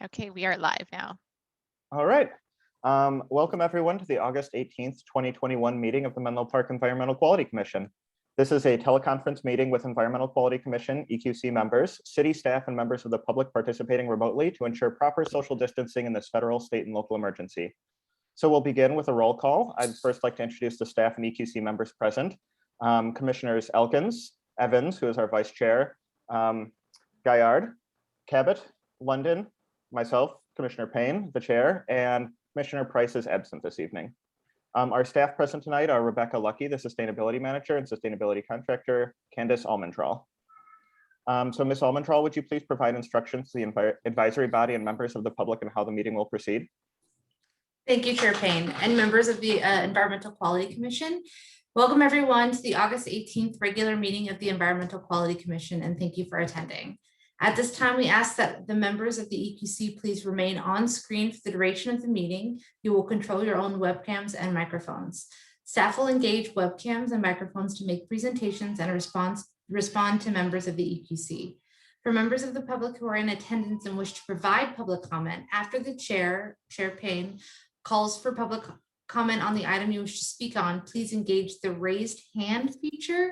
Okay, we are live now. All right. Welcome everyone to the August 18th, 2021 meeting of the Menlo Park Environmental Quality Commission. This is a teleconference meeting with Environmental Quality Commission, EQC members, city staff, and members of the public participating remotely to ensure proper social distancing in this federal, state, and local emergency. So we'll begin with a roll call. I'd first like to introduce the staff and EQC members present. Commissioners Elkins, Evans, who is our vice chair, Gaillard, Cabot, London, myself, Commissioner Payne, the chair, and Commissioner Price is absent this evening. Our staff present tonight are Rebecca Lucky, the Sustainability Manager, and Sustainability Contractor, Candace Almondral. So Ms. Almondral, would you please provide instructions to the advisory body and members of the public on how the meeting will proceed? Thank you, Chair Payne, and members of the Environmental Quality Commission. Welcome everyone to the August 18th regular meeting of the Environmental Quality Commission, and thank you for attending. At this time, we ask that the members of the EQC please remain on screen for the duration of the meeting. You will control your own webcams and microphones. Staff will engage webcams and microphones to make presentations and respond to members of the EQC. For members of the public who are in attendance and wish to provide public comment, after the Chair Payne calls for public comment on the item you wish to speak on, please engage the raised hand feature,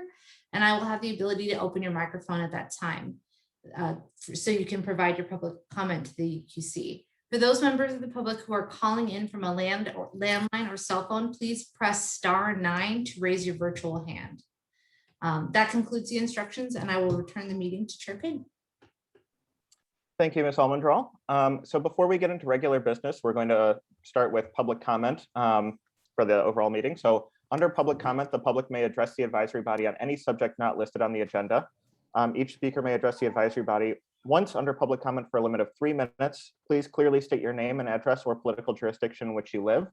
and I will have the ability to open your microphone at that time. So you can provide your public comment to the EQC. For those members of the public who are calling in from a landline or cell phone, please press *9 to raise your virtual hand. That concludes the instructions, and I will return the meeting to Chair Payne. Thank you, Ms. Almondral. So before we get into regular business, we're going to start with public comment for the overall meeting. So under public comment, the public may address the advisory body on any subject not listed on the agenda. Each speaker may address the advisory body once under public comment for a limit of 3 minutes. Please clearly state your name and address or political jurisdiction in which you live.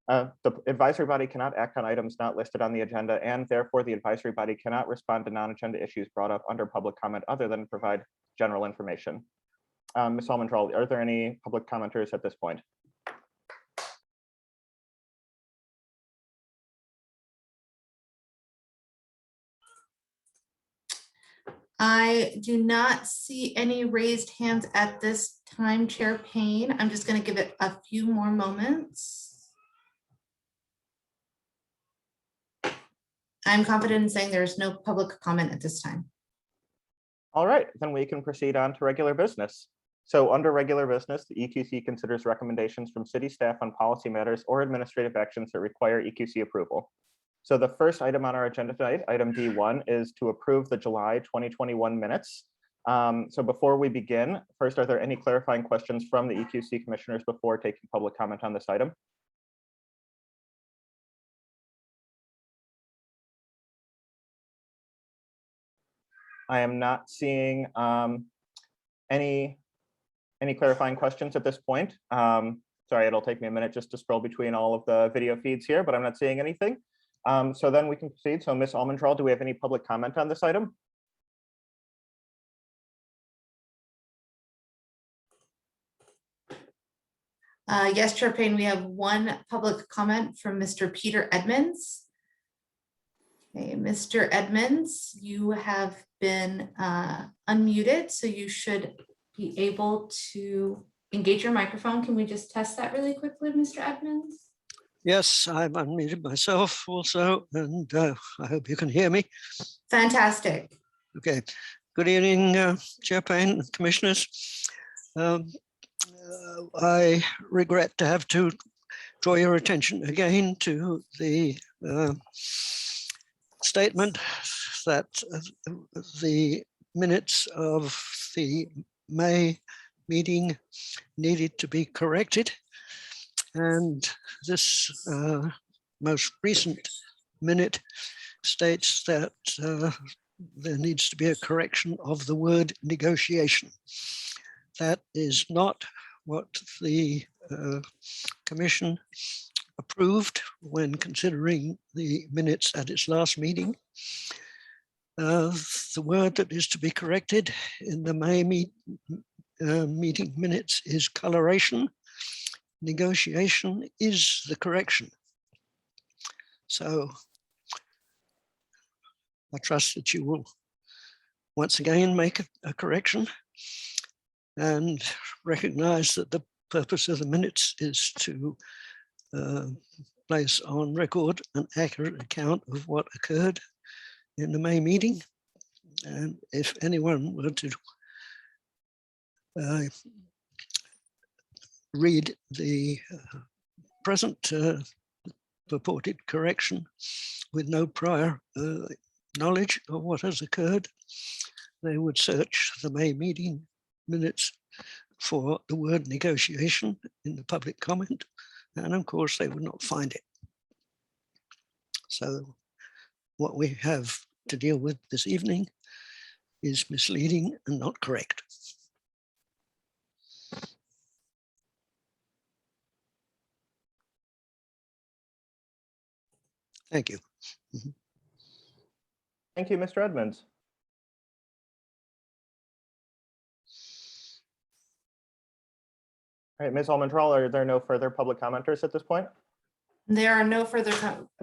The advisory body cannot act on items not listed on the agenda, and therefore the advisory body cannot respond to non-agenda issues brought up under public comment other than provide general information. Ms. Almondral, are there any public commenters at this point? I do not see any raised hands at this time, Chair Payne. I'm just going to give it a few more moments. I'm confident in saying there's no public comment at this time. All right, then we can proceed on to regular business. So under regular business, the EQC considers recommendations from city staff on policy matters or administrative actions that require EQC approval. So the first item on our agenda tonight, item D1, is to approve the July 2021 minutes. So before we begin, first, are there any clarifying questions from the EQC commissioners before taking public comment on this item? I am not seeing any clarifying questions at this point. Sorry, it'll take me a minute just to scroll between all of the video feeds here, but I'm not seeing anything. So then we can proceed. So Ms. Almondral, do we have any public comment on this item? Yes, Chair Payne, we have one public comment from Mr. Peter Edmonds. Okay, Mr. Edmonds, you have been unmuted, so you should be able to engage your microphone. Can we just test that really quickly, Mr. Edmonds? Yes, I'm unmuted myself also, and I hope you can hear me. Fantastic. Okay. Good evening, Chair Payne and commissioners. I regret to have to draw your attention again to the statement that the minutes of the May meeting needed to be corrected. And this most recent minute states that there needs to be a correction of the word negotiation. That is not what the commission approved when considering the minutes at its last meeting. The word that is to be corrected in the May meeting minutes is coloration. Negotiation is the correction. So I trust that you will once again make a correction. and recognize that the purpose of the minutes is to place on record an accurate account of what occurred in the May meeting. And if anyone were to read the present purported correction with no prior knowledge of what has occurred, they would search the May meeting minutes for the word negotiation in the public comment, and of course they would not find it. So what we have to deal with this evening is misleading and not correct. Thank you. Thank you, Mr. Edmonds. All right, Ms. Almendrall, are there no further public commenters at this point? There are no further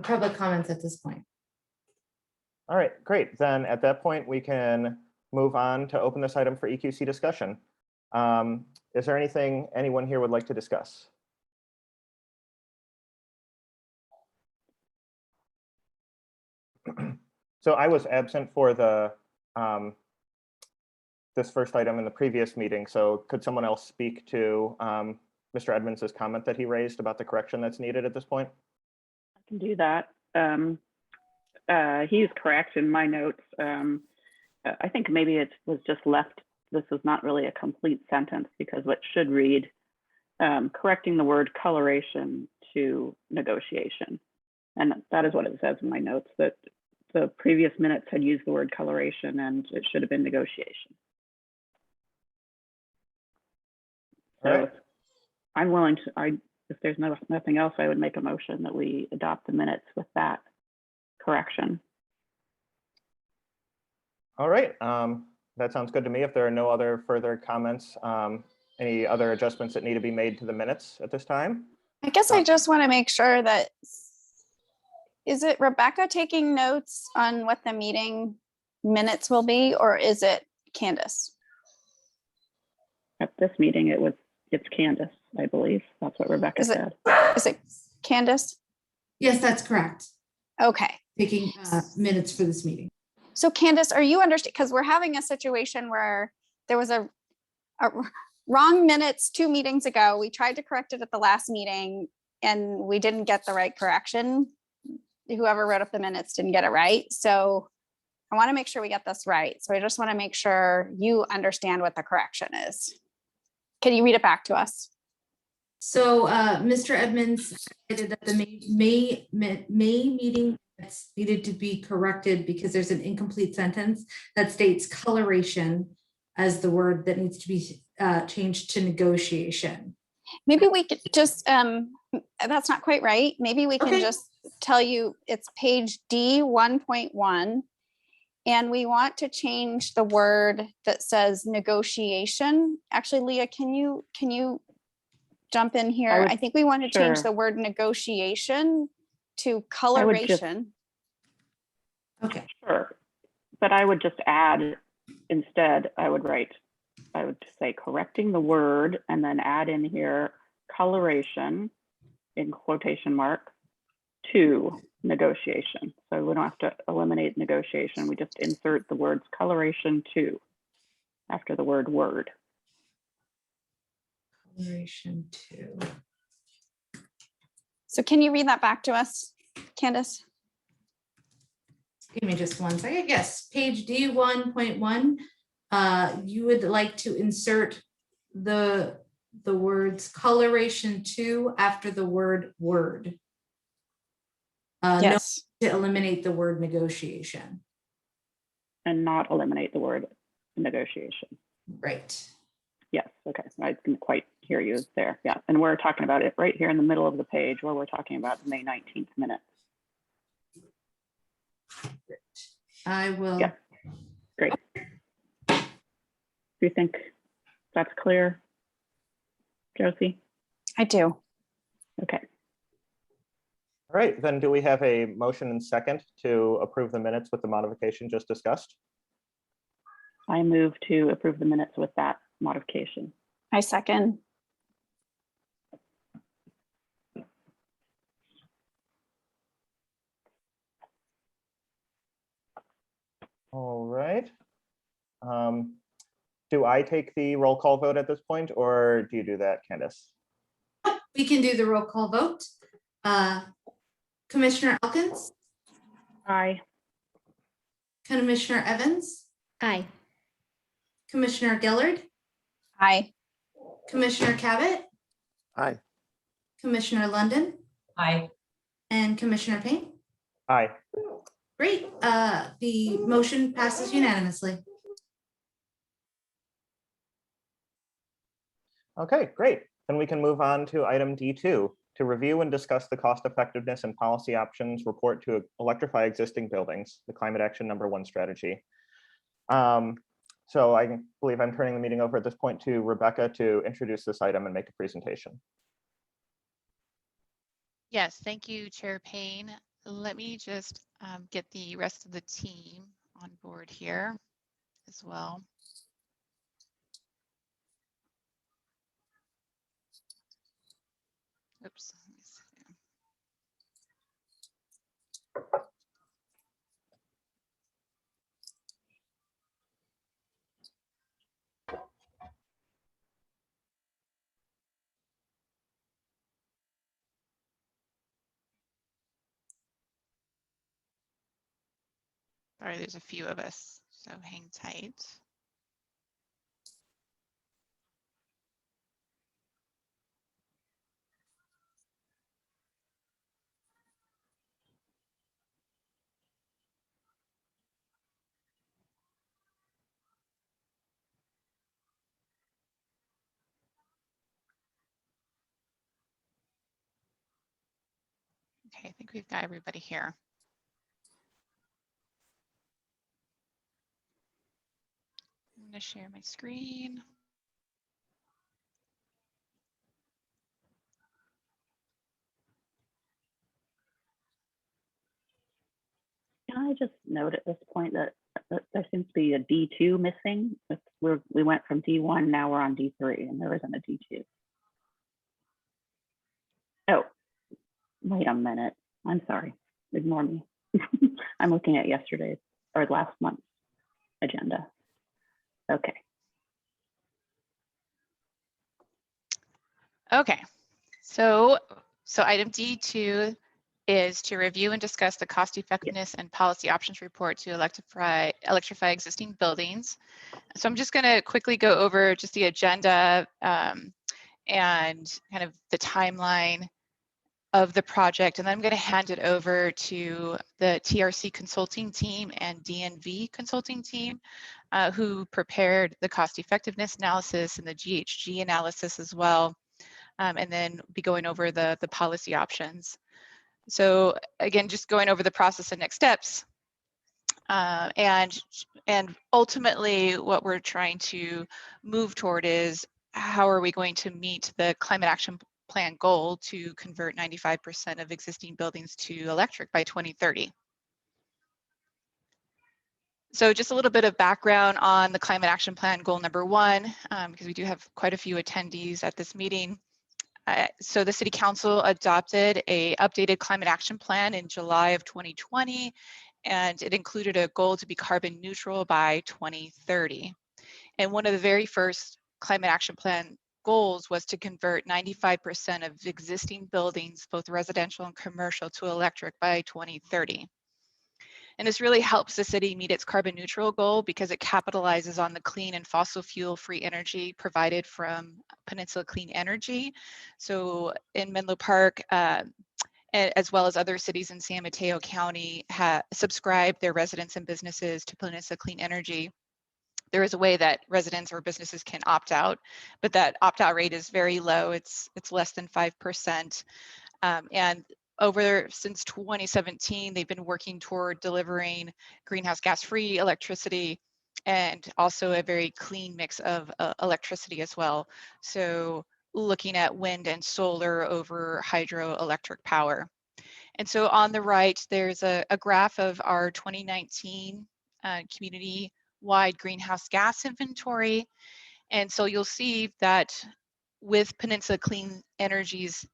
public comments at this point. All right, great. Then at that point, we can move on to open this item for EQC discussion. Is there anything anyone here would like to discuss? So I was absent for the this first item in the previous meeting. So could someone else speak to Mr. Edmonds' comment that he raised about the correction that's needed at this point? I can do that. He's correct in my notes. I think maybe it was just left. This is not really a complete sentence, because what should read, correcting the word coloration to negotiation. And that is what it says in my notes, that the previous minutes had used the word coloration and it should have been negotiation. So All right. I'm willing to, if there's nothing else, I would make a motion that we adopt the minutes with that correction. All right, that sounds good to me. If there are no other further comments, any other adjustments that need to be made to the minutes at this time? I guess I just want to make sure that, is it Rebecca taking notes on what the meeting minutes will be, or is it Candace? At this meeting, it's Candace, I believe. That's what Rebecca said. Is it Candace? Yes, that's correct. Okay. Taking minutes for this meeting. So Candace, are you understand? Because we're having a situation where there was a wrong minutes 2 meetings ago. We tried to correct it at the last meeting and we didn't get the right correction. Whoever wrote up the minutes didn't get it right. So I want to make sure we get this right. So I just want to make sure you understand what the correction is. Can you read it back to us? So Mr. Edmonds stated that the May meeting minutes needed to be corrected because there's an incomplete sentence that states coloration as the word that needs to be changed to negotiation. Maybe we could just, that's not quite right. Maybe we can Okay. just tell you it's page D 1.1. And we want to change the word that says negotiation. Actually, Leah, can you jump in here? I think we want to change Sure. the word negotiation to coloration. Okay. Sure. But I would just add, instead, I would say correcting the word and then add in here coloration in quotation mark to negotiation. So we don't have to eliminate negotiation. We just insert the words coloration to after the word word. Coloration 2. So can you read that back to us, Candace? Give me just 1 second. Yes, page D 1.1. You would like to insert the words coloration 2 after the word word. Yes. No, to eliminate the word negotiation. And not eliminate the word negotiation. Right. Yes, okay, I didn't quite hear you there. Yeah, and we're talking about it right here in the middle of the page where we're talking about the May 19th minutes. I will. Yeah. Great. Do you think that's clear, Josie? I do. Okay. All right, then do we have a motion and second to approve the minutes with the modification just discussed? I move to approve the minutes with that modification. I second. All right. Do I take the roll call vote at this point, or do you do that, Candace? We can do the roll call vote. Commissioner Elkins, Aye. Commissioner Evans, Aye. Commissioner Gillard, Aye. Commissioner Cabot, Aye. Commissioner London, Aye. and Commissioner Payne. Aye. Great. The motion passes unanimously. Okay, great. Then we can move on to item D2, to review and discuss the cost effectiveness and policy options report to electrify existing buildings, the climate action #1 strategy. So I believe I'm turning the meeting over at this point to Rebecca to introduce this item and make a presentation. Yes, thank you, Chair Payne. Let me just get the rest of the team on board here as well. Oops. Let me see. Sorry, there's a few of us, so hang tight. Okay, I think we've got everybody here. I'm going to share my screen. Can I just note at this point that there seems to be a D2 missing? We went from D1, now we're on D3, and there isn't a D2. Oh, wait a minute. I'm sorry. Ignore me. I'm looking at yesterday's or last month's agenda. Okay. Okay, so item D2 is to review and discuss the cost effectiveness and policy options report to electrify existing buildings. So I'm just going to quickly go over just the agenda and kind of the timeline of the project, and then I'm going to hand it over to the TRC consulting team and DNV consulting team who prepared the cost effectiveness analysis and the GHG analysis as well, and then be going over the policy options. So again, just going over the process and next steps. And ultimately what we're trying to move toward is how are we going to meet the climate action plan goal to convert 95% of existing buildings to electric by 2030. So just a little bit of background on the climate action plan goal #1, because we do have quite a few attendees at this meeting. So the City Council adopted a updated climate action plan in July of 2020, and it included a goal to be carbon neutral by 2030. And one of the very first climate action plan goals was to convert 95% of existing buildings, both residential and commercial, to electric by 2030. And this really helps the city meet its carbon neutral goal because it capitalizes on the clean and fossil fuel free energy provided from Peninsula Clean Energy. So in Menlo Park, as well as other cities in San Mateo County, have subscribed their residents and businesses to Peninsula Clean Energy. There is a way that residents or businesses can opt out, but that opt-out rate is very low. It's less than 5%. And since 2017, they've been working toward delivering greenhouse gas-free electricity and also a very clean mix of electricity as well. So looking at wind and solar over hydroelectric power. And so on the right, there's a graph of our 2019 community-wide greenhouse gas inventory. And so you'll see that with Peninsula Clean Energy's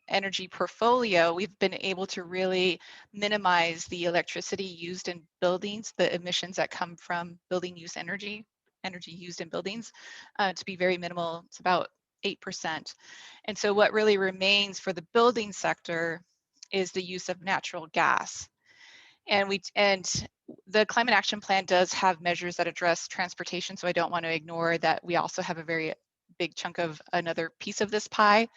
energy portfolio, we've been able to really minimize the electricity used in buildings, the emissions that come from building use energy used in buildings, to be very minimal. It's about 8%. And so what really remains for the building sector is the use of natural gas. And the Climate Action Plan does have measures that address transportation, so I don't want to ignore that we also have a very big chunk of another piece of this pie.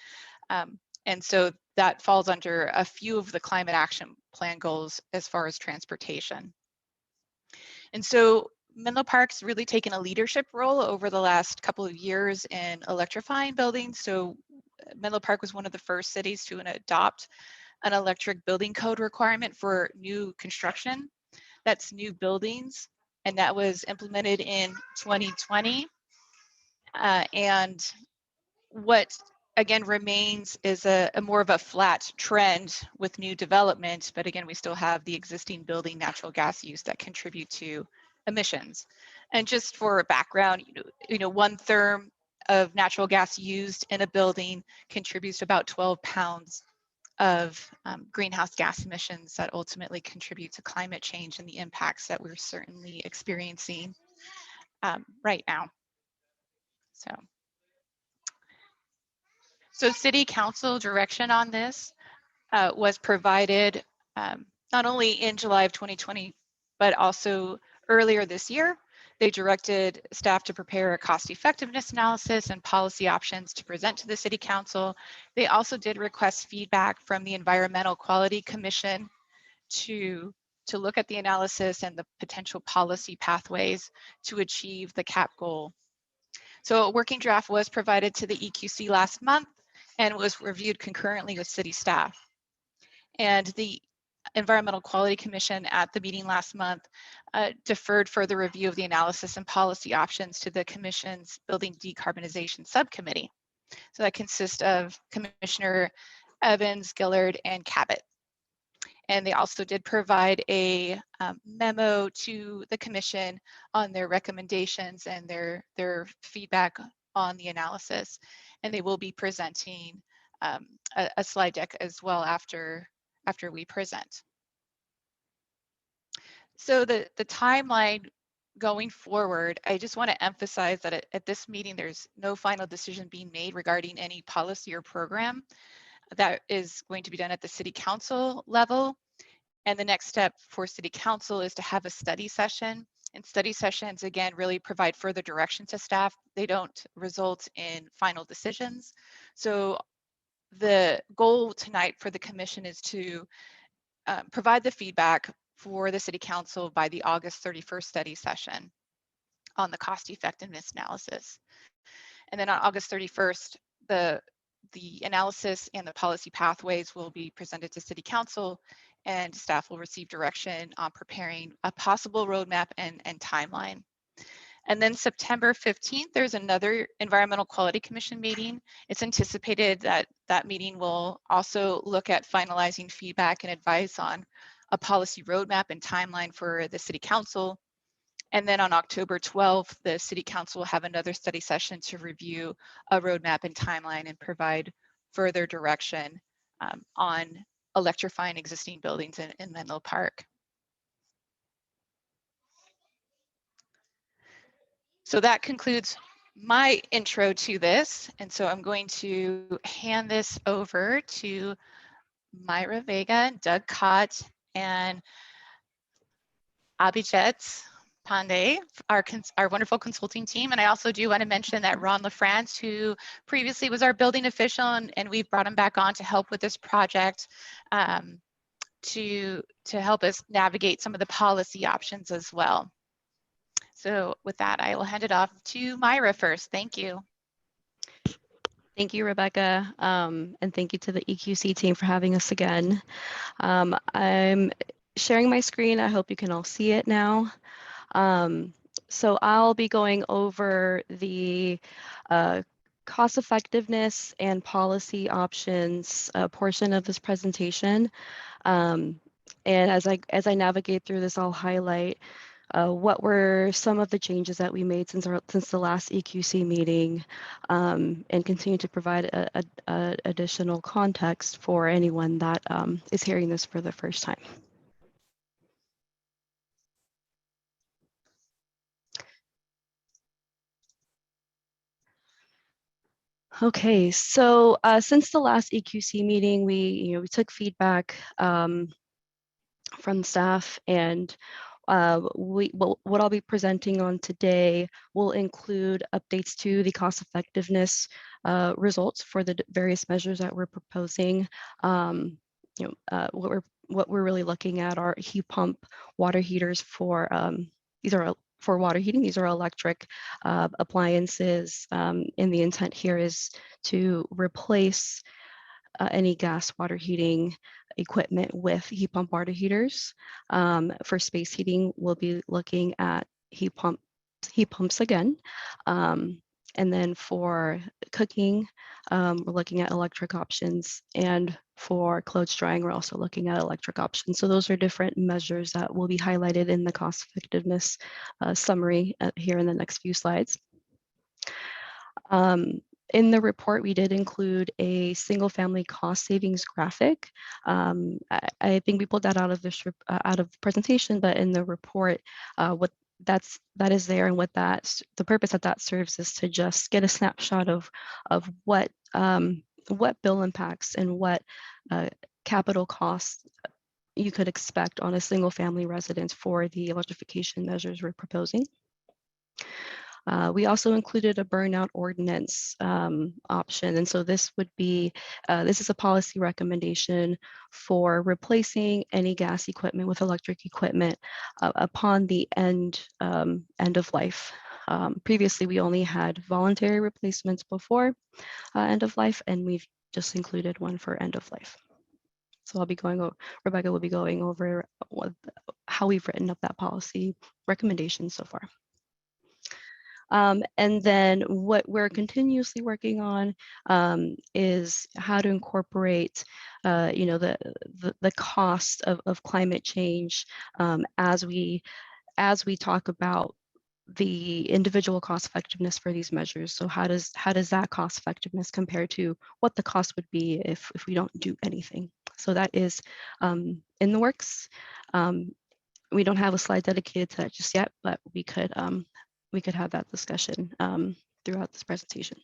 And so that falls under a few of the Climate Action Plan goals as far as transportation. And so Menlo Park's really taken a leadership role over the last couple of years in electrifying buildings. So Menlo Park was one of the first cities to adopt an electric building code requirement for new construction. That's new buildings, and that was implemented in 2020. And what again remains is a more of a flat trend with new development, but again, we still have the existing building natural gas use that contribute to emissions. And just for background, you know, 1 therm of natural gas used in a building contributes to about 12 pounds of greenhouse gas emissions that ultimately contribute to climate change and the impacts that we're certainly experiencing right now. So City Council direction on this was provided not only in July of 2020, but also earlier this year. They directed staff to prepare a cost effectiveness analysis and policy options to present to the City Council. They also did request feedback from the Environmental Quality Commission to look at the analysis and the potential policy pathways to achieve the CAP goal. So a working draft was provided to the EQC last month and was reviewed concurrently with city staff. And the Environmental Quality Commission at the meeting last month deferred further review of the analysis and policy options to the Commission's Building Decarbonization Subcommittee. So that consists of Commissioner Evans, Gillard, and Cabot. And they also did provide a memo to the Commission on their recommendations and their feedback on the analysis. And they will be presenting a slide deck as well after we present. So the timeline going forward, I just want to emphasize that at this meeting, there's no final decision being made regarding any policy or program. That is going to be done at the City Council level. And the next step for City Council is to have a study session. And study sessions, again, really provide further direction to staff. They don't result in final decisions. So the goal tonight for the Commission is to provide the feedback for the City Council by the August 31st study session on the cost effectiveness analysis. And then on August 31st, the analysis and the policy pathways will be presented to City Council, and staff will receive direction on preparing a possible roadmap and timeline. And then September 15th, there's another Environmental Quality Commission meeting. It's anticipated that that meeting will also look at finalizing feedback and advice on a policy roadmap and timeline for the City Council. And then on October 12th, the City Council will have another study session to review a roadmap and timeline and provide further direction on electrifying existing buildings in Menlo Park. So that concludes my intro to this. And so I'm going to hand this over to Myra Vega, Doug Cott, and Abhijit Pandey, our wonderful consulting team. And I also do want to mention that Ron LaFrance, who previously was our building official, and we've brought him back on to help with this project to help us navigate some of the policy options as well. So with that, I will hand it off to Myra first. Thank you. Thank you, Rebecca, and thank you to the EQC team for having us again. I'm sharing my screen. I hope you can all see it now. So I'll be going over the cost effectiveness and policy options portion of this presentation. And as I navigate through this, I'll highlight what were some of the changes that we made since the last EQC meeting, and continue to provide a additional context for anyone that is hearing this for the first time. Okay, so since the last EQC meeting, we took feedback from staff, and what I'll be presenting on today will include updates to the cost effectiveness results for the various measures that we're proposing. What we're really looking at are heat pump water heaters for these are for water heating. These are electric appliances, and the intent here is to replace any gas water heating equipment with heat pump water heaters. For space heating, we'll be looking at heat pumps again. And then for cooking, we're looking at electric options, and for clothes drying, we're also looking at electric options. So those are different measures that will be highlighted in the cost effectiveness summary here in the next few slides. In the report, we did include a single family cost savings graphic. I think we pulled that out of this out of the presentation, but in the report, that is there, and the purpose that serves is to just get a snapshot of what bill impacts and what capital costs you could expect on a single family residence for the electrification measures we're proposing. We also included a burnout ordinance option. And so this would be, this is a policy recommendation for replacing any gas equipment with electric equipment upon the end of life. Previously, we only had voluntary replacements before end of life, and we've just included one for end of life. So Rebecca will be going over how we've written up that policy recommendation so far. And then what we're continuously working on is how to incorporate, the cost of climate change as we talk about the individual cost effectiveness for these measures. So how does that cost effectiveness compare to what the cost would be if we don't do anything? So that is in the works. We don't have a slide dedicated to that just yet, but we could have that discussion throughout this presentation.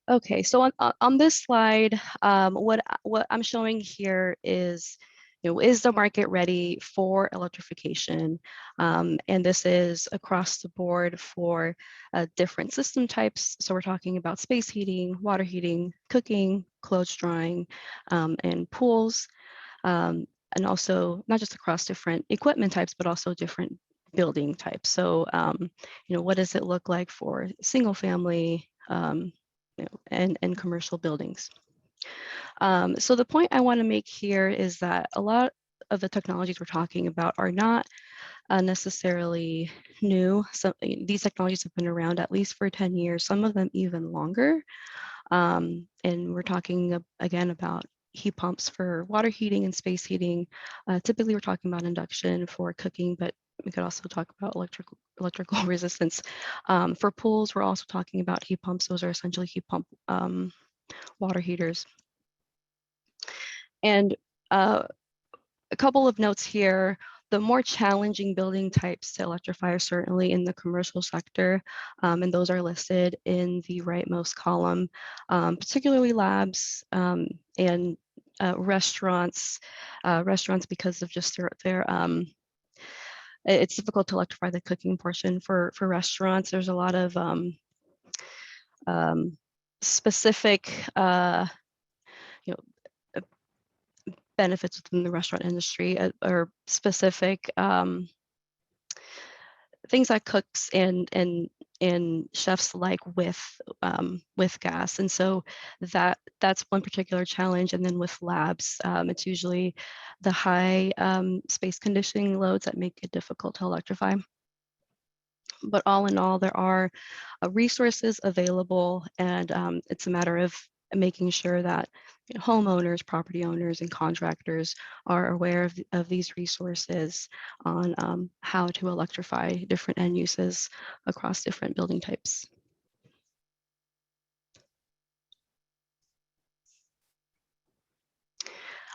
Okay, so on this slide, what I'm showing here is, is the market ready for electrification? And this is across the board for different system types. So we're talking about space heating, water heating, cooking, clothes drying, and pools. And also not just across different equipment types, but also different building types. So, what does it look like for single family and commercial buildings? So the point I want to make here is that a lot of the technologies we're talking about are not necessarily new. So these technologies have been around at least for 10 years, some of them even longer. And we're talking again about heat pumps for water heating and space heating. Typically, we're talking about induction for cooking, but we could also talk about electrical resistance. For pools, we're also talking about heat pumps. Those are essentially heat pump water heaters. And a couple of notes here. The more challenging building types to electrify are certainly in the commercial sector, and those are listed in the rightmost column, particularly labs and restaurants. Restaurants, because of just their it's difficult to electrify the cooking portion for restaurants. There's a lot of specific benefits within the restaurant industry, or specific things that cooks and chefs like with gas. And so that's one particular challenge. And then with labs, it's usually the high space conditioning loads that make it difficult to electrify. But all in all, there are resources available, and it's a matter of making sure that homeowners, property owners, and contractors are aware of these resources on how to electrify different end uses across different building types.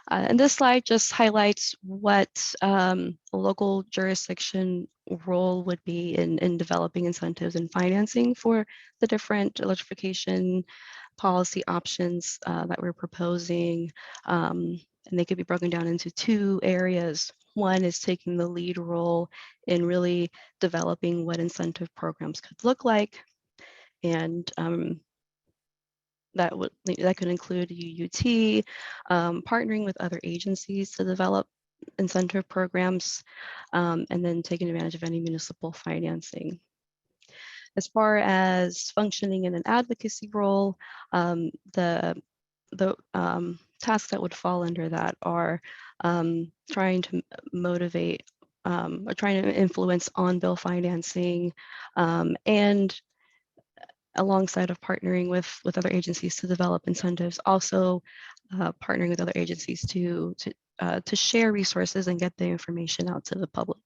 And this slide just highlights what a local jurisdiction role would be in developing incentives and financing for the different electrification policy options that we're proposing. And they could be broken down into two areas. One is taking the lead role in really developing what incentive programs could look like. And that could include UUT, partnering with other agencies to develop incentive programs, and then taking advantage of any municipal financing. As far as functioning in an advocacy role, the tasks that would fall under that are trying to motivate or trying to influence on-bill financing, and alongside of partnering with other agencies to develop incentives, also partnering with other agencies to share resources and get the information out to the public.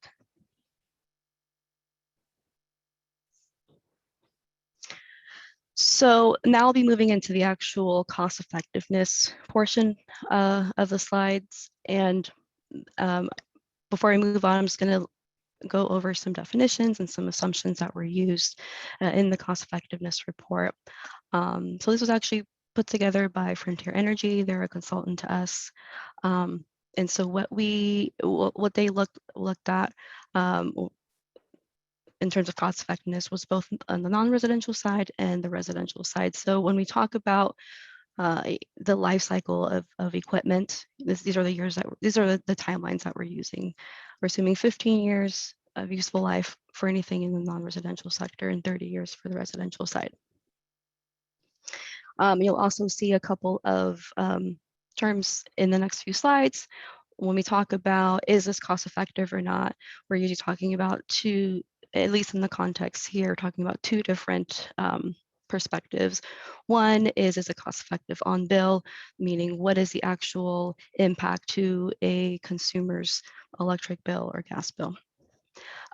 So now I'll be moving into the actual cost effectiveness portion of the slides. And before I move on, I'm just going to go over some definitions and some assumptions that were used in the cost effectiveness report. So this was actually put together by Frontier Energy. They're a consultant to us. And so what they looked at in terms of cost effectiveness was both on the non-residential side and the residential side. So when we talk about the life cycle of equipment, these are the timelines that we're using. We're assuming 15 years of useful life for anything in the non-residential sector and 30 years for the residential side. You'll also see a couple of terms in the next few slides. When we talk about, is this cost effective or not, we're usually talking about two, at least in the context here, talking about two different perspectives. One is it cost effective on bill, meaning what is the actual impact to a consumer's electric bill or gas bill.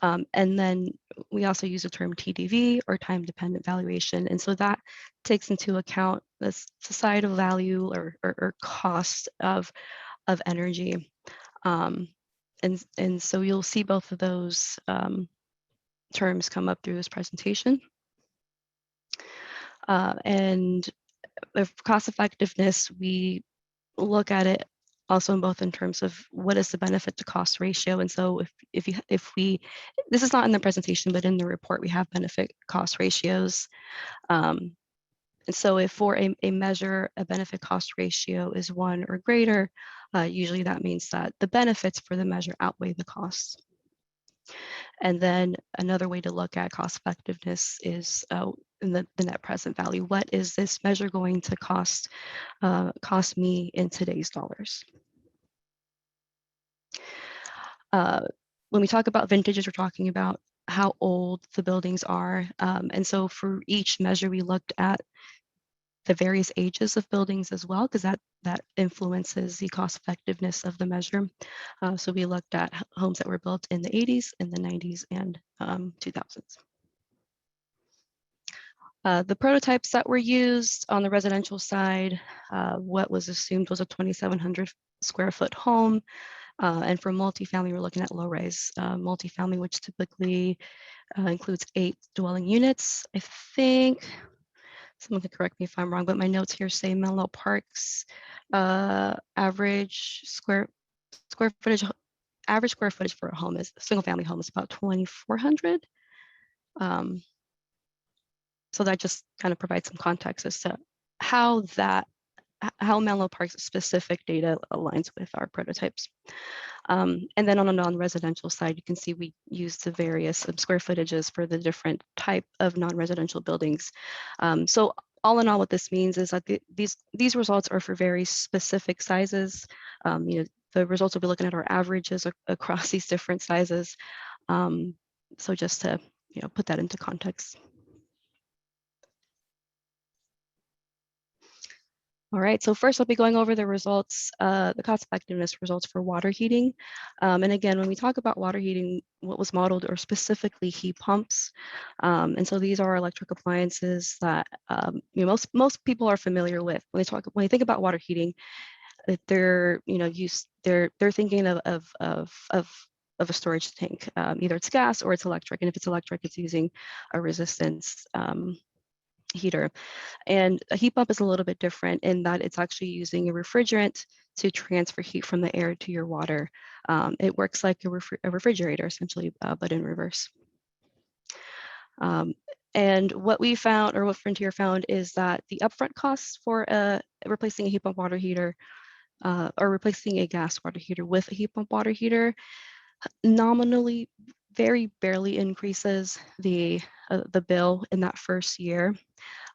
And then we also use the term TDV, or time dependent valuation. And so that takes into account the societal value or cost of energy. And so you'll see both of those terms come up through this presentation. And with cost effectiveness, we look at it also in both in terms of what is the benefit to cost ratio. And so if we, this is not in the presentation, but in the report, we have benefit cost ratios. And so if for a measure, a benefit cost ratio is 1 or greater, usually that means that the benefits for the measure outweigh the costs. And then another way to look at cost effectiveness is in the net present value. What is this measure going to cost me in today's dollars? When we talk about vintages, we're talking about how old the buildings are. And so for each measure, we looked at the various ages of buildings as well, because that influences the cost effectiveness of the measure. So we looked at homes that were built in the 80s, in the 90s, and 2000s. The prototypes that were used on the residential side, what was assumed was a 2,700 square foot home. And for multifamily, we're looking at low-rise multifamily, which typically includes 8 dwelling units. I think, someone can correct me if I'm wrong, but my notes here say Menlo Park's average square footage for a home, is a single family home, is about 2,400. So that just kind of provides some context as to how Menlo Park's specific data aligns with our prototypes. And then on a non-residential side, you can see we use the various square footages for the different type of non-residential buildings. So all in all, what this means is that these results are for very specific sizes. The results will be looking at our averages across these different sizes. So just to put that into context. All right, so first I'll be going over the results, the cost effectiveness results for water heating. And again, when we talk about water heating, what was modeled are specifically heat pumps. And so these are electric appliances that most people are familiar with. When they think about water heating, that they're they're thinking of a storage tank. Either it's gas or it's electric, and if it's electric, it's using a resistance heater. And a heat pump is a little bit different in that it's actually using a refrigerant to transfer heat from the air to your water. It works like a refrigerator essentially, but in reverse. And what we found, or what Frontier found, is that the upfront costs for replacing a heat pump water heater or replacing a gas water heater with a heat pump water heater nominally very barely increases the bill in that first year.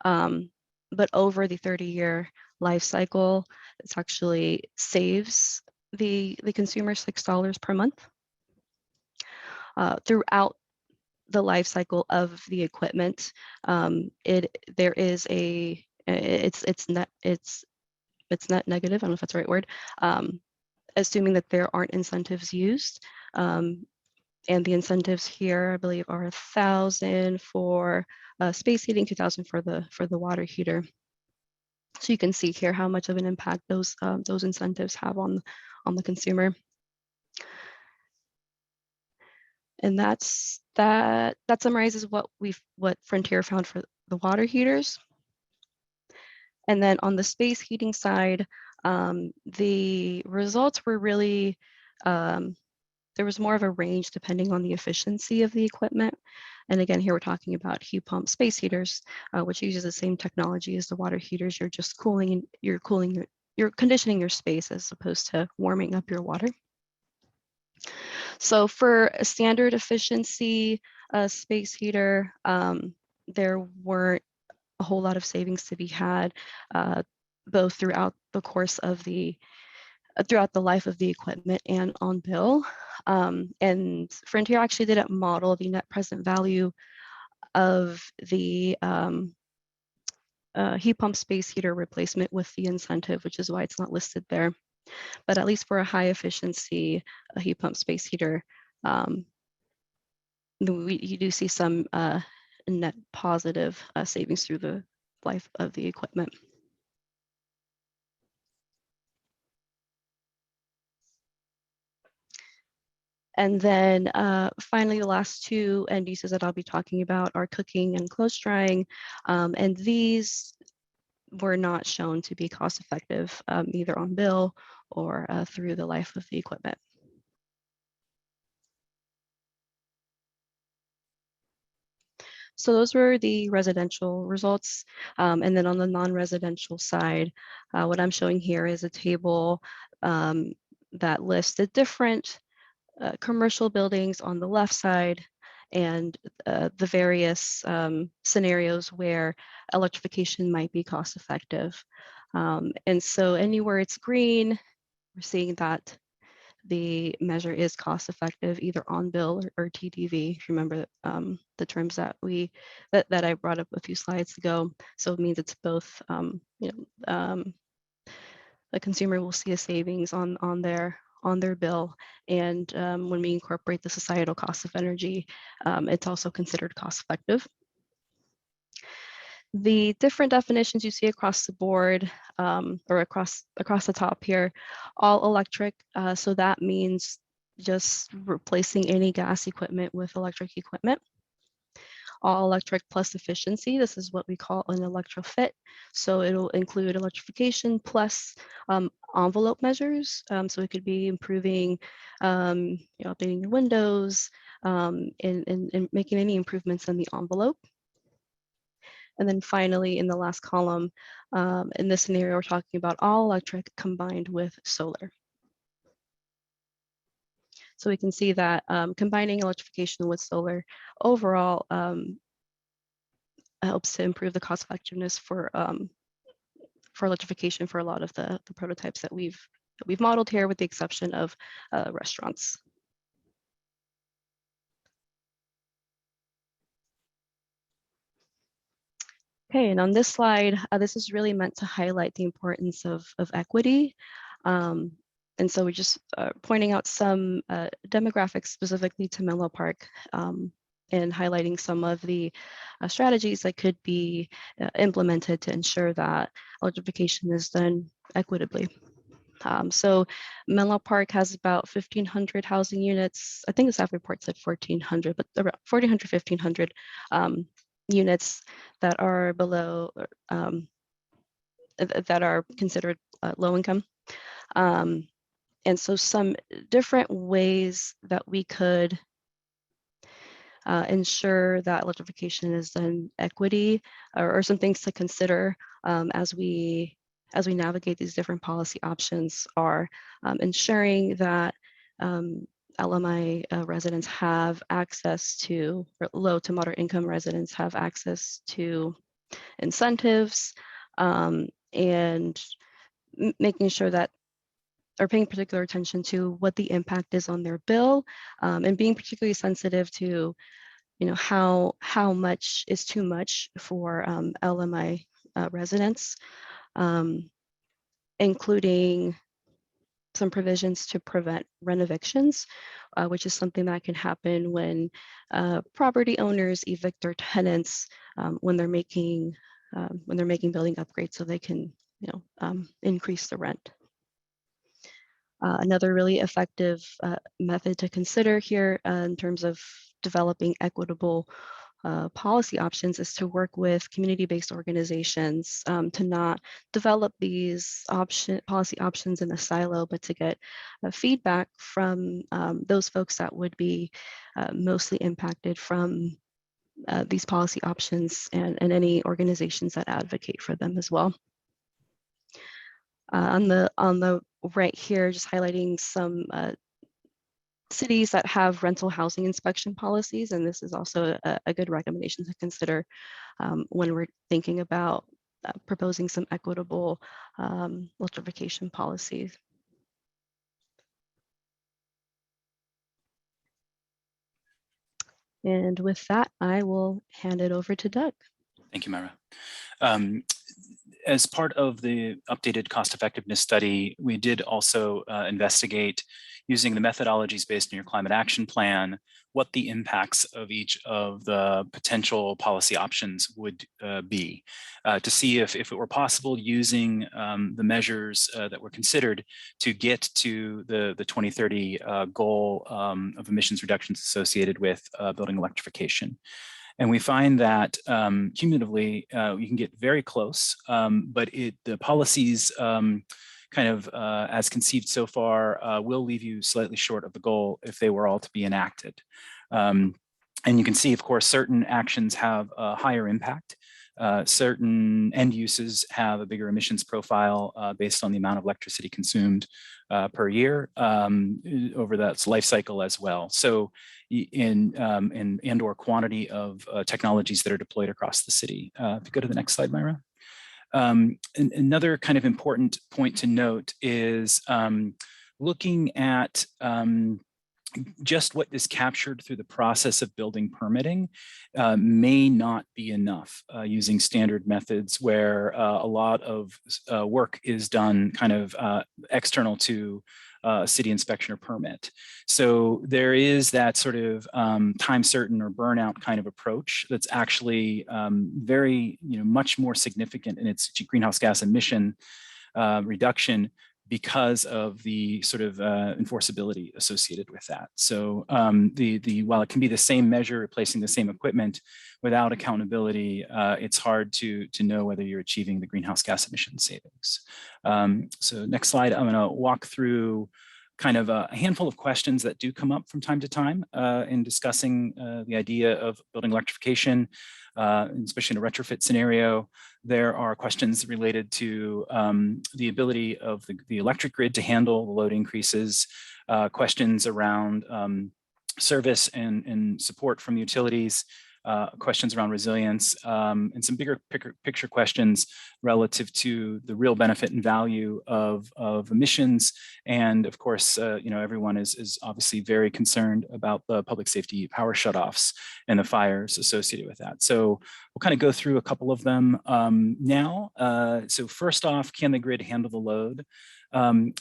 But over the 30-year life cycle, it's actually saves the consumer $6 per month throughout the life cycle of the equipment. There is it's net negative. I don't know if that's the right word. Assuming that there aren't incentives used. And the incentives here, I believe, are 1,000 for space heating, 2,000 for the water heater. So you can see here how much of an impact those incentives have on the consumer. And that summarizes what Frontier found for the water heaters. And then on the space heating side, the results were really there was more of a range depending on the efficiency of the equipment. And again, here we're talking about heat pump space heaters, which uses the same technology as the water heaters. You're just you're conditioning your space as opposed to warming up your water. So for a standard efficiency space heater, there weren't a whole lot of savings to be had, both throughout the course of throughout the life of the equipment and on bill. And Frontier actually didn't model the net present value of the heat pump space heater replacement with the incentive, which is why it's not listed there. But at least for a high efficiency heat pump space heater, you do see some net positive savings through the life of the equipment. And then finally, the last two end uses that I'll be talking about are cooking and clothes drying. And these were not shown to be cost effective, either on bill or through the life of the equipment. So those were the residential results. And then on the non-residential side, what I'm showing here is a table that lists the different commercial buildings on the left side and the various scenarios where electrification might be cost effective. And so anywhere it's green, we're seeing that the measure is cost effective, either on bill or TDV. If you remember the terms that I brought up a few slides ago. So it means it's both, the consumer will see a savings on their bill. And when we incorporate the societal cost of energy, it's also considered cost effective. The different definitions you see across the board or across the top here, all electric. So that means just replacing any gas equipment with electric equipment. All electric plus efficiency. This is what we call an electrofit. So it'll include electrification plus envelope measures. So it could be improving, updating your windows and making any improvements in the envelope. And then finally, in the last column, in this scenario, we're talking about all electric combined with solar. So we can see that combining electrification with solar overall helps to improve the cost effectiveness for electrification for a lot of the prototypes that we've modeled here, with the exception of restaurants. Okay, and on this slide, this is really meant to highlight the importance of equity. And so we're just pointing out some demographics specifically to Menlo Park, and highlighting some of the strategies that could be implemented to ensure that electrification is done equitably. So Menlo Park has about 1,500 housing units. I think the staff report said 1,400, but around 1,400, 1,500 units that are below, that are considered low income. And so some different ways that we could ensure that electrification is done equity, or some things to consider as we navigate these different policy options are ensuring that LMI residents have access to, or low to moderate income residents have access to incentives, and making sure that, or paying particular attention to what the impact is on their bill, and being particularly sensitive to, how much is too much for LMI residents, including some provisions to prevent rent evictions, which is something that can happen when property owners evict their tenants when they're making building upgrades, so they can increase the rent. Another really effective method to consider here in terms of developing equitable policy options is to work with community-based organizations to not develop these policy options in a silo, but to get feedback from those folks that would be mostly impacted from these policy options, and any organizations that advocate for them as well. On the right here, just highlighting some cities that have rental housing inspection policies, and this is also a good recommendation to consider when we're thinking about proposing some equitable electrification policies. And with that, I will hand it over to Doug. Thank you, Myra. As part of the updated cost effectiveness study, we did also investigate, using the methodologies based on your climate action plan, what the impacts of each of the potential policy options would be, to see if it were possible, using the measures that were considered, to get to the 2030 goal of emissions reductions associated with building electrification. And we find that cumulatively, you can get very close, but the policies as conceived so far will leave you slightly short of the goal if they were all to be enacted. And you can see, of course, certain actions have a higher impact. Certain end uses have a bigger emissions profile based on the amount of electricity consumed per year over that life cycle as well. So and or quantity of technologies that are deployed across the city. If you go to the next slide, Myra. Another kind of important point to note is looking at just what is captured through the process of building permitting may not be enough using standard methods where a lot of work is done kind of external to city inspection or permit. So there is that sort of time certain or burnout kind of approach that's actually very, much more significant in its greenhouse gas emission reduction because of the sort of enforceability associated with that. So while it can be the same measure replacing the same equipment, without accountability, it's hard to know whether you're achieving the greenhouse gas emission savings. So next slide, I'm gonna walk through kind of a handful of questions that do come up from time to time in discussing the idea of building electrification, especially in a retrofit scenario. There are questions related to the ability of the electric grid to handle the load increases, questions around service and support from utilities, questions around resilience, and some bigger picture questions relative to the real benefit and value of emissions. And of course, everyone is obviously very concerned about the public safety power shutoffs and the fires associated with that. So we'll kind of go through a couple of them now. So first off, can the grid handle the load?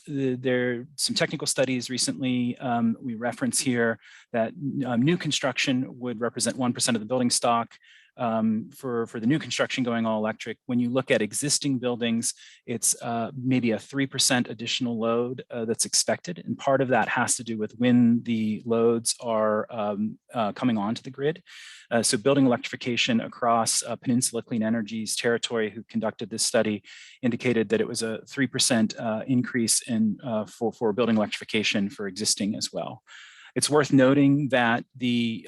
There are some technical studies recently we reference here that new construction would represent 1% of the building stock. For the new construction going all electric. When you look at existing buildings, it's maybe a 3% additional load that's expected. And part of that has to do with when the loads are coming onto the grid. So building electrification across Peninsula Clean Energy's territory, who conducted this study, indicated that it was a 3% increase in for building electrification for existing as well. It's worth noting that the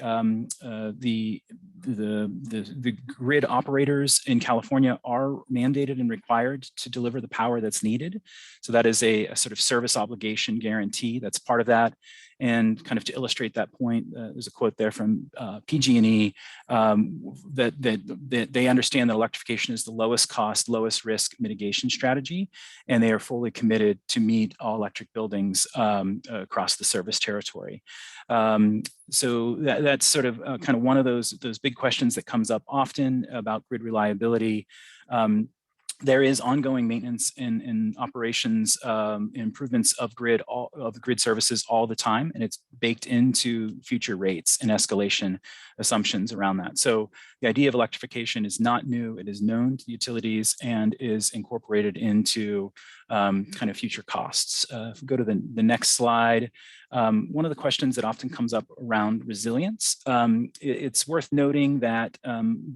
grid operators in California are mandated and required to deliver the power that's needed. So that is a sort of service obligation guarantee that's part of that. And kind of to illustrate that point, there's a quote there from PG&E that they understand that electrification is the lowest cost, lowest risk mitigation strategy, and they are fully committed to meet all electric buildings across the service territory. So that's sort of kind of one of those big questions that comes up often about grid reliability. There is ongoing maintenance and operations improvements of grid services all the time, and it's baked into future rates and escalation assumptions around that. So the idea of electrification is not new; it is known to utilities and is incorporated into kind of future costs. If we go to the next slide, one of the questions that often comes up around resilience, it's worth noting that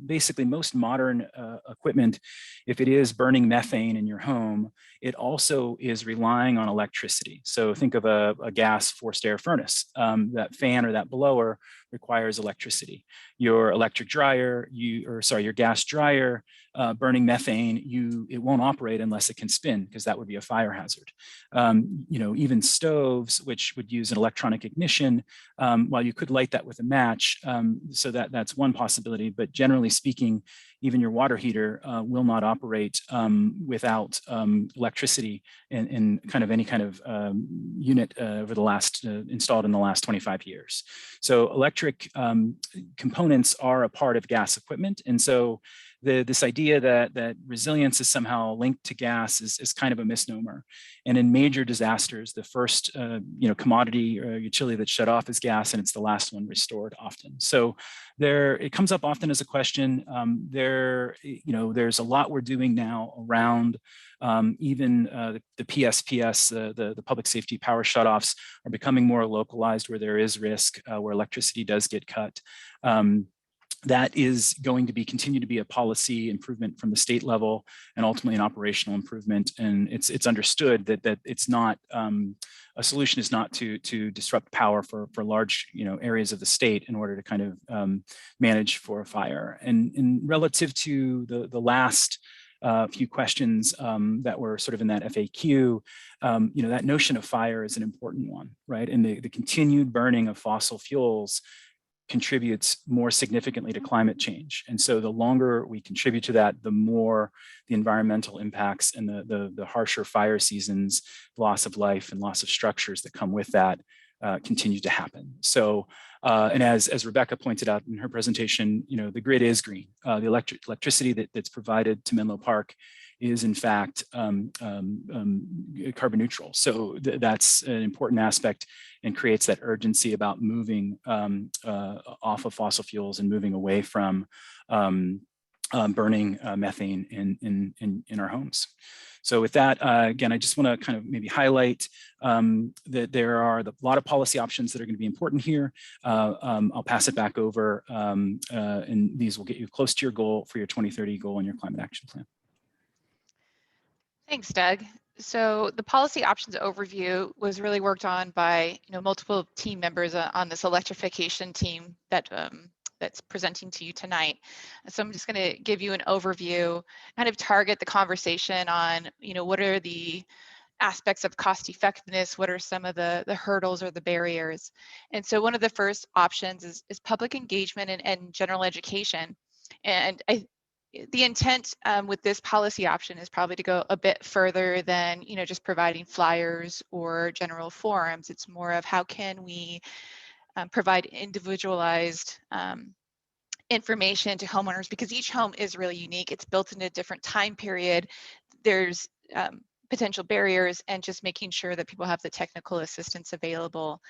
basically most modern equipment, if it is burning methane in your home, it also is relying on electricity. So think of a gas forced air furnace. That fan or that blower requires electricity. Your electric dryer, your gas dryer burning methane, it won't operate unless it can spin, because that would be a fire hazard. Even stoves, which would use an electronic ignition, while you could light that with a match, so that's one possibility. But generally speaking, even your water heater will not operate without electricity in kind of any kind of unit over the last installed in the last 25 years. So electric components are a part of gas equipment, and so this idea that resilience is somehow linked to gas is kind of a misnomer. And in major disasters, the first commodity or utility that's shut off is gas, and it's the last one restored often. So it comes up often as a question. There's a lot we're doing now around even the PSPS, the public safety power shutoffs are becoming more localized where there is risk, where electricity does get cut. That is going to continue to be a policy improvement from the state level, and ultimately an operational improvement. And it's understood that it's not a solution is not to disrupt power for large areas of the state in order to kind of manage for a fire. And relative to the last few questions that were sort of in that FAQ, that notion of fire is an important one, right? And the continued burning of fossil fuels contributes more significantly to climate change. And so the longer we contribute to that, the more the environmental impacts and the harsher fire seasons, loss of life and loss of structures that come with that continue to happen. So, and as Rebecca pointed out in her presentation, the grid is green. The electricity that's provided to Menlo Park is in fact carbon neutral. So that's an important aspect and creates that urgency about moving off of fossil fuels and moving away from burning methane in our homes. So with that, again, I just want to kind of maybe highlight that there are a lot of policy options that are going to be important here. I'll pass it back over, and these will get you close to your goal for your 2030 goal and your climate action plan. Thanks, Doug. So the policy options overview was really worked on by multiple team members on this electrification team that's presenting to you tonight. So I'm just going to give you an overview, kind of target the conversation on what are the aspects of cost effectiveness, what are some of the hurdles or the barriers. And so one of the first options is public engagement and general education. And the intent with this policy option is probably to go a bit further than, you know, just providing flyers or general forums. It's more of how can we provide individualized information to homeowners, because each home is really unique. It's built in a different time period. There's potential barriers, and just making sure that people have the technical assistance available.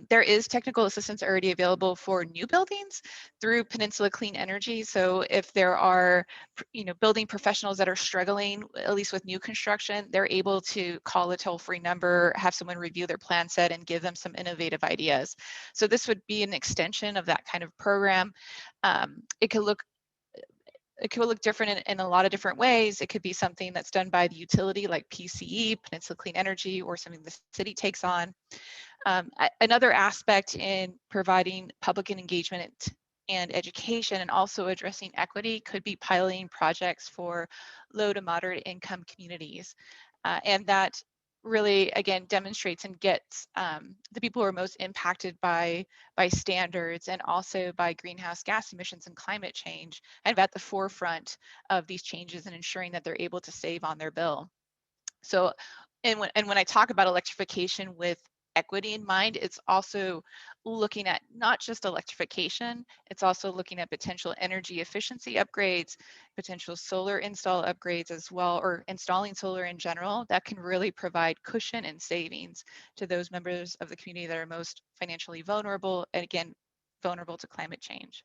There is technical assistance already available for new buildings through Peninsula Clean Energy. So if there are, you know, building professionals that are struggling, at least with new construction, they're able to call a toll-free number, have someone review their plan set, and give them some innovative ideas. So this would be an extension of that kind of program. It could look different in a lot of different ways. It could be something that's done by the utility like PCE, Peninsula Clean Energy, or something the city takes on. Another aspect in providing public engagement and education, and also addressing equity, could be piloting projects for low to moderate income communities. And that really, again, demonstrates and gets the people who are most impacted by standards and also by greenhouse gas emissions and climate change, and at the forefront of these changes and ensuring that they're able to save on their bill. So, and when I talk about electrification with equity in mind, it's also looking at not just electrification, it's also looking at potential energy efficiency upgrades, potential solar install upgrades as well, or installing solar in general, that can really provide cushion and savings to those members of the community that are most financially vulnerable, and again, vulnerable to climate change.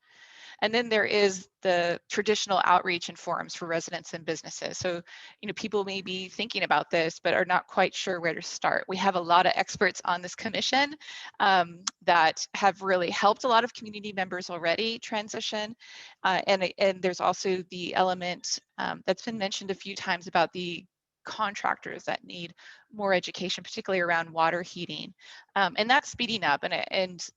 And then there is the traditional outreach and forums for residents and businesses. So, you know, people may be thinking about this, but are not quite sure where to start. We have a lot of experts on this commission that have really helped a lot of community members already transition. And there's also the element that's been mentioned a few times about the contractors that need more education, particularly around water heating. And that's speeding up, and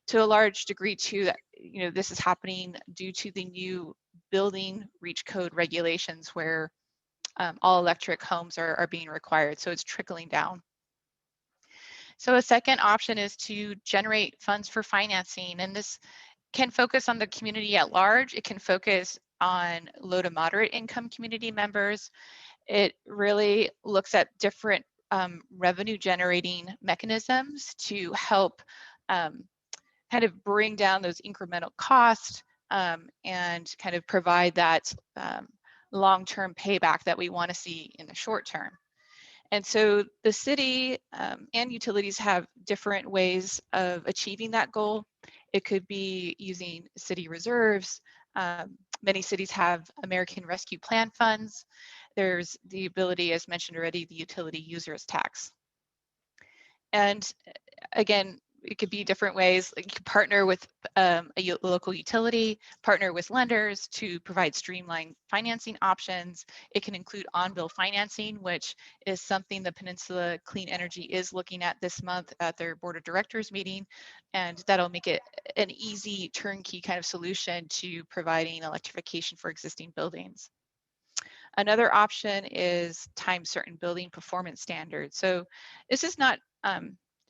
to a large degree too, that, you know, this is happening due to the new building REACH code regulations, where all electric homes are being required. So it's trickling down. So a second option is to generate funds for financing, and this can focus on the community at large. It can focus on low to moderate income community members. It really looks at different revenue generating mechanisms to help kind of bring down those incremental costs and kind of provide that long-term payback that we want to see in the short term. And so the city and utilities have different ways of achieving that goal. It could be using city reserves. Many cities have American Rescue Plan funds. There's the ability, as mentioned already, the utility users tax. And again, it could be different ways. Like you could partner with a local utility, partner with lenders to provide streamlined financing options. It can include on-bill financing, which is something the Peninsula Clean Energy is looking at this month at their board of directors meeting. And that'll make it an easy turnkey kind of solution to providing electrification for existing buildings. Another option is time certain building performance standards. So this is not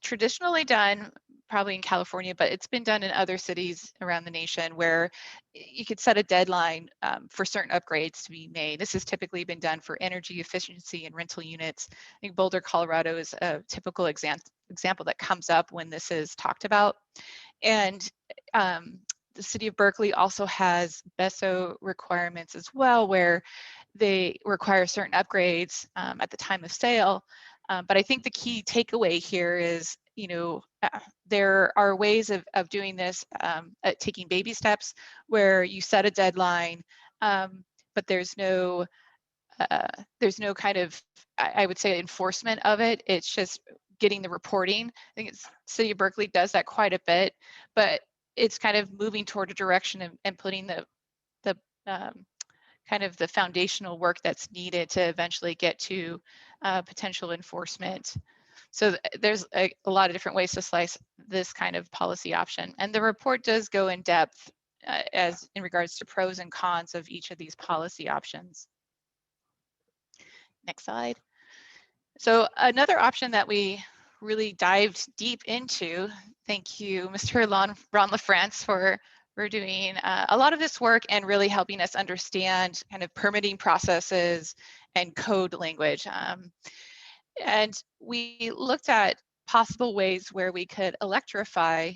traditionally done probably in California, but it's been done in other cities around the nation, where you could set a deadline for certain upgrades to be made. This has typically been done for energy efficiency and rental units. I think Boulder, Colorado is a typical example that comes up when this is talked about. And the city of Berkeley also has BESO requirements as well, where they require certain upgrades at the time of sale. But I think the key takeaway here is, you know, there are ways of doing this, taking baby steps, where you set a deadline, but there's no kind of, I would say, enforcement of it. It's just getting the reporting. I think it's City of Berkeley does that quite a bit, but it's kind of moving toward a direction and putting the kind of the foundational work that's needed to eventually get to potential enforcement. So there's a lot of different ways to slice this kind of policy option. And the report does go in depth as in regards to pros and cons of each of these policy options. Next slide. So another option that we really dived deep into, thank you, Mr. Ron LaFrance, for doing a lot of this work and really helping us understand kind of permitting processes and code language. And we looked at possible ways where we could electrify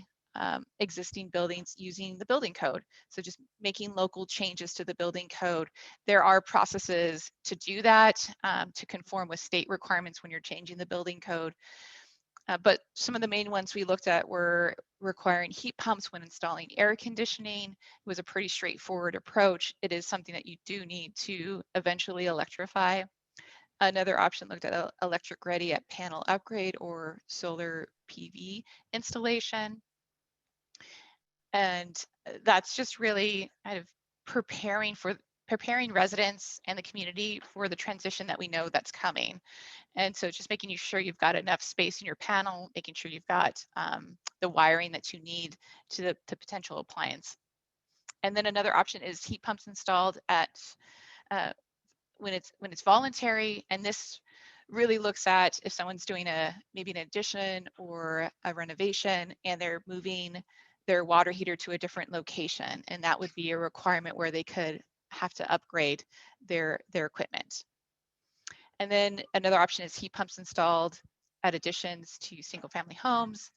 existing buildings using the building code. So just making local changes to the building code. There are processes to do that, to conform with state requirements when you're changing the building code. But some of the main ones we looked at were requiring heat pumps when installing air conditioning. It was a pretty straightforward approach. It is something that you do need to eventually electrify. Another option looked at electric ready at panel upgrade or solar PV installation. And that's just really kind of preparing residents and the community for the transition that we know that's coming. And so just making sure you've got enough space in your panel, making sure you've got the wiring that you need to the potential appliance. And then another option is heat pumps installed at when it's voluntary, and this really looks at if someone's doing maybe an addition or a renovation and they're moving their water heater to a different location, and that would be a requirement where they could have to upgrade their equipment. And then another option is heat pumps installed at additions to single family homes,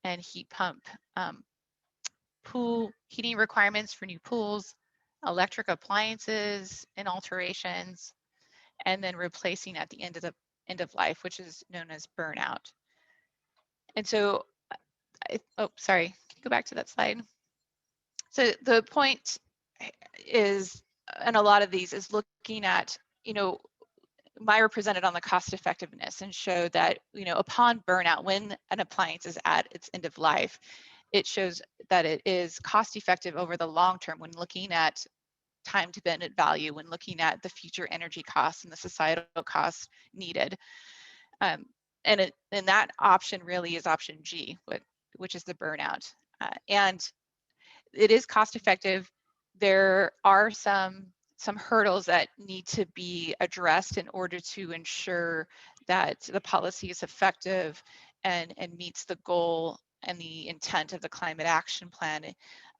and heat pump pool heating requirements for new pools, electric appliances and alterations, and then replacing at the end of life, which is known as burnout. And so, oh, sorry, can you go back to that slide? So the point is, and a lot of these is looking at, Myra presented on the cost effectiveness and showed that, upon burnout, when an appliance is at its end of life, it shows that it is cost effective over the long term when looking at time to benefit value, when looking at the future energy costs and the societal costs needed. And that option really is option G, which is the burnout. And it is cost effective. There are some hurdles that need to be addressed in order to ensure that the policy is effective and meets the goal and the intent of the climate action plan.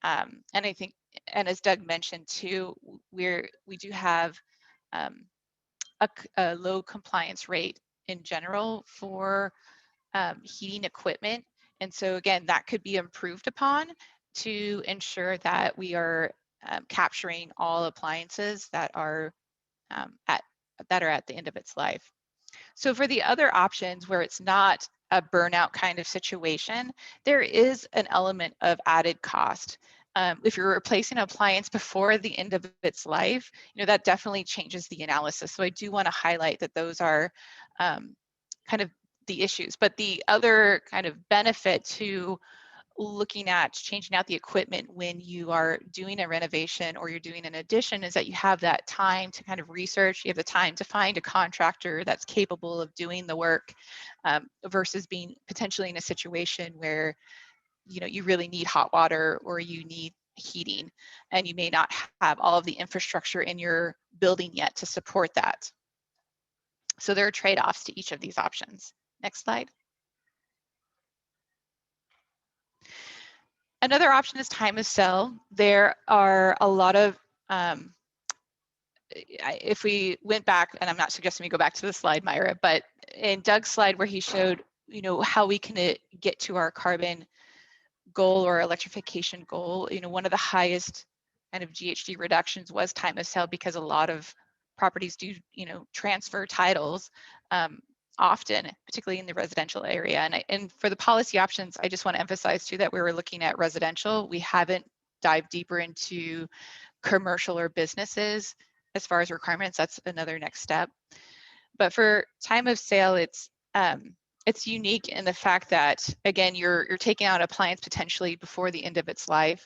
And I think, and as Doug mentioned too, we do have a low compliance rate in general for heating equipment. And so again, that could be improved upon to ensure that we are capturing all appliances that are at the end of its life. So for the other options where it's not a burnout kind of situation, there is an element of added cost. If you're replacing an appliance before the end of its life, that definitely changes the analysis. So I do want to highlight that those are kind of the issues. But the other kind of benefit to looking at changing out the equipment when you are doing a renovation or you're doing an addition is that you have that time to kind of research, you have the time to find a contractor that's capable of doing the work, versus being potentially in a situation where you really need hot water or you need heating and you may not have all of the infrastructure in your building yet to support that. So there are trade-offs to each of these options. Next slide. Another option is time of sale. There are a lot of, if we went back, and I'm not suggesting we go back to the slide, Myra, but in Doug's slide where he showed, how we can get to our carbon goal or electrification goal, one of the highest kind of GHG reductions was time of sale, because a lot of properties do, transfer titles often, particularly in the residential area. And for the policy options, I just want to emphasize too that we were looking at residential. We haven't dived deeper into commercial or businesses as far as requirements. That's another next step. But for time of sale, it's unique in the fact that, again, you're taking out appliance potentially before the end of its life,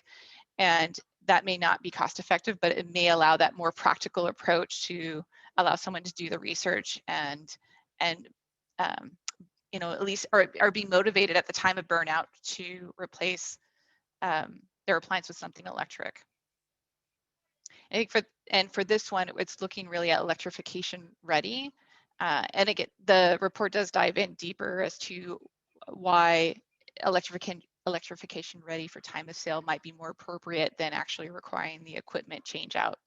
and that may not be cost effective, but it may allow that more practical approach to allow someone to do the research and at least or be motivated at the time of burnout to replace their appliance with something electric. I think for this one, it's looking really at electrification ready. And again, the report does dive in deeper as to why electrification ready for time of sale might be more appropriate than actually requiring the equipment change out.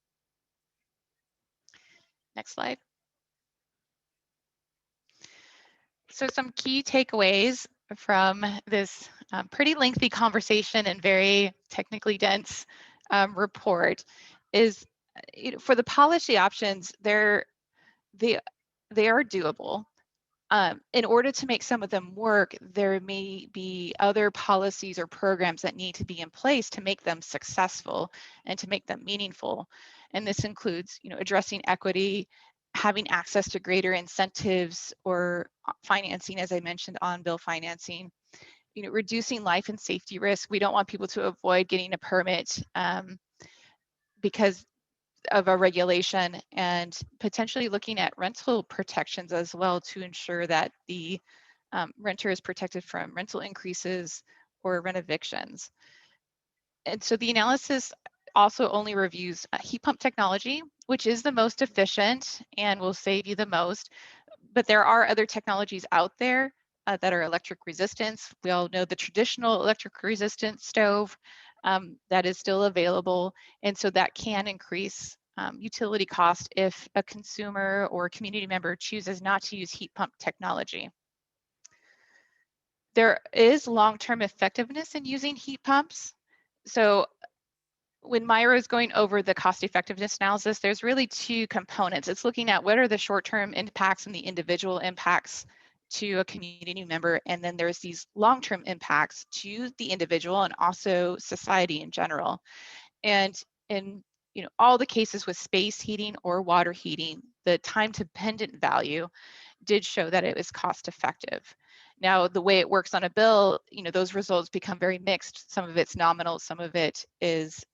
Next slide. So some key takeaways from this pretty lengthy conversation and very technically dense report is, for the policy options, they are doable. In order to make some of them work, there may be other policies or programs that need to be in place to make them successful and to make them meaningful. And this includes, addressing equity, having access to greater incentives or financing, as I mentioned, on-bill financing, reducing life and safety risk. We don't want people to avoid getting a permit because of a regulation, and potentially looking at rental protections as well to ensure that the renter is protected from rental increases or rent evictions. And so the analysis also only reviews heat pump technology, which is the most efficient and will save you the most. But there are other technologies out there that are electric resistance. We all know the traditional electric resistant stove that is still available. And so that can increase utility cost if a consumer or a community member chooses not to use heat pump technology. There is long-term effectiveness in using heat pumps. So when Myra is going over the cost effectiveness analysis, there's really two components. It's looking at what are the short-term impacts and the individual impacts to a community member, and then there's these long-term impacts to the individual and also society in general. And in all the cases with space heating or water heating, the time-dependent value did show that it was cost-effective. Now, the way it works on a bill, those results become very mixed. Some of it's nominal, some of it is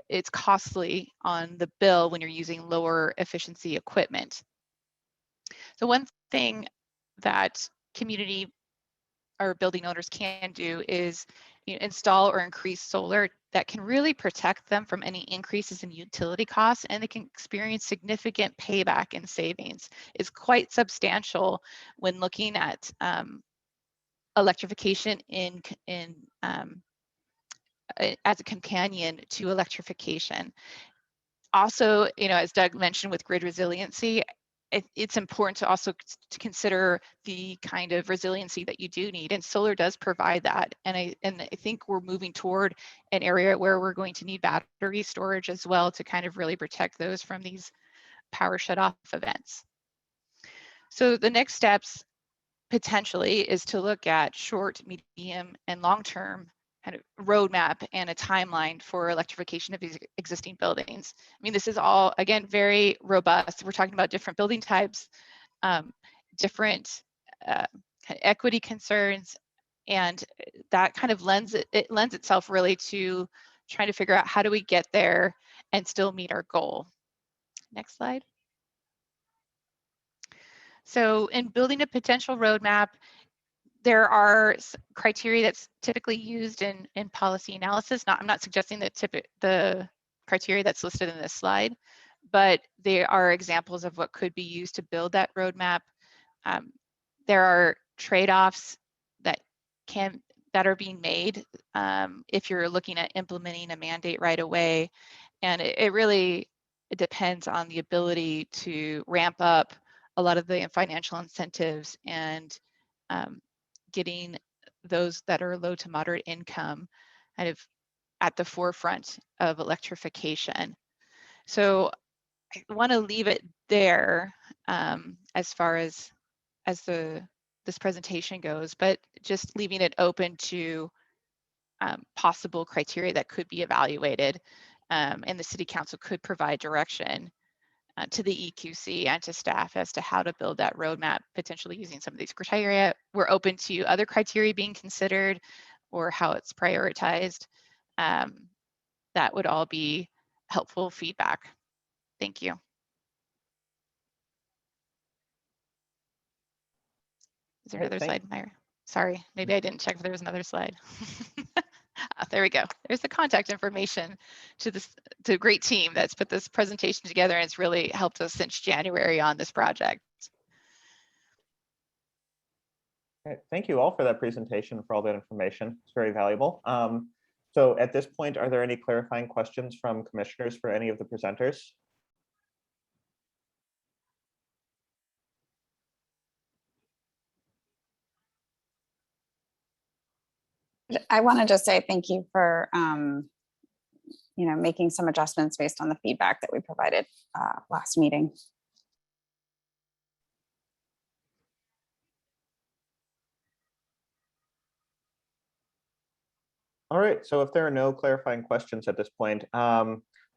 it's costly on the bill when you're using lower efficiency equipment. So one thing that community or building owners can do is install or increase solar that can really protect them from any increases in utility costs, and they can experience significant payback and savings. It's quite substantial when looking at electrification as a companion to electrification. Also, as Doug mentioned with grid resiliency, it's important to also to consider the kind of resiliency that you do need, and solar does provide that. And I think we're moving toward an area where we're going to need battery storage as well to kind of really protect those from these power shutoff events. So the next steps potentially is to look at short, medium, and long-term kind of roadmap and a timeline for electrification of these existing buildings. I mean, this is all, again, very robust. We're talking about different building types, different equity concerns, and that kind of lends itself really to trying to figure out how do we get there and still meet our goal. Next slide. So in building a potential roadmap, there are criteria that's typically used in policy analysis. I'm not suggesting that the criteria that's listed in this slide, but they are examples of what could be used to build that roadmap. There are trade-offs that are being made if you're looking at implementing a mandate right away, and it really depends on the ability to ramp up a lot of the financial incentives and getting those that are low to moderate income kind of at the forefront of electrification. So I want to leave it there as far as this presentation goes, but just leaving it open to possible criteria that could be evaluated, and the City Council could provide direction to the EQC and to staff as to how to build that roadmap, potentially using some of these criteria. We're open to other criteria being considered or how it's prioritized. That would all be helpful feedback. Thank you. Is there another slide, Myra? Sorry, maybe I didn't check if there was another slide. There we go. There's the contact information to a great team that's put this presentation together, and it's really helped us since January on this project. Okay, thank you all for that presentation, for all that information. It's very valuable. So at this point, are there any clarifying questions from commissioners for any of the presenters? I want to just say thank you for, making some adjustments based on the feedback that we provided last meeting. All right, so if there are no clarifying questions at this point,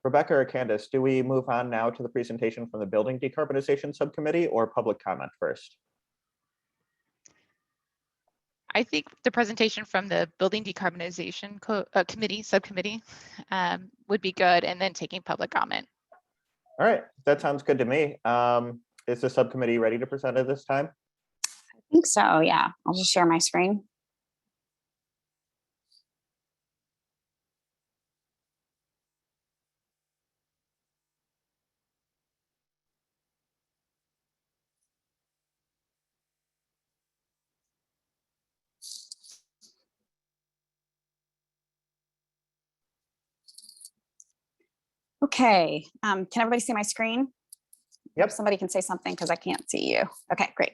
Rebecca or Candace, do we move on now to the presentation from the Building Decarbonization Subcommittee or public comment first? I think the presentation from the Building Decarbonization Subcommittee would be good, and then taking public comment. All right, that sounds good to me. Is the subcommittee ready to present at this time? I think so, yeah. I'll just share my screen. Okay, can everybody see my screen? Yep. Somebody can say something because I can't see you. Okay, great.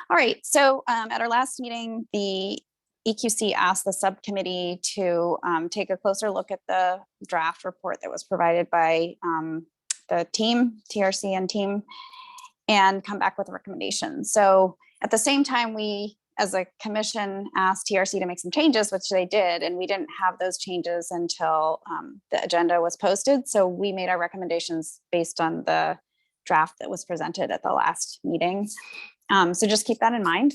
All right, so at our last meeting, the EQC asked the subcommittee to take a closer look at the draft report that was provided by the team, TRC and team, and come back with recommendations. So at the same time, we, as a commission, asked TRC to make some changes, which they did, and we didn't have those changes until the agenda was posted. So we made our recommendations based on the draft that was presented at the last meeting. So just keep that in mind.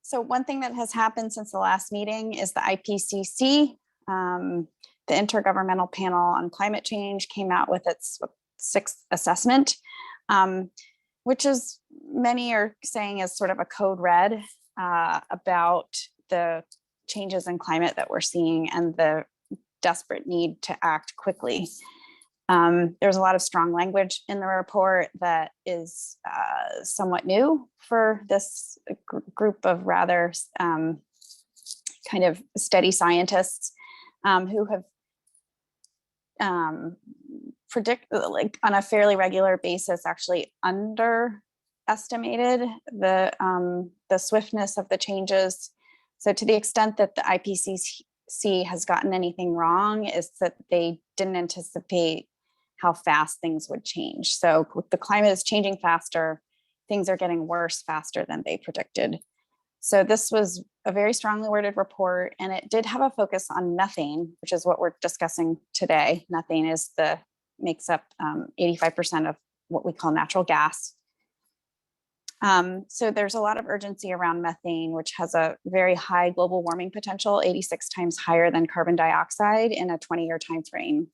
So one thing that has happened since the last meeting is the IPCC, the Intergovernmental Panel on Climate Change, came out with its 6th assessment, which is, many are saying, is sort of a code red about the changes in climate that we're seeing and the desperate need to act quickly. There's a lot of strong language in the report that is somewhat new for this group of rather kind of steady scientists who have like on a fairly regular basis actually underestimated the swiftness of the changes. So to the extent that the IPCC has gotten anything wrong is that they didn't anticipate how fast things would change. So the climate is changing faster, things are getting worse faster than they predicted. So this was a very strongly worded report, and it did have a focus on methane, which is what we're discussing today. Methane makes up 85% of what we call natural gas. So there's a lot of urgency around methane, which has a very high global warming potential, 86 times higher than carbon dioxide in a 20-year time frame.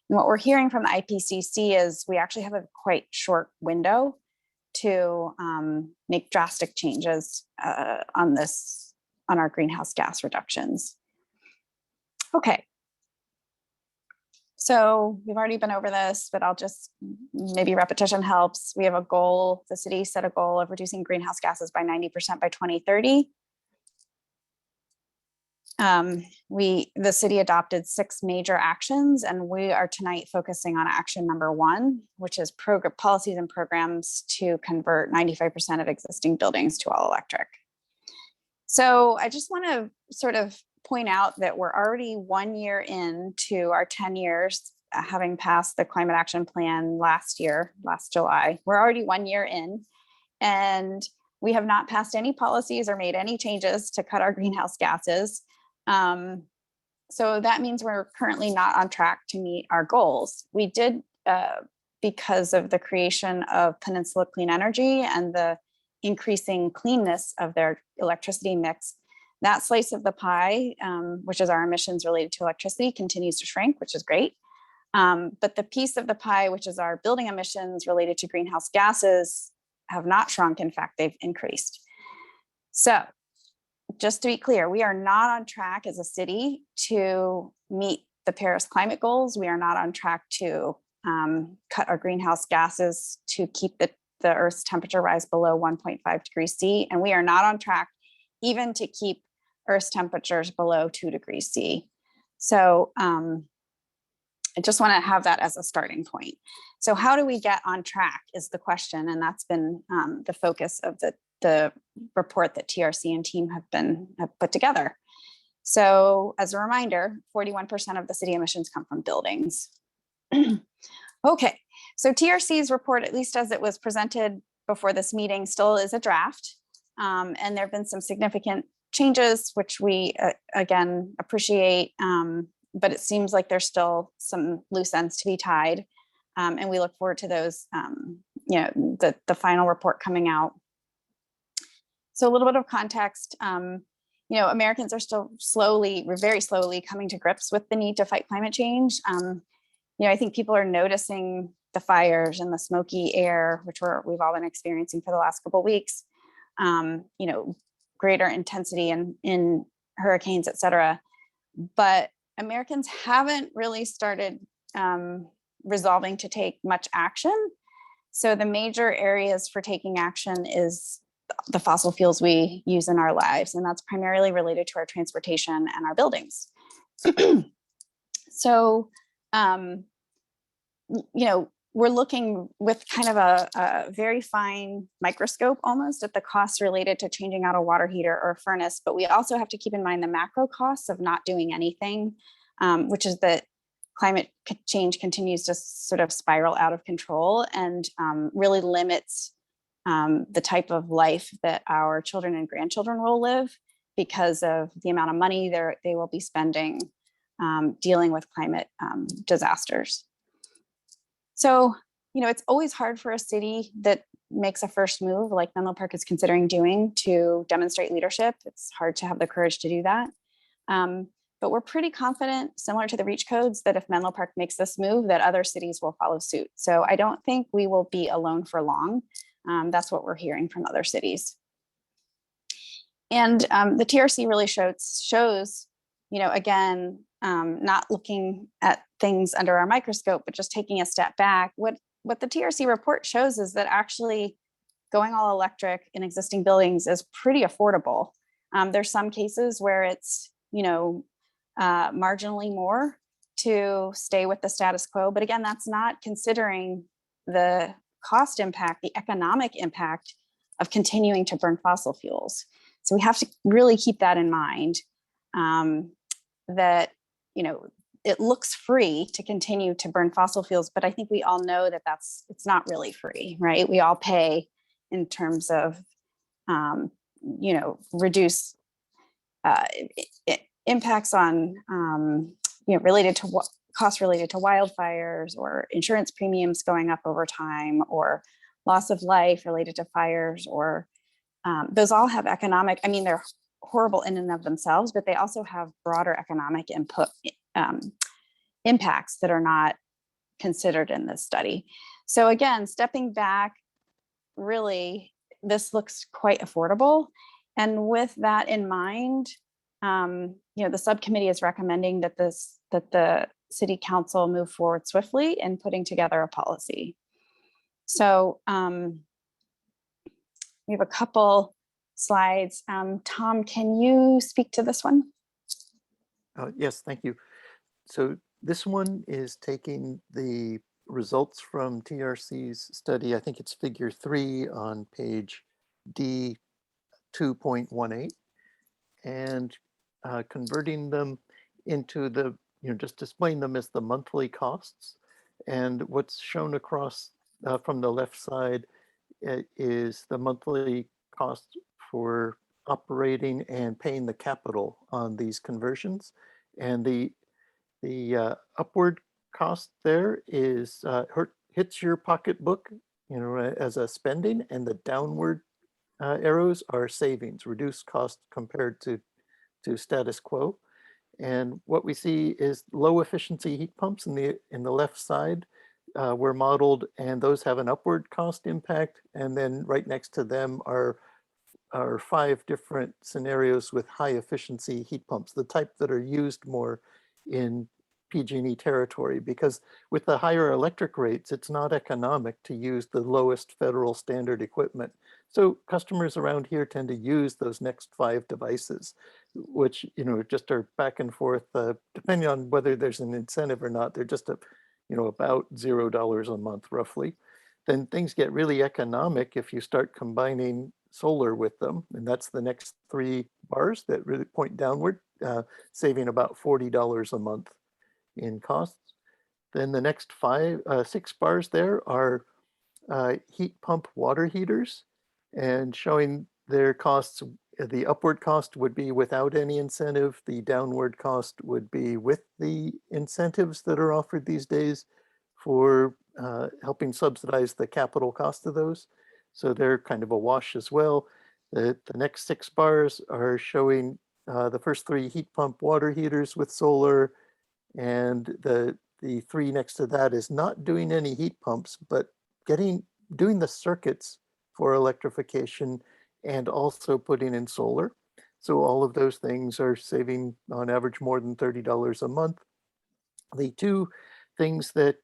And what we're hearing from the IPCC is we actually have a quite short window to make drastic changes on our greenhouse gas reductions. Okay. So we've already been over this, but I'll just, maybe repetition helps. We have a goal, the city set a goal of reducing greenhouse gases by 90% by 2030. The city adopted 6 major actions, and we are tonight focusing on action number 1, which is policies and programs to convert 95% of existing buildings to all electric. So I just want to sort of point out that we're already 1 year into our 10 years, having passed the climate action plan last July. We're already 1 year in, and we have not passed any policies or made any changes to cut our greenhouse gases. So that means we're currently not on track to meet our goals. We did, because of the creation of Peninsula Clean Energy and the increasing cleanness of their electricity mix, that slice of the pie, which is our emissions related to electricity, continues to shrink, which is great. But the piece of the pie, which is our building emissions related to greenhouse gases, have not shrunk. In fact, they've increased. So just to be clear, we are not on track as a city to meet the Paris climate goals. We are not on track to cut our greenhouse gases to keep the Earth's temperature rise below 1.5 degrees C. And we are not on track even to keep Earth's temperatures below 2 degrees C. So I just want to have that as a starting point. So how do we get on track is the question. And that's been the focus of the report that TRC and team have put together. So as a reminder, 41% of the city emissions come from buildings. Okay, so TRC's report, at least as it was presented before this meeting, still is a draft. And there have been some significant changes, which we again appreciate, but it seems like there's still some loose ends to be tied. And we look forward to those, the final report coming out. So a little bit of context, Americans are still very slowly coming to grips with the need to fight climate change. I think people are noticing the fires and the smoky air, which we've all been experiencing for the last couple of weeks, greater intensity in hurricanes, et cetera. But Americans haven't really started resolving to take much action. So the major areas for taking action is the fossil fuels we use in our lives, and that's primarily related to our transportation and our buildings. So, we're looking with kind of a very fine microscope almost at the costs related to changing out a water heater or a furnace, but we also have to keep in mind the macro costs of not doing anything, which is that climate change continues to sort of spiral out of control and really limits the type of life that our children and grandchildren will live because of the amount of money they will be spending dealing with climate disasters. So, it's always hard for a city that makes a first move like Menlo Park is considering doing to demonstrate leadership. It's hard to have the courage to do that. But we're pretty confident, similar to the REACH codes, that if Menlo Park makes this move, that other cities will follow suit. So I don't think we will be alone for long. That's what we're hearing from other cities. And the TRC really shows, again, not looking at things under our microscope, but just taking a step back. What the TRC report shows is that actually going all electric in existing buildings is pretty affordable. There's some cases where it's, marginally more to stay with the status quo. But again, that's not considering the cost impact, the economic impact of continuing to burn fossil fuels. So we have to really keep that in mind, that, it looks free to continue to burn fossil fuels, but I think we all know that it's not really free, right? We all pay in terms of, reduce impacts on, related to what costs related to wildfires or insurance premiums going up over time or loss of life related to fires, or those all have economic, they're horrible in and of themselves, but they also have broader economic impacts that are not considered in this study. So again, stepping back, really, this looks quite affordable. And with that in mind, the subcommittee is recommending that the city council move forward swiftly in putting together a policy. So we have a couple slides. Tom, can you speak to this one? Yes, thank you. So this one is taking the results from TRC's study. I think it's figure 3 on page D 2.18, and converting them into the, just displaying them as the monthly costs. And what's shown across from the left side is the monthly cost for operating and paying the capital on these conversions. And the upward cost there is hits your pocketbook, as a spending, and the downward arrows are savings, reduced cost compared to status quo. And what we see is low efficiency heat pumps in the left side were modeled, and those have an upward cost impact. And then right next to them are are 5 different scenarios with high efficiency heat pumps, the type that are used more in PG&E territory, because with the higher electric rates, it's not economic to use the lowest federal standard equipment. So customers around here tend to use those next 5 devices, which, you know, just are back and forth, depending on whether there's an incentive or not. They're just, about $0 a month roughly. Then things get really economic if you start combining solar with them. And that's the next 3 bars that really point downward, saving about $40 a month in costs. Then the next 6 bars there are heat pump water heaters, and showing their costs. The upward cost would be without any incentive. The downward cost would be with the incentives that are offered these days for helping subsidize the capital cost of those. So they're kind of a wash as well. The next 6 bars are showing the first 3 heat pump water heaters with solar, and the 3 next to that is not doing any heat pumps, but doing the circuits for electrification and also putting in solar. So all of those things are saving on average more than $30 a month. The 2 things that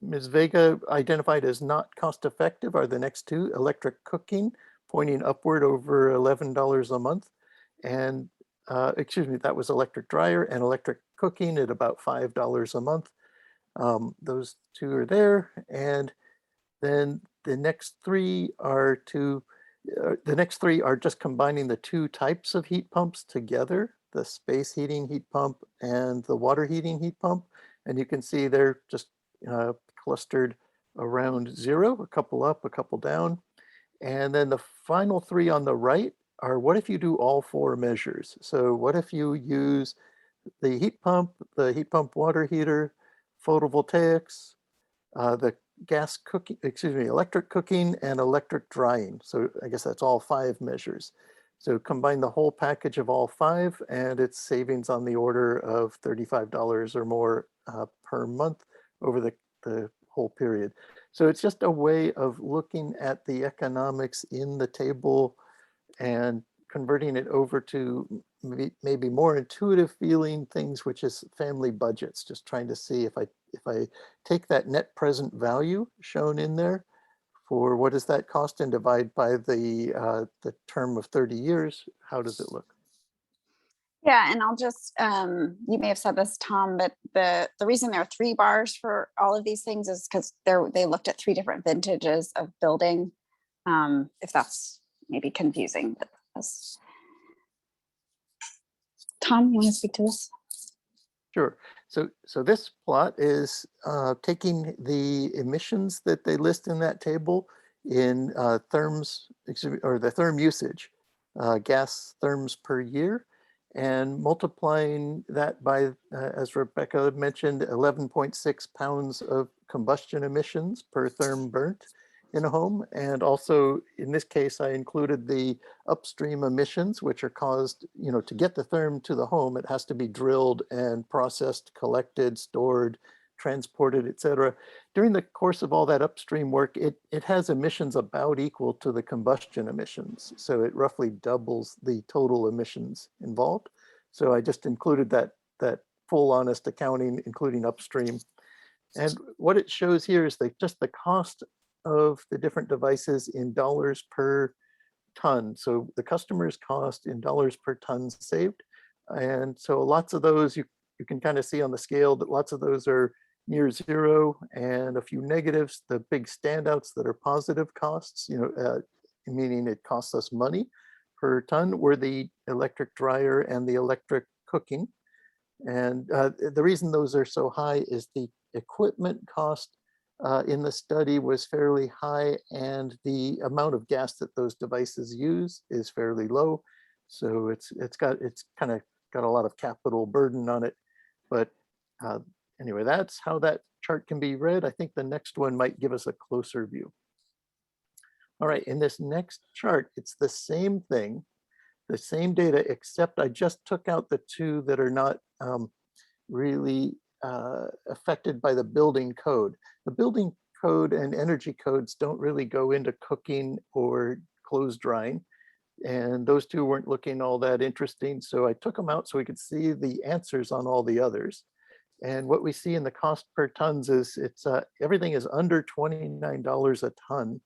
Ms. Vega identified as not cost effective are the next 2: electric cooking, pointing upward over $11 a month. And excuse me, that was electric dryer, and electric cooking at about $5 a month. Those 2 are there. And then the next 3 are just combining the 2 types of heat pumps together, the space heating heat pump and the water heating heat pump. And you can see they're just clustered around 0, a couple up, a couple down. And then the final 3 on the right are, what if you do all 4 measures? So what if you use the heat pump water heater, photovoltaics, the gas cooking, electric cooking, and electric drying. So I guess that's all 5 measures. So combine the whole package of all 5, and it's savings on the order of $35 or more per month over the whole period. So it's just a way of looking at the economics in the table and converting it over to maybe more intuitive feeling things, which is family budgets, just trying to see if I take that net present value shown in there for what does that cost and divide by the term of 30 years, how does it look? Yeah, and I'll just, you may have said this, Tom, but the reason there are 3 bars for all of these things is because they looked at 3 different vintages of building. If that's maybe confusing. But Tom, you want to speak to this? Sure. So this plot is taking the emissions that they list in that table in therms, or the therm usage, gas therms per year, and multiplying that by, as Rebecca mentioned, 11.6 pounds of combustion emissions per therm burnt in a home. And also in this case, I included the upstream emissions, which are caused, to get the therm to the home, it has to be drilled and processed, collected, stored, transported, etc. During the course of all that upstream work, it has emissions about equal to the combustion emissions. So it roughly doubles the total emissions involved. So I just included that full honest accounting, including upstream. And what it shows here is just the cost of the different devices in dollars per ton. So the customer's cost in dollars per ton saved. And so lots of those, you can kind of see on the scale that lots of those are near 0 and a few negatives. The big standouts that are positive costs, meaning it costs us money per ton, were the electric dryer and the electric cooking. And the reason those are so high is the equipment cost in the study was fairly high, and the amount of gas that those devices use is fairly low. So it's kind of got a lot of capital burden on it. But anyway, that's how that chart can be read. I think the next one might give us a closer view. All right, in this next chart, it's the same thing, the same data, except I just took out the 2 that are not really affected by the building code. The building code and energy codes don't really go into cooking or clothes drying. And those two weren't looking all that interesting. So I took them out so we could see the answers on all the others. And what we see in the cost per tons is everything is under $29 a ton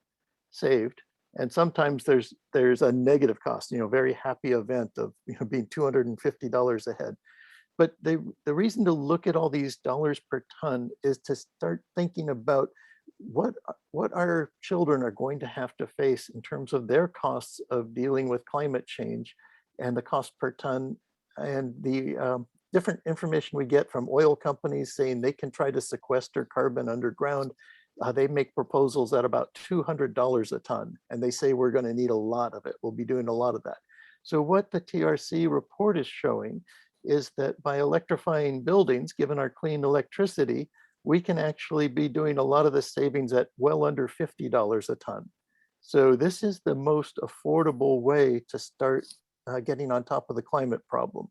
saved. And sometimes there's a negative cost, very happy event of being $250 ahead. But the reason to look at all these dollars per ton is to start thinking about what our children are going to have to face in terms of their costs of dealing with climate change and the cost per ton, and the different information we get from oil companies saying they can try to sequester carbon underground. They make proposals at about $200 a ton, and they say we're going to need a lot of it. We'll be doing a lot of that. So what the TRC report is showing is that by electrifying buildings, given our clean electricity, we can actually be doing a lot of the savings at well under $50 a ton. So this is the most affordable way to start getting on top of the climate problem.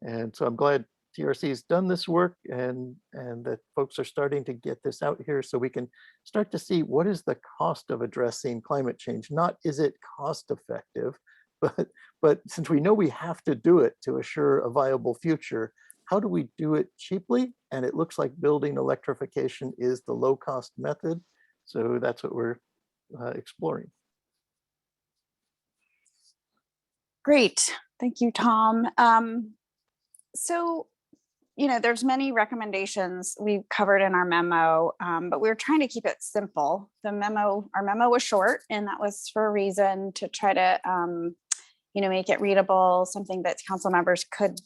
And so I'm glad TRC has done this work, and that folks are starting to get this out here so we can start to see what is the cost of addressing climate change. Not is it cost effective, but since we know we have to do it to assure a viable future, how do we do it cheaply? And it looks like building electrification is the low cost method. So that's what we're exploring. Great, thank you, Tom. So, there's many recommendations we covered in our memo, but we were trying to keep it simple. Our memo was short, and that was for a reason, to try to, make it readable, something that council members could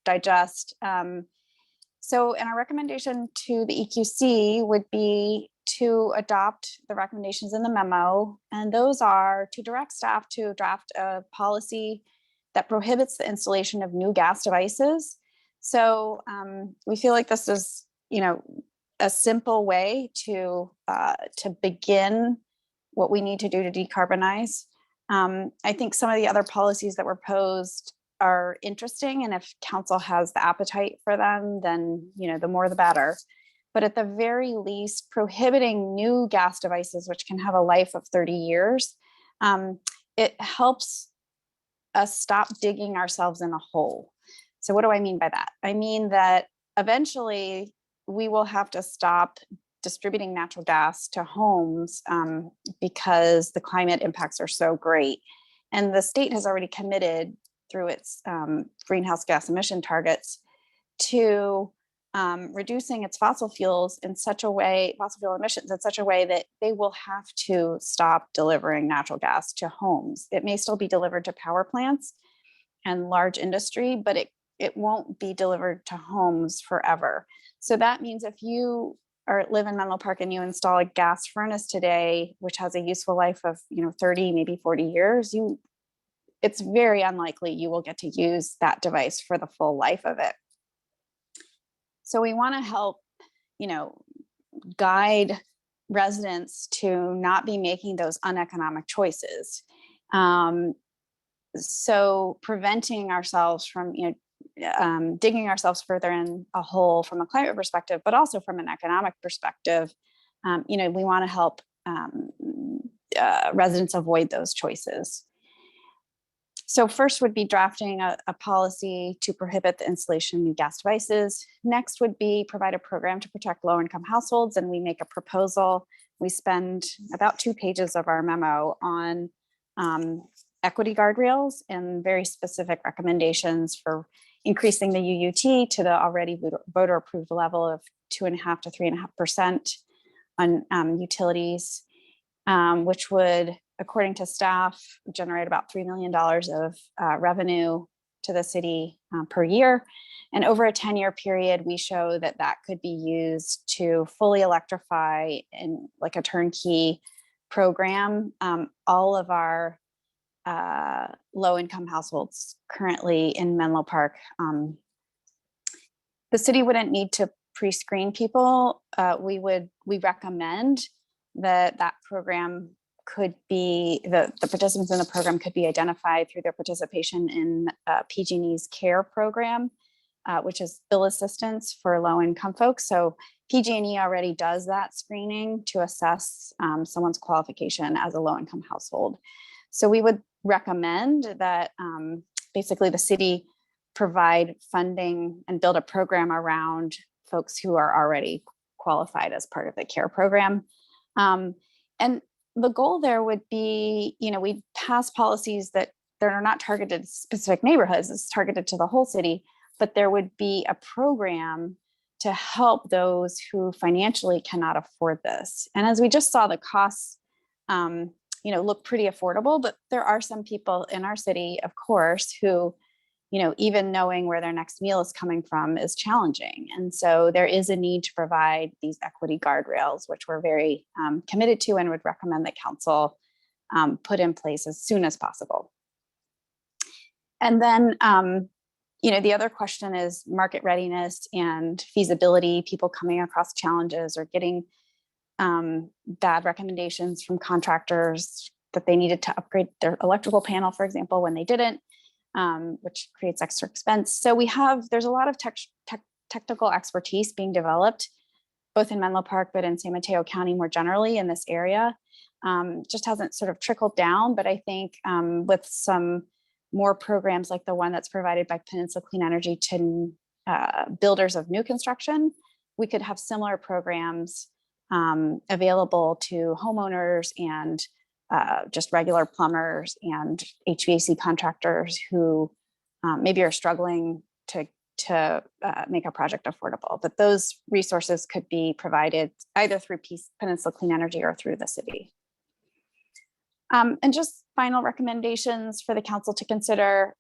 digest. So, and our recommendation to the EQC would be to adopt the recommendations in the memo, and those are to direct staff to draft a policy that prohibits the installation of new gas devices. So we feel like this is, a simple way to begin what we need to do to decarbonize. I think some of the other policies that were posed are interesting, and if council has the appetite for them, then the more the better. But at the very least, prohibiting new gas devices, which can have a life of 30 years, it helps us stop digging ourselves in a hole. So what do I mean by that? I mean that eventually we will have to stop distributing natural gas to homes because the climate impacts are so great. And the state has already committed through its greenhouse gas emission targets to reducing its fossil fuel emissions in such a way that they will have to stop delivering natural gas to homes. It may still be delivered to power plants and large industry, but it won't be delivered to homes forever. So that means if you live in Menlo Park and you install a gas furnace today, which has a useful life of 30, maybe 40 years, it's very unlikely you will get to use that device for the full life of it. So we want to help, guide residents to not be making those uneconomic choices. So preventing ourselves from, digging ourselves further in a hole from a climate perspective, but also from an economic perspective, we want to help residents avoid those choices. So first would be drafting a policy to prohibit the installation of new gas devices. Next would be provide a program to protect low-income households, and we make a proposal. We spend about 2 pages of our memo on equity guardrails and very specific recommendations for increasing the UUT to the already voter-approved level of 2.5% to 3.5% on utilities, which would, according to staff, generate about $3 million of revenue to the city per year. And over a 10-year period, we show that could be used to fully electrify in like a turnkey program all of our low-income households currently in Menlo Park. The city wouldn't need to pre-screen people. We recommend that program could be, the participants in the program could be identified through their participation in PG&E's CARE program, which is bill assistance for low-income folks. So PG&E already does that screening to assess someone's qualification as a low-income household. So we would recommend that basically the city provide funding and build a program around folks who are already qualified as part of the CARE program. And the goal there would be, we pass policies that are not targeted to specific neighborhoods, it's targeted to the whole city, but there would be a program to help those who financially cannot afford this. And as we just saw, the costs, look pretty affordable, but there are some people in our city, of course, who, even knowing where their next meal is coming from is challenging. And so there is a need to provide these equity guardrails, which we're very committed to and would recommend that council put in place as soon as possible. And then, the other question is market readiness and feasibility, people coming across challenges or getting bad recommendations from contractors that they needed to upgrade their electrical panel, for example, when they didn't, which creates extra expense. So there's a lot of technical expertise being developed, both in Menlo Park, but in San Mateo County more generally in this area. Just hasn't sort of trickled down, but I think with some more programs like the one that's provided by Peninsula Clean Energy to builders of new construction, we could have similar programs available to homeowners and just regular plumbers and HVAC contractors who maybe are struggling to make a project affordable. But those resources could be provided either through Peninsula Clean Energy or through the city. And just final recommendations for the council to consider.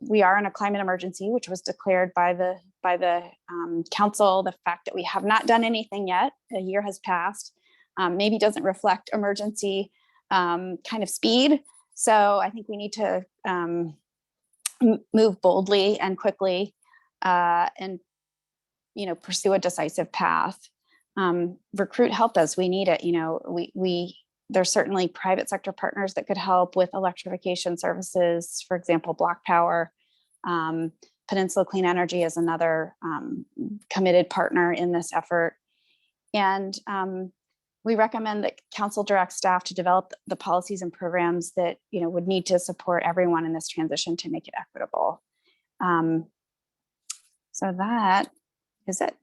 We are in a climate emergency, which was declared by the council. The fact that we have not done anything yet, a year has passed, maybe doesn't reflect emergency kind of speed. So I think we need to move boldly and quickly and pursue a decisive path. Recruit help as we need it. There's certainly private sector partners that could help with electrification services, for example, Block Power. Peninsula Clean Energy is another committed partner in this effort. And we recommend that council direct staff to develop the policies and programs that would need to support everyone in this transition to make it equitable. So that is it.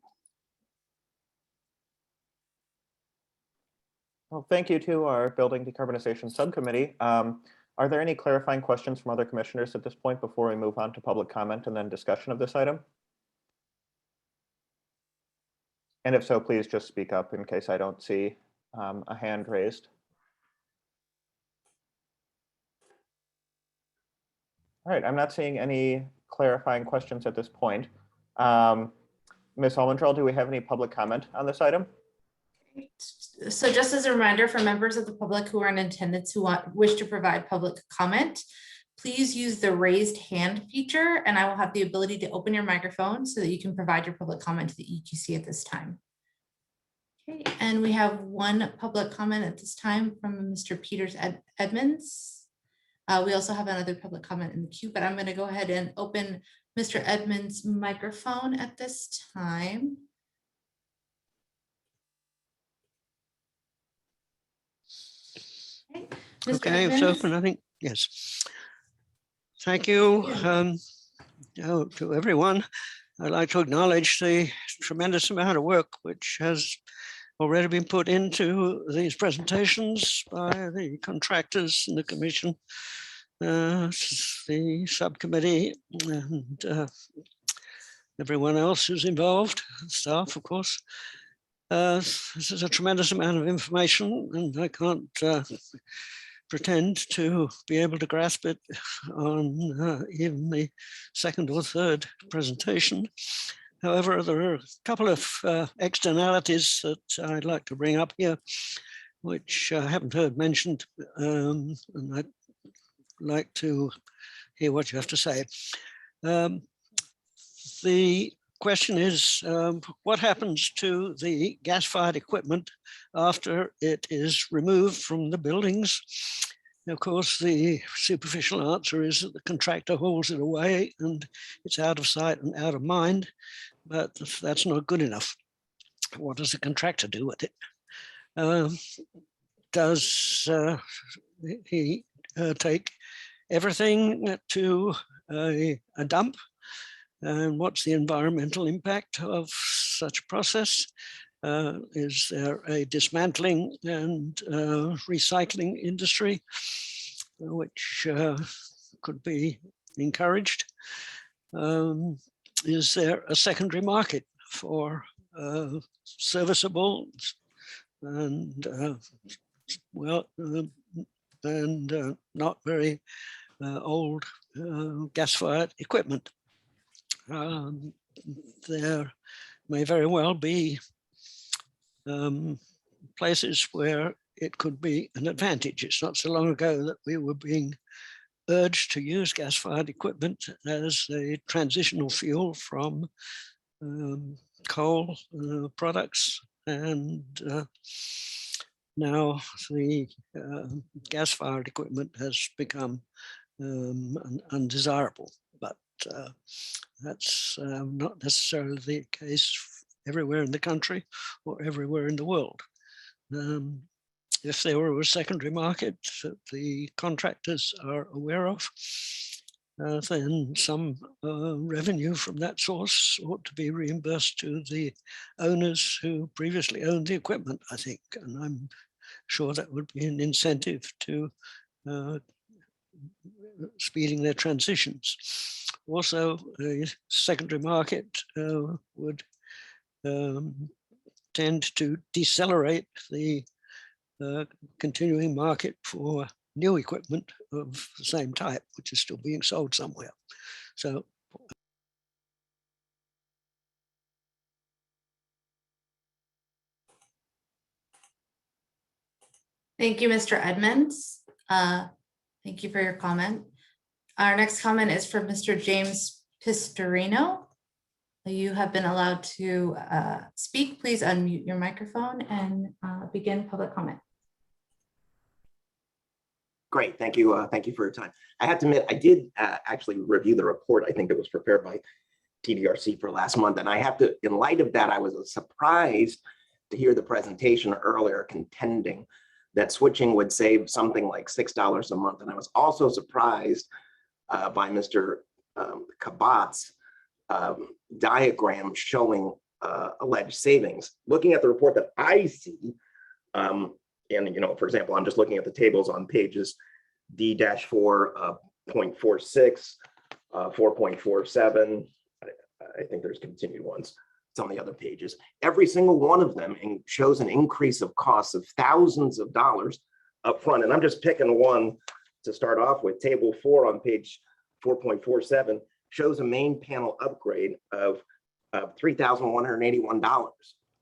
Well, thank you to our Building Decarbonization Subcommittee. Are there any clarifying questions from other commissioners at this point before we move on to public comment and then discussion of this item? And if so, please just speak up in case I don't see a hand raised. All right, I'm not seeing any clarifying questions at this point. Ms. Almondrell, do we have any public comment on this item? So just as a reminder for members of the public who are in attendance who wish to provide public comment, please use the raised hand feature and I will have the ability to open your microphone so that you can provide your public comment to the EQC at this time. Okay, and we have one public comment at this time from Mr. Peters Edmonds. We also have another public comment in the queue, but I'm going to go ahead and open Mr. Edmonds' microphone at this time. Okay, it's open, I think, yes. Thank you to everyone. I'd like to acknowledge the tremendous amount of work which has already been put into these presentations by the contractors in the commission, the subcommittee, and everyone else who's involved, staff, of course. This is a tremendous amount of information, and I can't pretend to be able to grasp it on even the second or third presentation. However, there are a couple of externalities that I'd like to bring up here, which I haven't heard mentioned, and I'd like to hear what you have to say. The question is, what happens to the gas-fired equipment after it is removed from the buildings? Of course, the superficial answer is that the contractor hauls it away and it's out of sight and out of mind, but that's not good enough. What does the contractor do with it? Does take everything to a dump? And what's the environmental impact of such a process? Is there a dismantling and recycling industry which could be encouraged? Is there a secondary market for serviceable and not very old gas-fired equipment? There may very well be places where it could be an advantage. It's not so long ago that we were being urged to use gas-fired equipment as a transitional fuel from coal products, and now the gas-fired equipment has become undesirable. But that's not necessarily the case everywhere in the country or everywhere in the world. If there were a secondary market that the contractors are aware of, then some revenue from that source ought to be reimbursed to the owners who previously owned the equipment, I think. And I'm sure that would be an incentive to speeding their transitions. Also, a secondary market would tend to decelerate the continuing market for new equipment of the same type, which is still being sold somewhere. So Thank you, Mr. Edmonds. Thank you for your comment. Our next comment is from Mr. James Pistorino. You have been allowed to speak. Please unmute your microphone and begin public comment. Great, thank you. Thank you for your time. I have to admit, I did actually review the report. I think it was prepared by TDRC for last month. And I have to, in light of that, I was surprised to hear the presentation earlier contending that switching would save something like $6 a month. And I was also surprised by Mr. Kabat's diagram showing alleged savings. Looking at the report that I see, and for example, I'm just looking at the tables on pages D-4.46, 4.47. I think there's continued ones. It's on the other pages. Every single one of them shows an increase of costs of thousands of dollars up front. And I'm just picking one to start off with. Table 4 on page 4.47 shows a main panel upgrade of $3,181.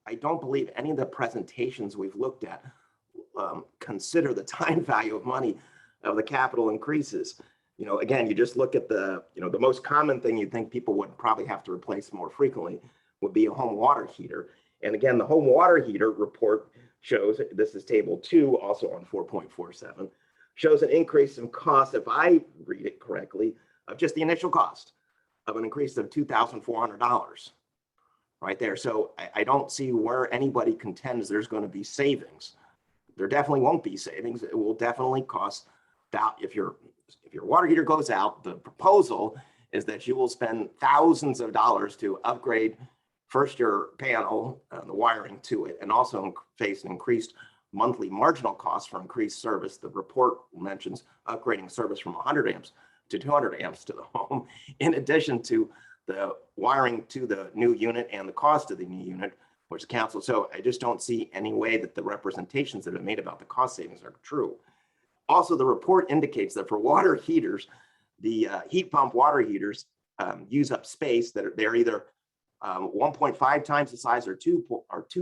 I don't believe any of the presentations we've looked at consider the time value of money of the capital increases. Again, you just look at the most common thing you'd think people would probably have to replace more frequently would be a home water heater. And again, the home water heater report shows, this is table 2, also on 4.47, shows an increase in cost, if I read it correctly, of just the initial cost of an increase of $2,400 right there. So I don't see where anybody contends there's going to be savings. There definitely won't be savings. It will definitely cost that. If your water heater goes out, the proposal is that you will spend thousands of dollars to upgrade first your panel, the wiring to it, and also face an increased monthly marginal cost for increased service. The report mentions upgrading service from 100 amps to 200 amps to the home, in addition to the wiring to the new unit and the cost of the new unit, which the council. So I just don't see any way that the representations that have been made about the cost savings are true. Also, the report indicates that for water heaters, the heat pump water heaters use up space that they're either 1.5 times the size or two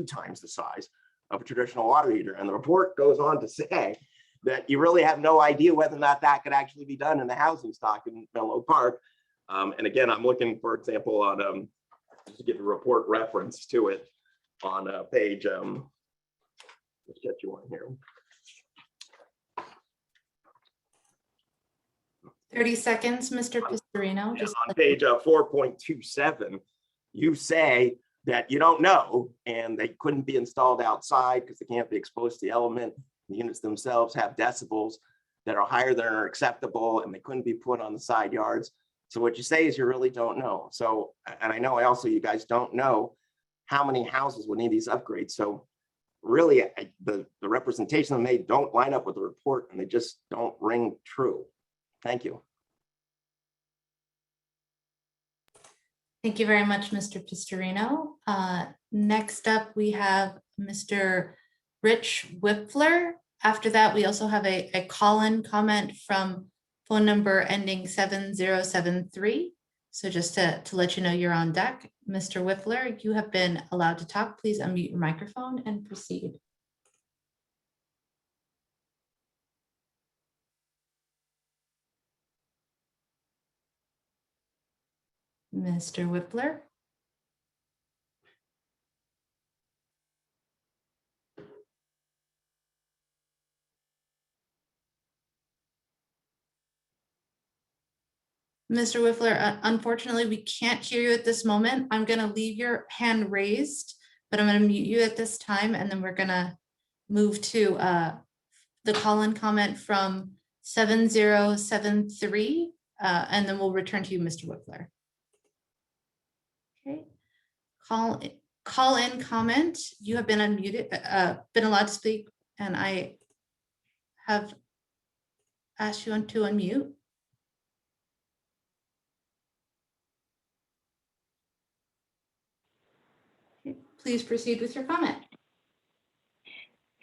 times the size of a traditional water heater. And the report goes on to say that you really have no idea whether or not that could actually be done in the housing stock in Menlo Park. And again, I'm looking, for example, on just to give a report reference to it on page, let's get you on here. 30 seconds, Mr. Pistorino. Yeah, on page 4.27, you say that you don't know, and they couldn't be installed outside because they can't be exposed to the element. The units themselves have decibels. that are higher than are acceptable and they couldn't be put on the side yards. So what you say is you really don't know. So, and I know also you guys don't know how many houses would need these upgrades. So really the representation they made don't line up with the report and they just don't ring true. Thank you. Thank you very much, Mr. Pistorino. Next up, we have Mr. Rich Whipfler. After that, we also have a call-in comment from phone number ending 7073. So just to let you know you're on deck. Mr. Whipfler, you have been allowed to talk. Please unmute your microphone and proceed. Mr. Whipfler. Mr. Whipfler, unfortunately, we can't hear you at this moment. I'm going to leave your hand raised, but I'm going to mute you at this time, and then we're going to move to the call-in comment from 7073, and then we'll return to you, Mr. Whipfler. Okay. Call-in comment. You have been unmuted, been allowed to speak, and I have asked you to unmute. Please proceed with your comment.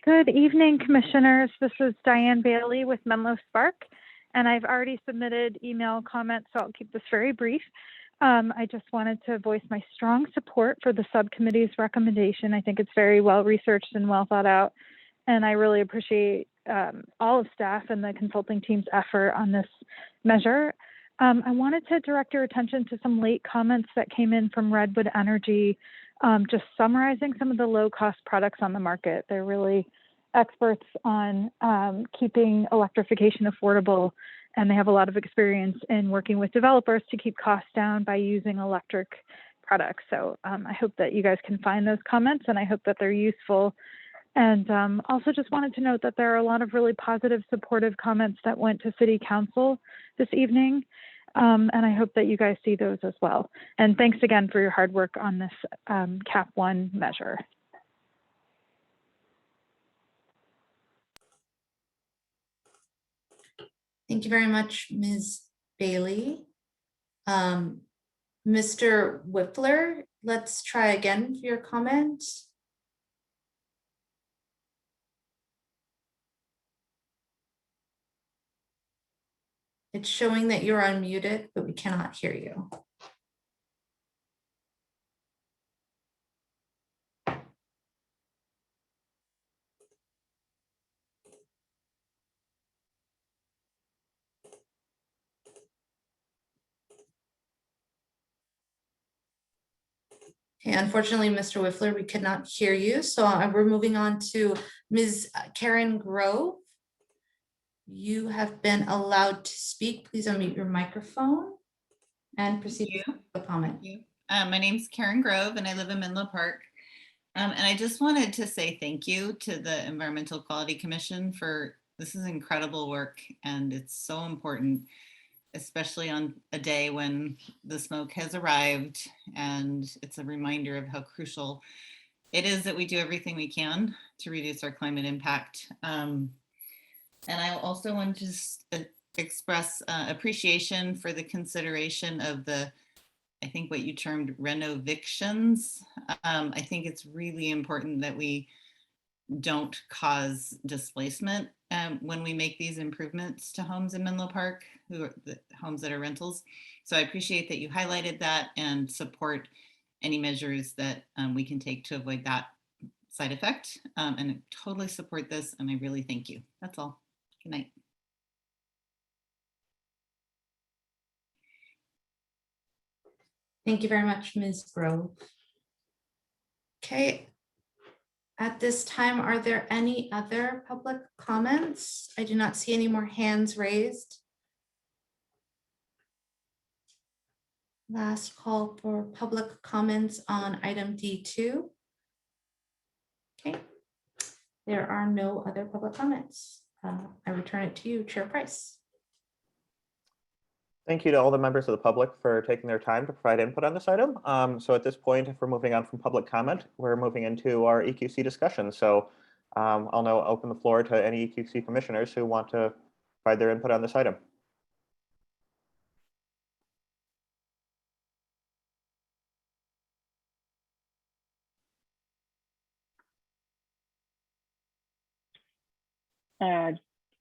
Good evening, commissioners. This is Diane Bailey with Menlo Spark, and I've already submitted email comments, so I'll keep this very brief. I just wanted to voice my strong support for the subcommittee's recommendation. I think it's very well researched and well thought out, and I really appreciate all of staff and the consulting team's effort on this measure. I wanted to direct your attention to some late comments that came in from Redwood Energy, just summarizing some of the low-cost products on the market. They're really experts on keeping electrification affordable, and they have a lot of experience in working with developers to keep costs down by using electric products. So I hope that you guys can find those comments, and I hope that they're useful. And also just wanted to note that there are a lot of really positive, supportive comments that went to City Council this evening. And I hope that you guys see those as well. And thanks again for your hard work on this CAP 1 measure. Thank you very much, Ms. Bailey. Mr. Whipfler, let's try again for your comment. It's showing that you're unmuted, but we cannot hear you. Okay, unfortunately, Mr. Whipfler, we could not hear you. So we're moving on to Ms. Karen Grove. You have been allowed to speak. Please unmute your microphone and proceed with the comment. My name's Karen Grove and I live in Menlo Park. And I just wanted to say thank you to the Environmental Quality Commission for this is incredible work, and it's so important, especially on a day when the smoke has arrived, and it's a reminder of how crucial it is that we do everything we can to reduce our climate impact. And I also want to just express appreciation for the consideration of the, I think what you termed renovictions. I think it's really important that we don't cause displacement when we make these improvements to homes in Menlo Park, who are the homes that are rentals. So I appreciate that you highlighted that and support any measures that we can take to avoid that side effect. And I totally support this, and I really thank you. That's all. Good night. Thank you very much, Ms. Grove. Okay. At this time, are there any other public comments? I do not see any more hands raised. Last call for public comments on item D2. Okay. There are no other public comments. I return it to you, Chair Price. Thank you to all the members of the public for taking their time to provide input on this item. So at this point, if we're moving on from public comment, we're moving into our EQC discussion. So I'll now open the floor to any EQC commissioners who want to provide their input on this item.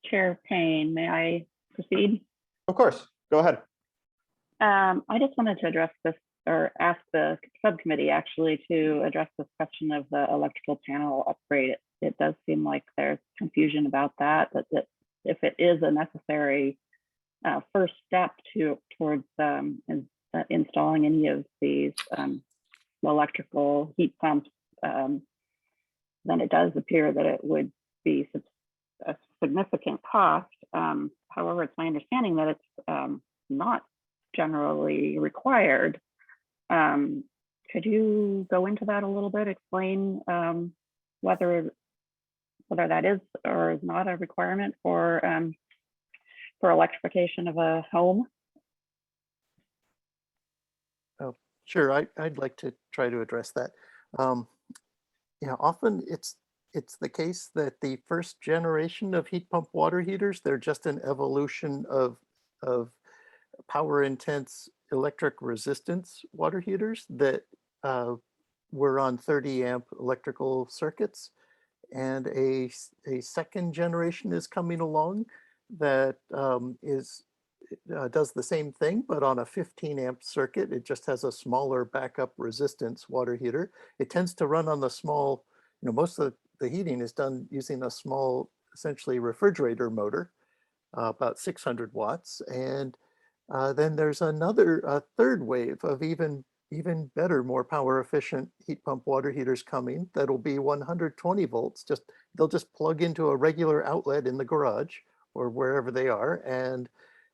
Chair Payne, may I proceed? Of course, go ahead. I just wanted to address this, or ask the subcommittee actually to address this question of the electrical panel upgrade. It does seem like there's confusion about that if it is a necessary first step towards installing any of these electrical heat pumps, then it does appear that it would be a significant cost. However, it's my understanding that it's not generally required. Could you go into that a little bit, explain whether that is or is not a requirement for electrification of a home? Oh, sure. I'd like to try to address that. Often it's the case that the first generation of heat pump water heaters, they're just an evolution of power intense electric resistance water heaters that were on 30 amp electrical circuits. And a second generation is coming along that does the same thing, but on a 15 amp circuit. It just has a smaller backup resistance water heater. It tends to run on the small, most of the heating is done using a small, essentially refrigerator motor, about 600 watts. And then there's another third wave of even better, more power efficient heat pump water heaters coming that'll be 120 volts. They'll just plug into a regular outlet in the garage or wherever they are. And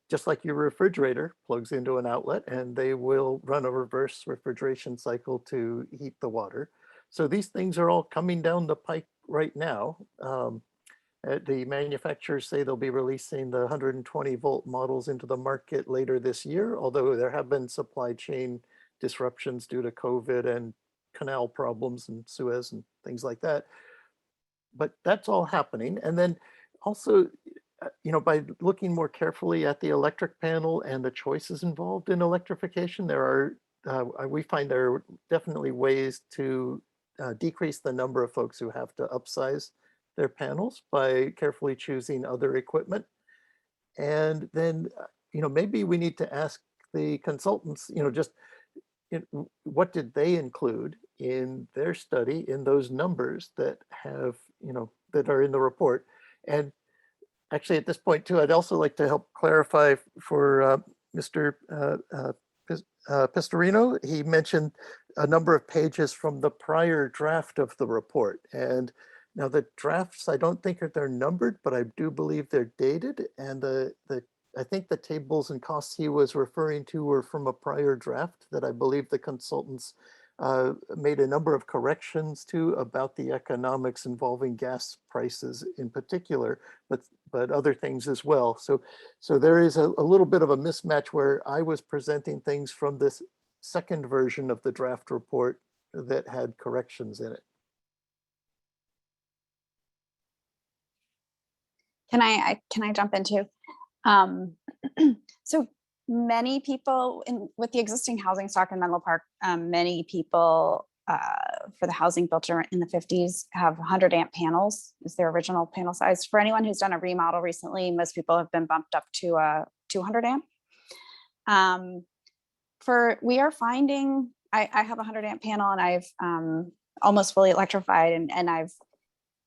just like your refrigerator plugs into an outlet, and they will run a reverse refrigeration cycle to heat the water. So these things are all coming down the pike right now. The manufacturers say they'll be releasing the 120 volt models into the market later this year, although there have been supply chain disruptions due to COVID and canal problems and Suez and things like that. But that's all happening. And then also, by looking more carefully at the electric panel and the choices involved in electrification, we find there are definitely ways to decrease the number of folks who have to upsize their panels by carefully choosing other equipment. And then, maybe we need to ask the consultants, what did they include in their study in those numbers that have, that are in the report. And actually at this point too, I'd also like to help clarify for Mr. Pistorino. He mentioned a number of pages from the prior draft of the report. And now the drafts, I don't think they're numbered, but I do believe they're dated. And I think the tables and costs he was referring to were from a prior draft that I believe the consultants made a number of corrections to about the economics involving gas prices in particular, but other things as well. So there is a little bit of a mismatch where I was presenting things from this second version of the draft report that had corrections in it. Can I jump into? So many people with the existing housing stock in Menlo Park, many people for the housing built in the 50s have 100 amp panels is their original panel size. For anyone who's done a remodel recently, most people have been bumped up to a 200 amp. We are finding, I have a 100 amp panel and I've almost fully electrified and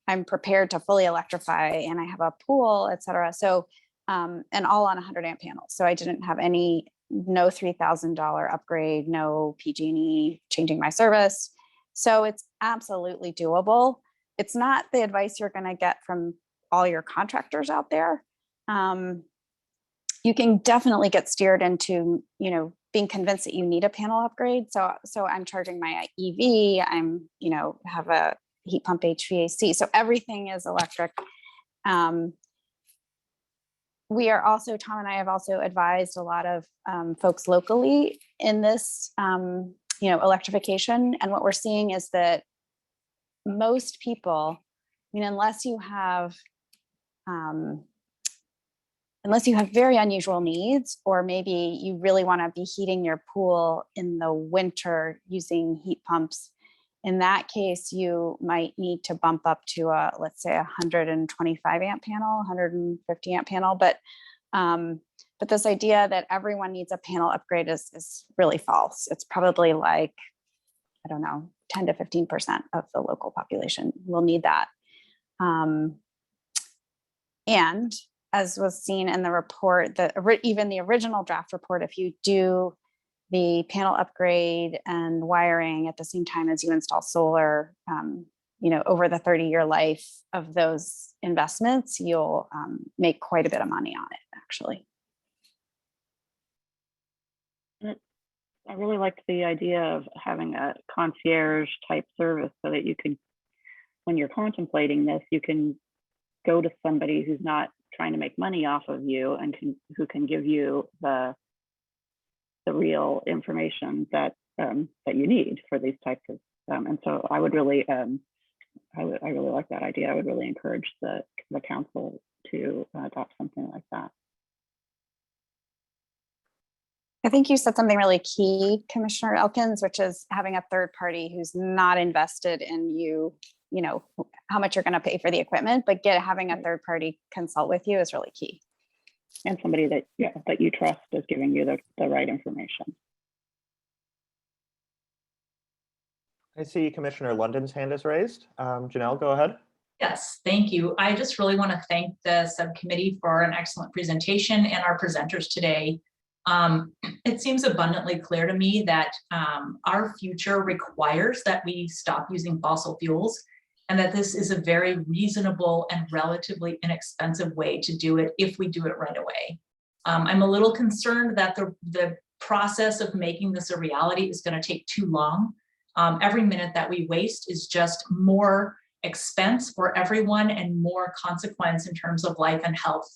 I'm prepared to fully electrify and I have a pool, et cetera. So, and all on 100 amp panels. So I didn't have no $3,000 upgrade, no PG&E changing my service. So it's absolutely doable. It's not the advice you're going to get from all your contractors out there. You can definitely get steered into, being convinced that you need a panel upgrade. So I'm charging my EV, have a heat pump HVAC. So everything is electric. we are also, Tom and I have also advised a lot of folks locally in this, electrification. And what we're seeing is that most people, unless you have very unusual needs, or maybe you really want to be heating your pool in the winter using heat pumps, in that case, you might need to bump up to let's say 125 amp panel, 150 amp panel. But this idea that everyone needs a panel upgrade is really false. It's probably like, I don't know, 10 to 15% of the local population will need that. And as was seen in the report, even the original draft report, if you do the panel upgrade and wiring at the same time as you install solar, over the 30-year life of those investments, you'll make quite a bit of money on it, actually. I really liked the idea of having a concierge type service so that you can, when you're contemplating this, you can go to somebody who's not trying to make money off of you and who can give you the real information that that you need for these types of and so I would really I really like that idea. I would really encourage the council to adopt something like that. I think you said something really key, Commissioner Elkins, which is having a third party who's not invested in how much you're going to pay for the equipment, but having a third party consult with you is really key. And somebody that you trust is giving you the right information. I see Commissioner London's hand is raised. Janelle, go ahead. Yes, thank you. I just really want to thank the subcommittee for an excellent presentation and our presenters today. It seems abundantly clear to me that our future requires that we stop using fossil fuels, and that this is a very reasonable and relatively inexpensive way to do it if we do it right away. I'm a little concerned that the process of making this a reality is going to take too long. Every minute that we waste is just more expense for everyone and more consequence in terms of life and health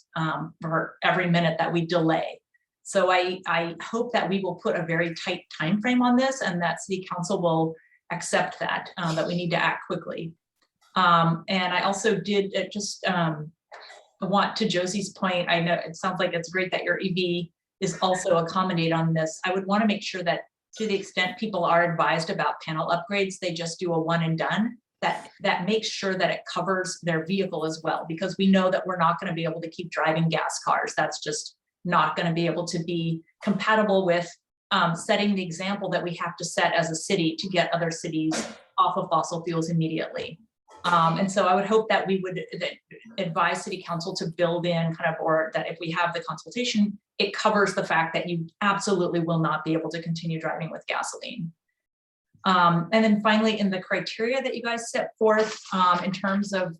for every minute that we delay. So I hope that we will put a very tight time frame on this, and that City Council will accept that we need to act quickly. And I also did want, to Josie's point, I know it sounds like it's great that your EV is also accommodated on this. I would want to make sure that, to the extent people are advised about panel upgrades, they just do a one and done. That makes sure that it covers their vehicle as well, because we know that we're not going to be able to keep driving gas cars. That's just not going to be able to be compatible with setting the example that we have to set as a city to get other cities off of fossil fuels immediately. And so I would hope that we would advise City Council to build in or that if we have the consultation, it covers the fact that you absolutely will not be able to continue driving with gasoline. And then finally, in the criteria that you guys set forth in terms of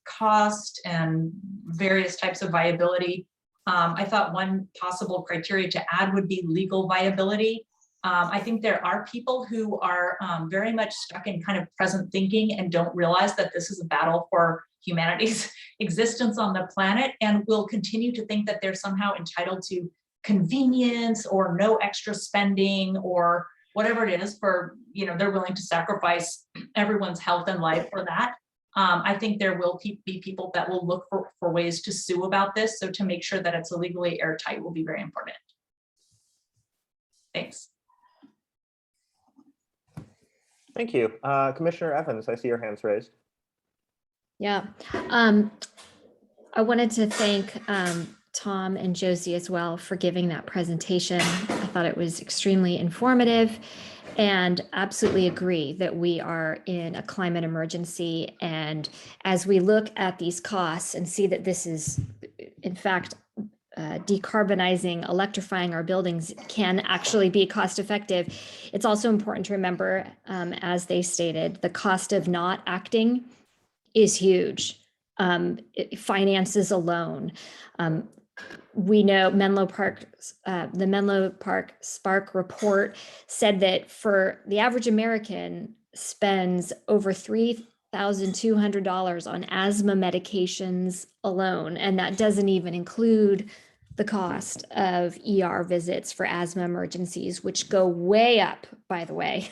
cost and various types of viability, I thought one possible criteria to add would be legal viability. I think there are people who are very much stuck in present thinking and don't realize that this is a battle for humanity's existence on the planet, and will continue to think that they're somehow entitled to convenience or no extra spending or whatever it is for, they're willing to sacrifice everyone's health and life for that. I think there will be people that will look for ways to sue about this. So to make sure that it's legally airtight will be very important. Thanks. Thank you. Commissioner Evans, I see your hands raised. Yeah, I wanted to thank Tom and Josie as well for giving that presentation. I thought it was extremely informative, and absolutely agree that we are in a climate emergency. And as we look at these costs and see that this is, in fact, decarbonizing, electrifying our buildings can actually be cost effective, it's also important to remember, as they stated, the cost of not acting is huge. Finances alone. We know Menlo Park, the Menlo Park Spark report said that for the average American spends over $3,000 $1,200 on asthma medications alone. And that doesn't even include the cost of ER visits for asthma emergencies, which go way up, by the way,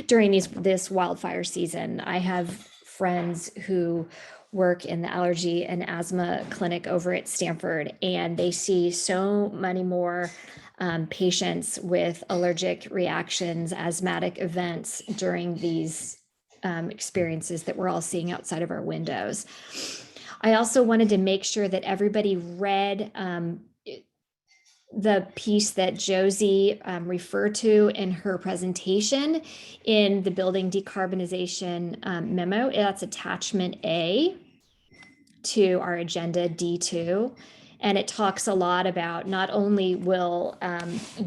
during this wildfire season. I have friends who work in the allergy and asthma clinic over at Stanford, and they see so many more patients with allergic reactions, asthmatic events during these experiences that we're all seeing outside of our windows. I also wanted to make sure that everybody read the piece that Josie referred to in her presentation in the building decarbonization memo. That's attachment A to our agenda D2. And it talks a lot about not only will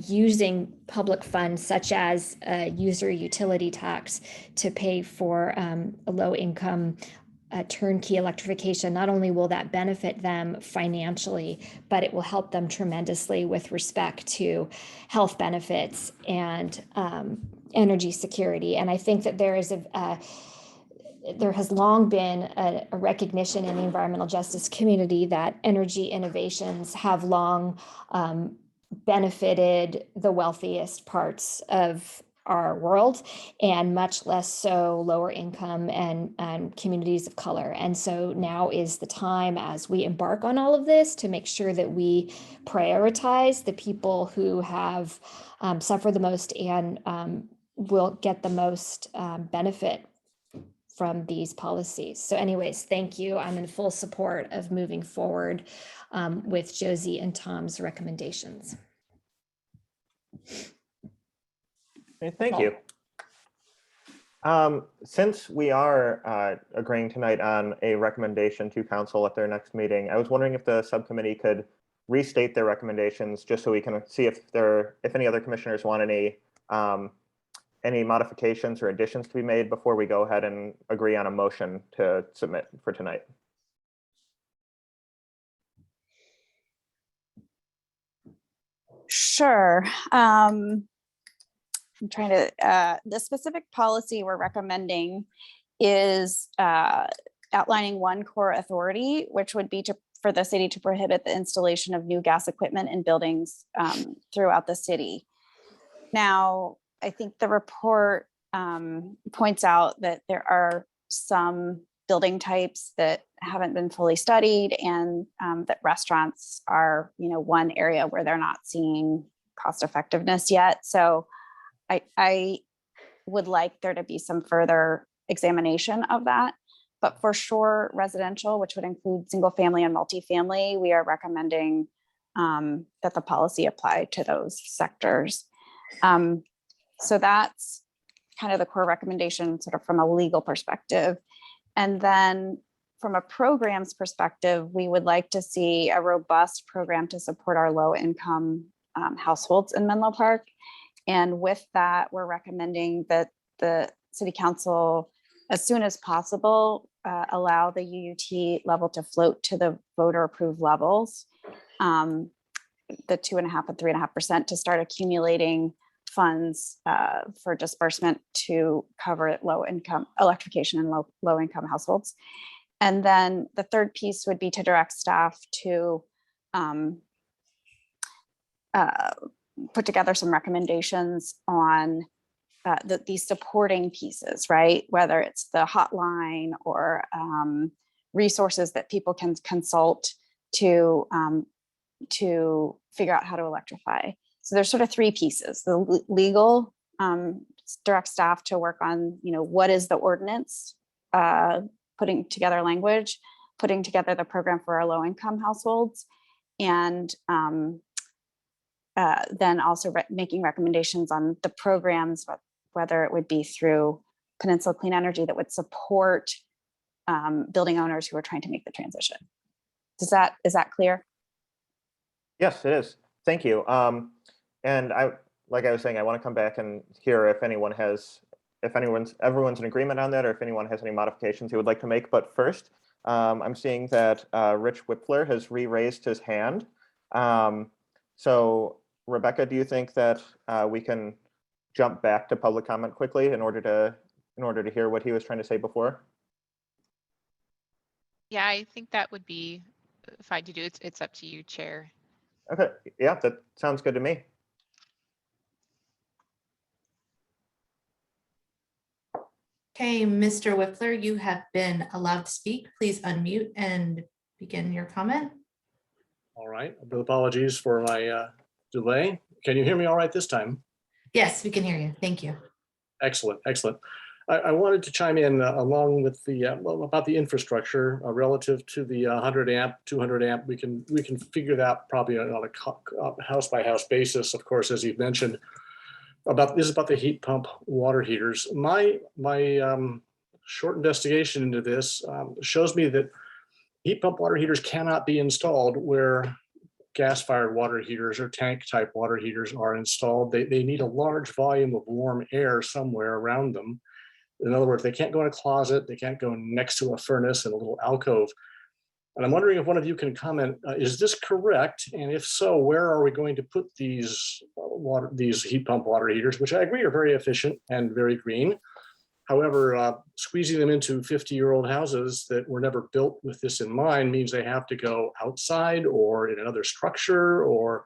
using public funds such as a user utility tax to pay for a low income turnkey electrification, not only will that benefit them financially, but it will help them tremendously with respect to health benefits and energy security. And I think that there is there has long been a recognition in the environmental justice community that energy innovations have long benefited the wealthiest parts of our world, and much less so lower income and communities of color. And so now is the time, as we embark on all of this, to make sure that we prioritize the people who have suffered the most and will get the most benefit from these policies. So anyways, thank you. I'm in full support of moving forward with Josie and Tom's recommendations. Okay, thank you. Since we are agreeing tonight on a recommendation to council at their next meeting, I was wondering if the subcommittee could restate their recommendations just so we can see if any other commissioners want any modifications or additions to be made before we go ahead and agree on a motion to submit for tonight. Sure. I'm trying to, the specific policy we're recommending is outlining one core authority, which would be for the city to prohibit the installation of new gas equipment in buildings throughout the city. Now, I think the report points out that there are some building types that haven't been fully studied, and that restaurants are, one area where they're not seeing cost effectiveness yet. So I would like there to be some further examination of that. But for sure, residential, which would include single family and multifamily, we are recommending that the policy apply to those sectors. So that's kind of the core recommendation sort of from a legal perspective. And then from a programs perspective, we would like to see a robust program to support our low income households in Menlo Park. And with that, we're recommending that the city council, as soon as possible, allow the UUT level to float to the voter approved levels, the 2.5% and 3.5%, to start accumulating funds for disbursement to cover low income electrification in low income households. And then the third piece would be to direct staff to put together some recommendations on these supporting pieces, right? Whether it's the hotline or resources that people can consult to figure out how to electrify. So there's sort of three pieces: the legal, direct staff to work on, what is the ordinance, putting together language, putting together the program for our low income households, and then also making recommendations on the programs, whether it would be through Peninsula Clean Energy that would support building owners who are trying to make the transition. Is that clear? Yes, it is. Thank you. And like I was saying, I want to come back and hear if everyone's in agreement on that, or if anyone has any modifications he would like to make. But first, I'm seeing that Rich Whipler has re-raised his hand. So Rebecca, do you think that we can jump back to public comment quickly in order to hear what he was trying to say before? Yeah, I think that would be fine to do. It's up to you, Chair. Okay, yeah, that sounds good to me. Okay, Mr. Whipler, you have been allowed to speak. Please unmute and begin your comment. All right, apologies for my delay. Can you hear me all right this time? Yes, we can hear you. Thank you. Excellent, excellent. I wanted to chime in along with the well, about the infrastructure relative to the 100 amp, 200 amp. We can figure that probably on a house by house basis. Of course, as you've mentioned, this is about the heat pump water heaters. My short investigation into this shows me that heat pump water heaters cannot be installed where gas-fired water heaters or tank-type water heaters are installed. They need a large volume of warm air somewhere around them. In other words, they can't go in a closet, they can't go next to a furnace in a little alcove. And I'm wondering if one of you can comment, is this correct? And if so, where are we going to put these heat pump water heaters, which I agree are very efficient and very green. However, squeezing them into 50-year-old houses that were never built with this in mind means they have to go outside or in another structure, or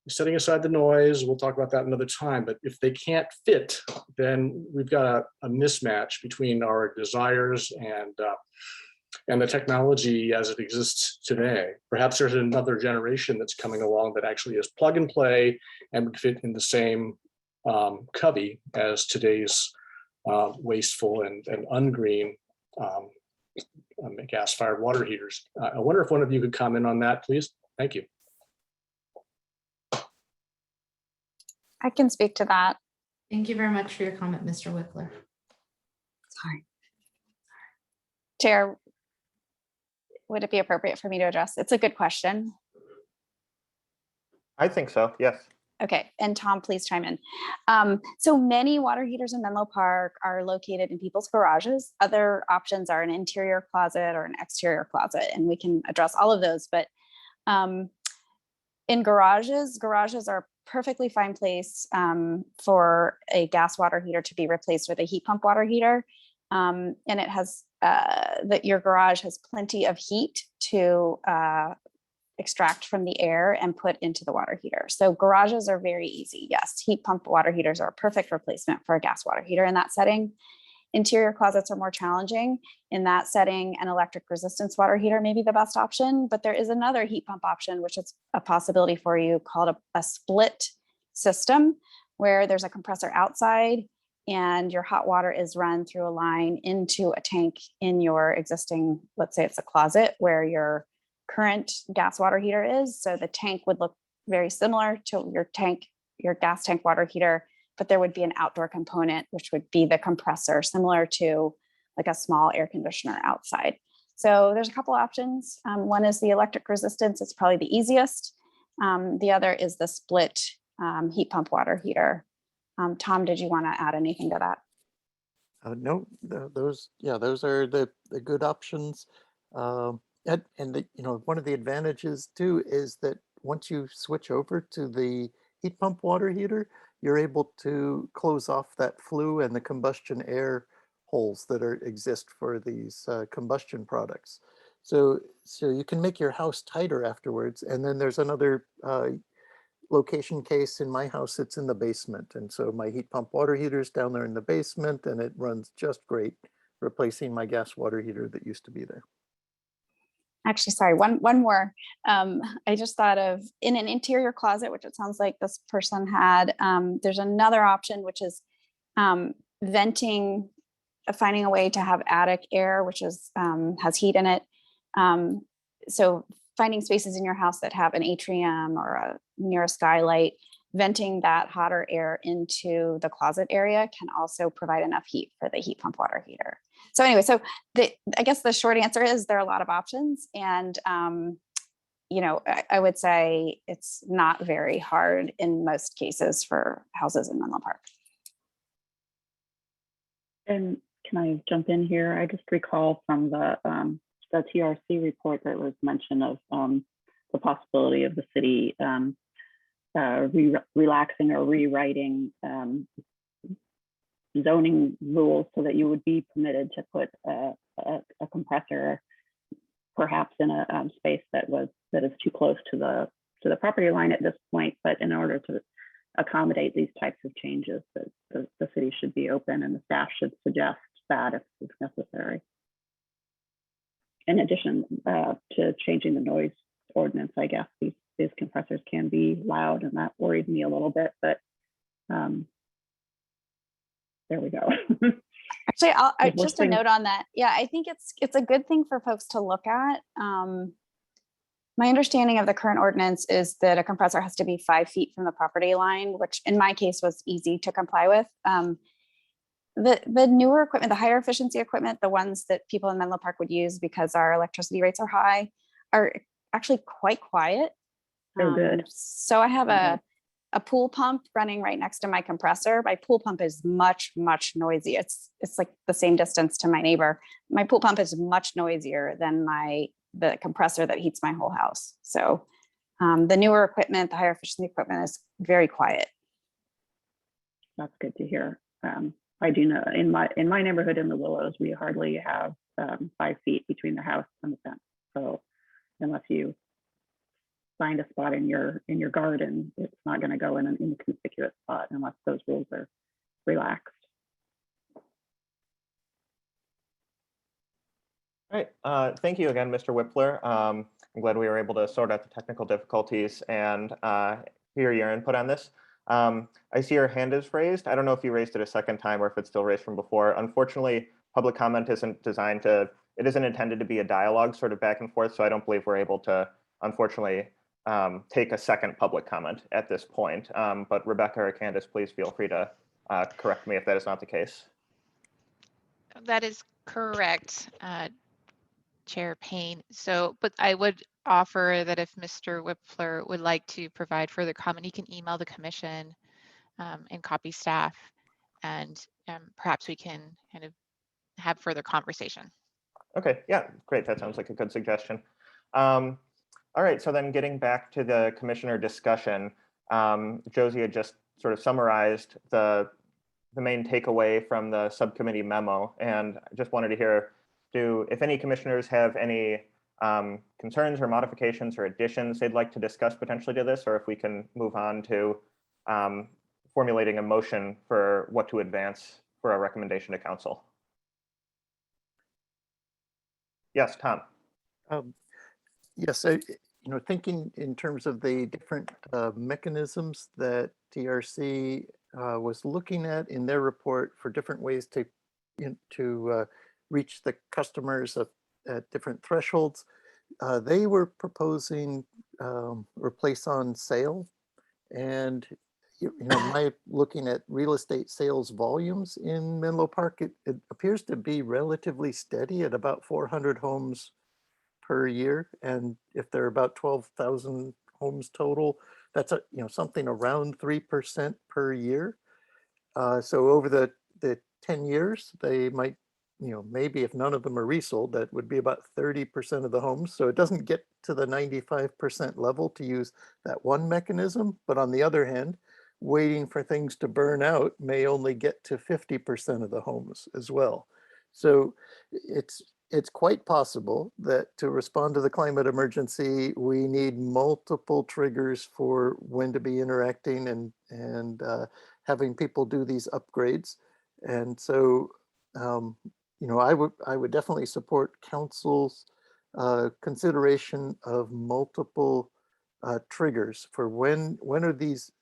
setting aside the noise. We'll talk about that another time. But if they can't fit, then we've got a mismatch between our desires and the technology as it exists today. Perhaps there's another generation that's coming along that actually is plug and play and would fit in the same cubby as today's wasteful and ungreen gas-fired water heaters. I wonder if one of you could comment on that, please. Thank you. I can speak to that. Thank you very much for your comment, Mr. Whipler. Sorry. Chair, would it be appropriate for me to address? It's a good question. I think so, yes. Okay, and Tom, please chime in. So many water heaters in Menlo Park are located in people's garages. Other options are an interior closet or an exterior closet, and we can address all of those. But in garages are a perfectly fine place for a gas water heater to be replaced with a heat pump water heater. And it has that your garage has plenty of heat to extract from the air and put into the water heater. So garages are very easy. Yes, heat pump water heaters are a perfect replacement for a gas water heater in that setting. Interior closets are more challenging. In that setting, an electric resistance water heater may be the best option, but there is another heat pump option, which is a possibility for you, called a split system, where there's a compressor outside and your hot water is run through a line into a tank in your existing, let's say it's a closet where your current gas water heater is. So the tank would look very similar to your gas tank water heater, but there would be an outdoor component, which would be the compressor, similar to like a small air conditioner outside. So there's a couple options. One is the electric resistance. It's probably the easiest. The other is the split heat pump water heater. Tom, did you want to add anything to that? No, those are the good options. And one of the advantages too is that once you switch over to the heat pump water heater, you're able to close off that flue and the combustion air holes that exist for these combustion products. So you can make your house tighter afterwards. And then there's another location case in my house. It's in the basement. And so my heat pump water heater is down there in the basement and it runs just great, replacing my gas water heater that used to be there. Actually, sorry, one more. I just thought of in an interior closet, which it sounds like this person had, there's another option, which is venting, finding a way to have attic air, which is has heat in it. So finding spaces in your house that have an atrium or near a skylight, venting that hotter air into the closet area can also provide enough heat for the heat pump water heater. So anyway, I guess the short answer is there are a lot of options, and I would say it's not very hard in most cases for houses in Menlo Park. And can I jump in here? I just recall from the TRC report there was mention of the possibility of the city relaxing or rewriting zoning rules so that you would be permitted to put a compressor perhaps in a space that is too close to the property line at this point, but in order to accommodate these types of changes, that the city should be open and the staff should suggest that if necessary. In addition to changing the noise ordinance, I guess these compressors can be loud, and that worried me a little bit, but there we go. Actually, If we're just a saying- note on that. Yeah, I think it's a good thing for folks to look at. My understanding of the current ordinance is that a compressor has to be 5 feet from the property line, which in my case was easy to comply with. The newer equipment, the higher efficiency equipment, the ones that people in Menlo Park would use because our electricity rates are high, are actually quite quiet. Oh, good. So I have a pool pump running right next to my compressor. My pool pump is much noisy. It's like the same distance to my neighbor. My pool pump is much noisier than the compressor that heats my whole house. So the newer equipment, the higher efficiency equipment, is very quiet. That's good to hear. I do know in my neighborhood in the Willows, we hardly have 5 feet between the house and the fence. So unless you find a spot in your garden, it's not going to go in an inconspicuous spot unless those rules are relaxed. All right, thank you again, Mr. Whipler. I'm glad we were able to sort out the technical difficulties and hear your input on this. I see your hand is raised. I don't know if you raised it a second time or if it's still raised from before. Unfortunately, public comment isn't intended to be a dialogue sort of back and forth, so I don't believe we're able to, unfortunately, take a second public comment at this point. But Rebecca or Candace, please feel free to correct me if that is not the case. That is correct, Chair Payne. So, but I would offer that if Mr. Whipler would like to provide further comment, he can email the commission and copy staff, and perhaps we can kind of have further conversation. Okay, yeah, great. That sounds like a good suggestion. All right, so then getting back to the commissioner discussion, Josie had just sort of summarized the main takeaway from the subcommittee memo, and I just wanted to hear, if any commissioners have any concerns or modifications or additions they'd like to discuss potentially to this, or if we can move on to formulating a motion for what to advance for a recommendation to council. Yes, Tom. Yes, thinking in terms of the different mechanisms that TRC was looking at in their report for different ways to reach the customers at different thresholds, they were proposing replace on sale. And my looking at real estate sales volumes in Menlo Park, it appears to be relatively steady at about 400 homes per year. And if there are about 12,000 homes total, that's something around 3% per year. So over the 10 years, they might, maybe if none of them are resold, that would be about 30% of the homes. So it doesn't get to the 95% level to use that one mechanism. But on the other hand, waiting for things to burn out may only get to 50% of the homes as well. So it's quite possible that to respond to the climate emergency, we need multiple triggers for when to be interacting and having people do these upgrades. And so, I would definitely support council's consideration of multiple triggers for when are these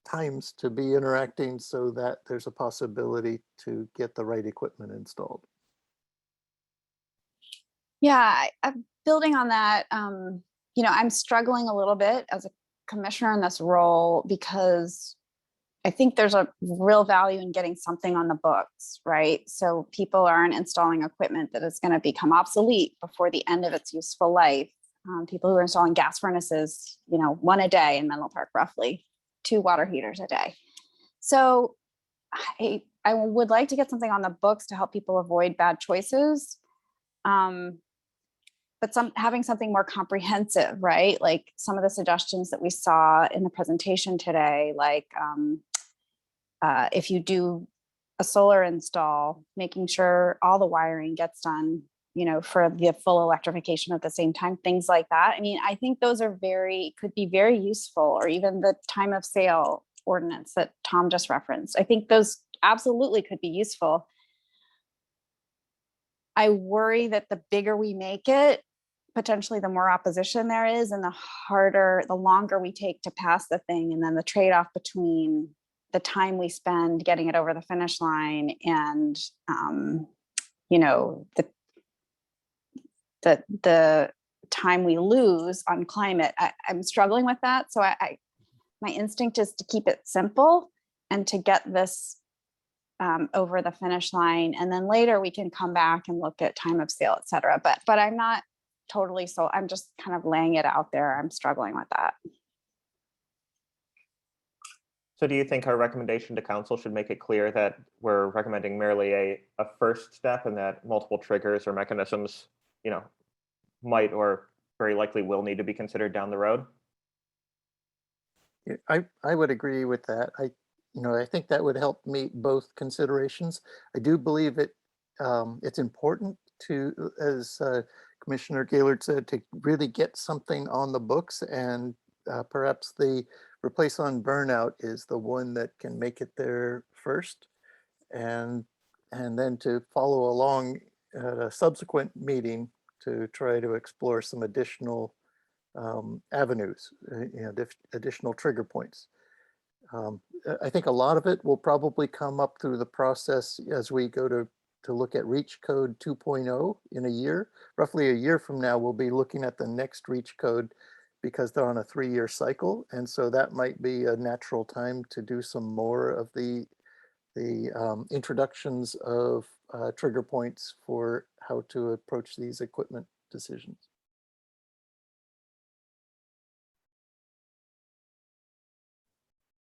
times to be interacting so that there's a possibility to get the right equipment installed. Yeah, I'm building on that. I'm struggling a little bit as a commissioner in this role because I think there's a real value in getting something on the books, right? So people aren't installing equipment that is going to become obsolete before the end of its useful life. People who are installing gas furnaces, one a day in Menlo Park, roughly 2 water heaters a day. So I would like to get something on the books to help people avoid bad choices. But having something more comprehensive, right? Like some of the suggestions that we saw in the presentation today, like if you do a solar install, making sure all the wiring gets done, for the full electrification at the same time, things like that. I mean, I think those are could be very useful, or even the time of sale ordinance that Tom just referenced. I think those absolutely could be useful. I worry that the bigger we make it, potentially the more opposition there is, and the longer we take to pass the thing, and then the trade-off between the time we spend getting it over the finish line and the time we lose on climate. I'm struggling with that. So my instinct is to keep it simple and to get this over the finish line. And then later we can come back and look at time of sale, et cetera. But I'm not totally, so I'm just kind of laying it out there. I'm struggling with that. So do you think our recommendation to council should make it clear that we're recommending merely a first step, and that multiple triggers or mechanisms, might or very likely will need to be considered down the road? Yeah, I would agree with that. I think that would help meet both considerations. I do believe it's important to, as Commissioner Gaylord said, to really get something on the books, and perhaps the replace on burnout is the one that can make it there first, and then to follow along at a subsequent meeting to try to explore some additional avenues, additional trigger points. I think a lot of it will probably come up through the process as we go to look at Reach Code 2.0 in a year. Roughly a year from now, we'll be looking at the next Reach Code, because they're on a 3-year cycle. And so that might be a natural time to do some more of the introductions of trigger points for how to approach these equipment decisions.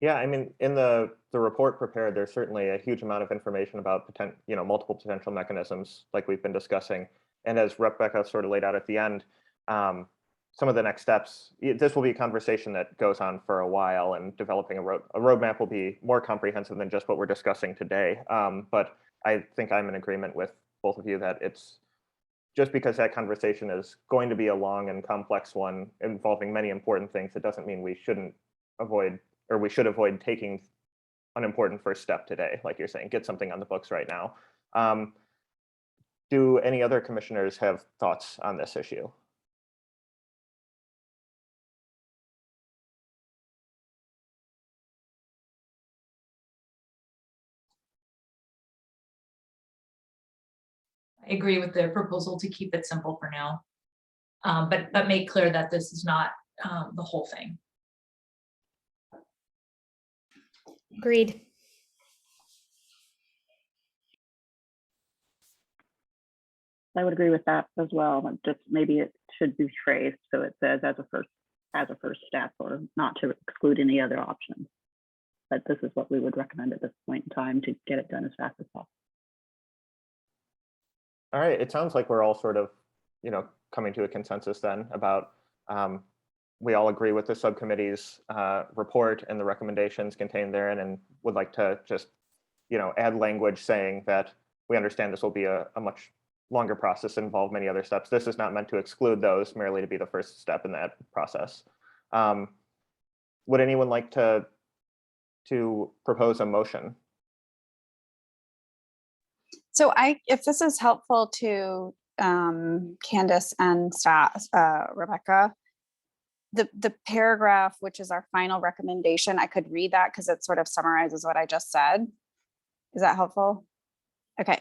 Yeah, I mean, in the report prepared, there's certainly a huge amount of information about multiple potential mechanisms like we've been discussing. And as Rebecca sort of laid out at the end, some of the next steps, this will be a conversation that goes on for a while, and developing a roadmap will be more comprehensive than just what we're discussing today. But I think I'm in agreement with both of you that it's just because that conversation is going to be a long and complex one involving many important things, it doesn't mean we shouldn't avoid, or we should avoid taking an important first step today. Like you're saying, get something on the books right now. Do any other commissioners have thoughts on this issue? I agree with the proposal to keep it simple for now, but make clear that this is not the whole thing. Agreed. I would agree with that as well. Just maybe it should be phrased so it says as a first step, or not to exclude any other options. But this is what we would recommend at this point in time to get it done as fast as possible. All right, it sounds like we're all sort of, coming to a consensus then about, we all agree with the subcommittee's report and the recommendations contained therein, and would like to just, add language saying that we understand this will be a much longer process, involve many other steps. This is not meant to exclude those, merely to be the first step in that process. Would anyone like to propose a motion? So if this is helpful to Candace and staff, Rebecca, the paragraph, which is our final recommendation, I could read that because it sort of summarizes what I just said. Is that helpful? Okay.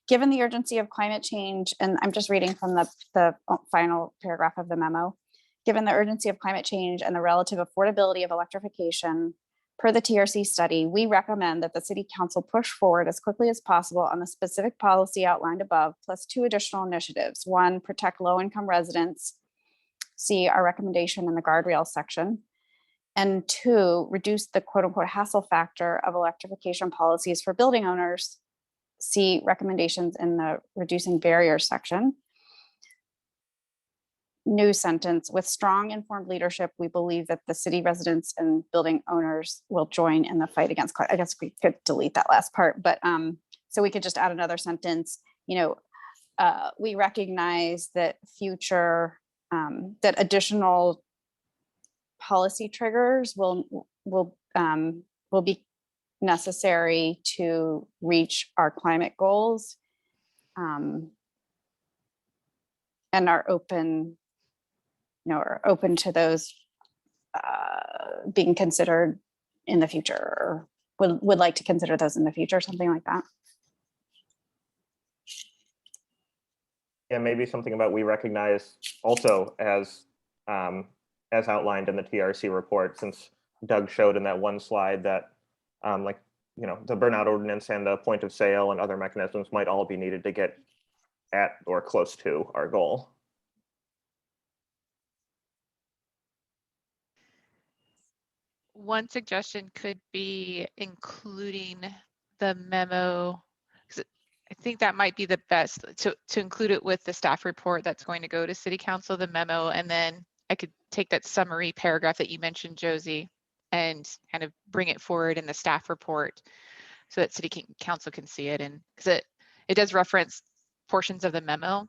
Given the urgency of climate change, and I'm just reading from the final paragraph of the memo, given the urgency of climate change and the relative affordability of electrification, per the TRC study, we recommend that the City Council push forward as quickly as possible on the specific policy outlined above, plus 2 additional initiatives. 1, protect low-income residents. See our recommendation in the guardrail section. And 2, reduce the quote-unquote hassle factor of electrification policies for building owners. See recommendations in the reducing barriers section. New sentence, with strong informed leadership, we believe that the city residents and building owners will join in the fight against climate. I guess we could delete that last part, but so we could just add another sentence, we recognize that that additional policy triggers will be necessary to reach our climate goals, and are open to those being considered in the future, or would like to consider those in the future, something like that. Yeah, maybe something about we recognize also as outlined in the TRC report, since Doug showed in that one slide that the burnout ordinance and the point of sale and other mechanisms might all be needed to get at or close to our goal. One suggestion could be including the memo. I think that might be the best to include it with the staff report that's going to go to City Council, the memo, and then I could take that summary paragraph that you mentioned, Josie, and kind of bring it forward in the staff report so that City Council can see it. And because it does reference portions of the memo.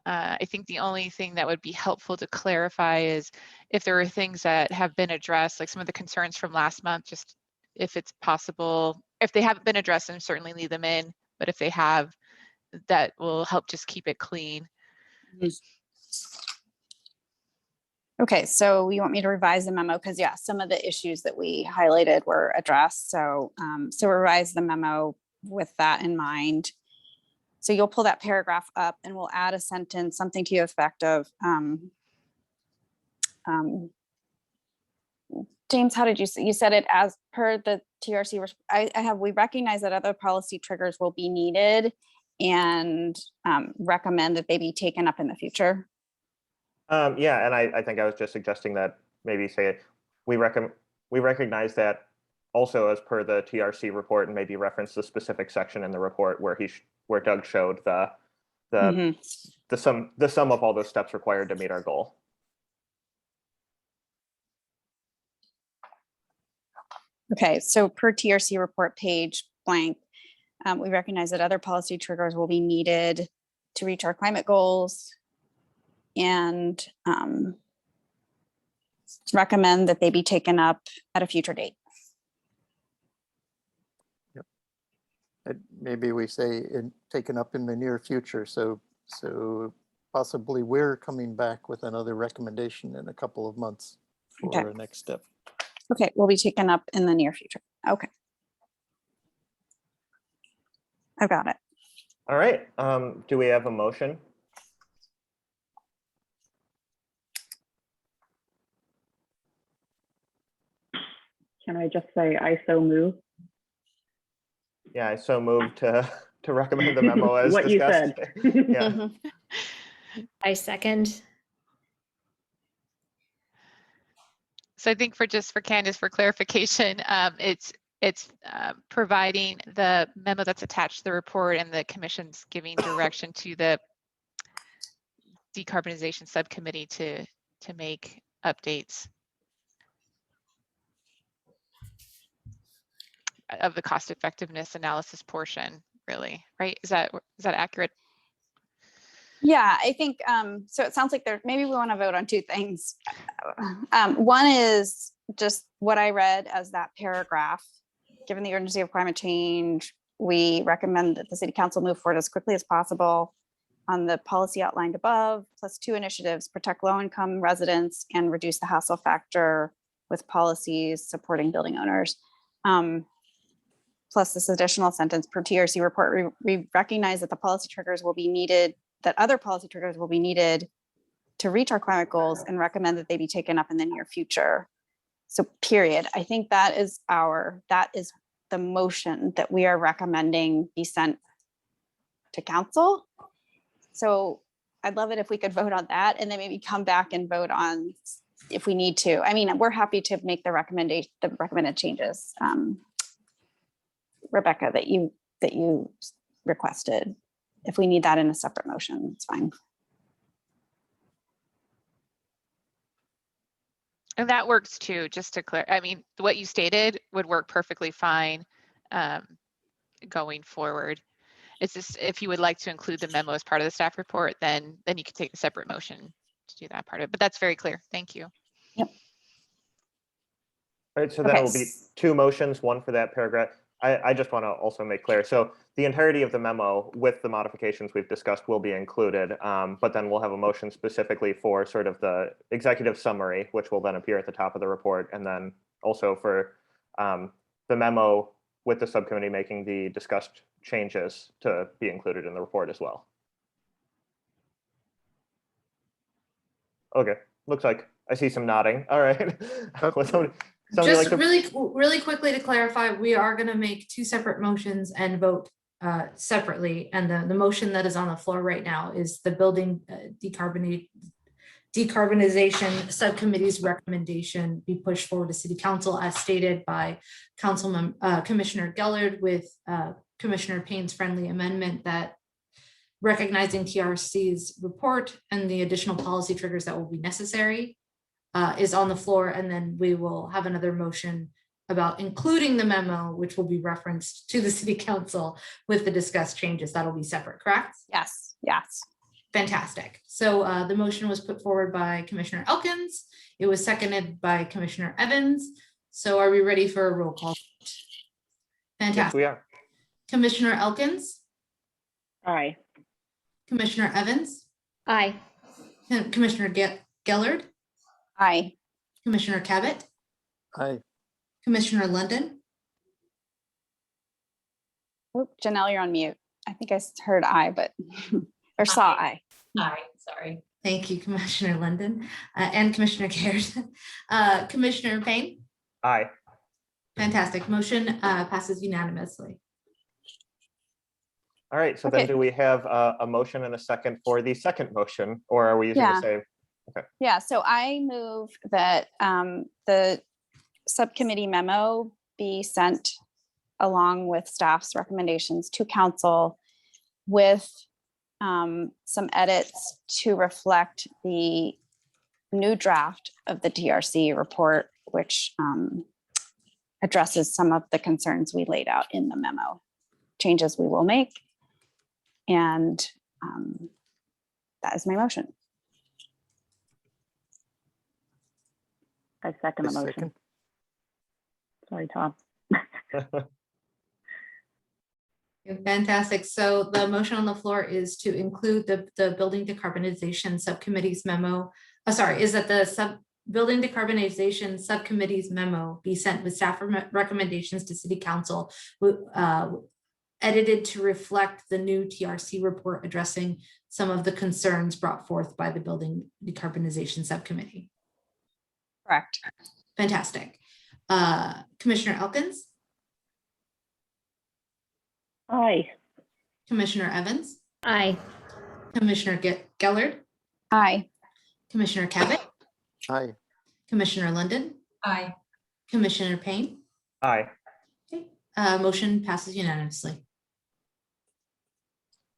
I think the only thing that would be helpful to clarify is if there are things that have been addressed, like some of the concerns from last month, just if it's possible, if they haven't been addressed, then certainly leave them in. But if they have, that will help just keep it clean. Okay, so you want me to revise the memo? Because yeah, some of the issues that we highlighted were addressed. So revise the memo with that in mind. So you'll pull that paragraph up and we'll add a sentence, something to the effect of, James, how did you say, you said it as per the TRC, we recognize that other policy triggers will be needed and recommend that they be taken up in the future. Yeah, and I think I was just suggesting that maybe say it, we recognize that also as per the TRC report, and maybe reference the specific section in the report where where Doug showed the sum of all those steps required to meet our goal. Okay, so per TRC report page blank, we recognize that other policy triggers will be needed to reach our climate goals and recommend that they be taken up at a future date. Maybe we say taken up in the near future. So possibly we're coming back with another recommendation in a couple of months for a next step. Okay, will be taken up in the near future. Okay. I've got it. All right, do we have a motion? Can I just say I so move? Yeah, I so moved to recommend the memo as What discussed. you said. Yeah. I second. So I think for Candace, for clarification, it's providing the memo that's attached to the report and the commission's giving direction to the decarbonization subcommittee to make updates of the cost effectiveness analysis portion, really, right? Is that accurate? Yeah, I think, so it sounds like maybe we want to vote on two things. One is just what I read as that paragraph. Given the urgency of climate change, we recommend that the City Council move forward as quickly as possible on the policy outlined above, plus 2 initiatives: protect low-income residents and reduce the hassle factor with policies supporting building owners. Plus this additional sentence: per TRC report, we recognize that the policy triggers will be needed, that other policy triggers will be needed to reach our climate goals and recommend that they be taken up in the near future. So period. I think that is the motion that we are recommending be sent to council. So I'd love it if we could vote on that and then maybe come back and vote on if we need to. I mean, we're happy to make the recommended changes, Rebecca, that you requested. If we need that in a separate motion, it's fine. And that works too, just to clear. I mean, what you stated would work perfectly fine going forward. It's just if you would like to include the memo as part of the staff report, then you can take a separate motion to do that part of it. But that's very clear. Thank you. All right, so then it will be two motions, one for that paragraph. I just want to also make clear. So the entirety of the memo with the modifications we've discussed will be included, but then we'll have a motion specifically for sort of the executive summary, which will then appear at the top of the report, and then also for the memo with the subcommittee making the discussed changes to be included in the report as well. Okay, looks like I see some nodding. All right. Somebody Just like to... really quickly to clarify, we are going to make two separate motions and vote separately. And the motion that is on the floor right now is the building decarbonization subcommittee's recommendation be pushed forward to City Council as stated by Commissioner Gellard with Commissioner Payne's friendly amendment that recognizing TRC's report and the additional policy triggers that will be necessary is on the floor, and then we will have another motion about including the memo, which will be referenced to the City Council with the discussed changes. That'll be separate, correct? Yes, yes. Fantastic. So the motion was put forward by Commissioner Elkins. It was seconded by Commissioner Evans. So are we ready for a roll call? Fantastic. Yes, we are. Commissioner Elkins? Aye. Commissioner Evans? Aye. And Commissioner Gellard? Aye. Commissioner Cabot? Aye. Commissioner London? Oh, Janelle, you're on mute. I think I heard aye, but or saw aye. Aye, sorry. Thank you, Commissioner London and Commissioner Caird. Commissioner Payne? Aye. Fantastic. Motion passes unanimously. All right, so then do we have a motion and a second for the second motion, or are we using the same? Okay. Yeah, so I move that the subcommittee memo be sent along with staff's recommendations to council with some edits to reflect the new draft of the DRC report, which addresses some of the concerns we laid out in the memo. Changes we will make. And that is my motion. I second the motion. Second. Sorry, Tom. Fantastic. So the motion on the floor is to include the building decarbonization subcommittee's memo. Is that the building decarbonization subcommittee's memo be sent with staff recommendations to City Council, edited to reflect the new TRC report addressing some of the concerns brought forth by the building decarbonization subcommittee. Correct. Fantastic. Commissioner Elkins? Aye. Commissioner Evans? Aye. Commissioner Gellard? Aye. Commissioner Cabot? Aye. Commissioner London? Aye. Commissioner Payne? Aye. Okay. Motion passes unanimously.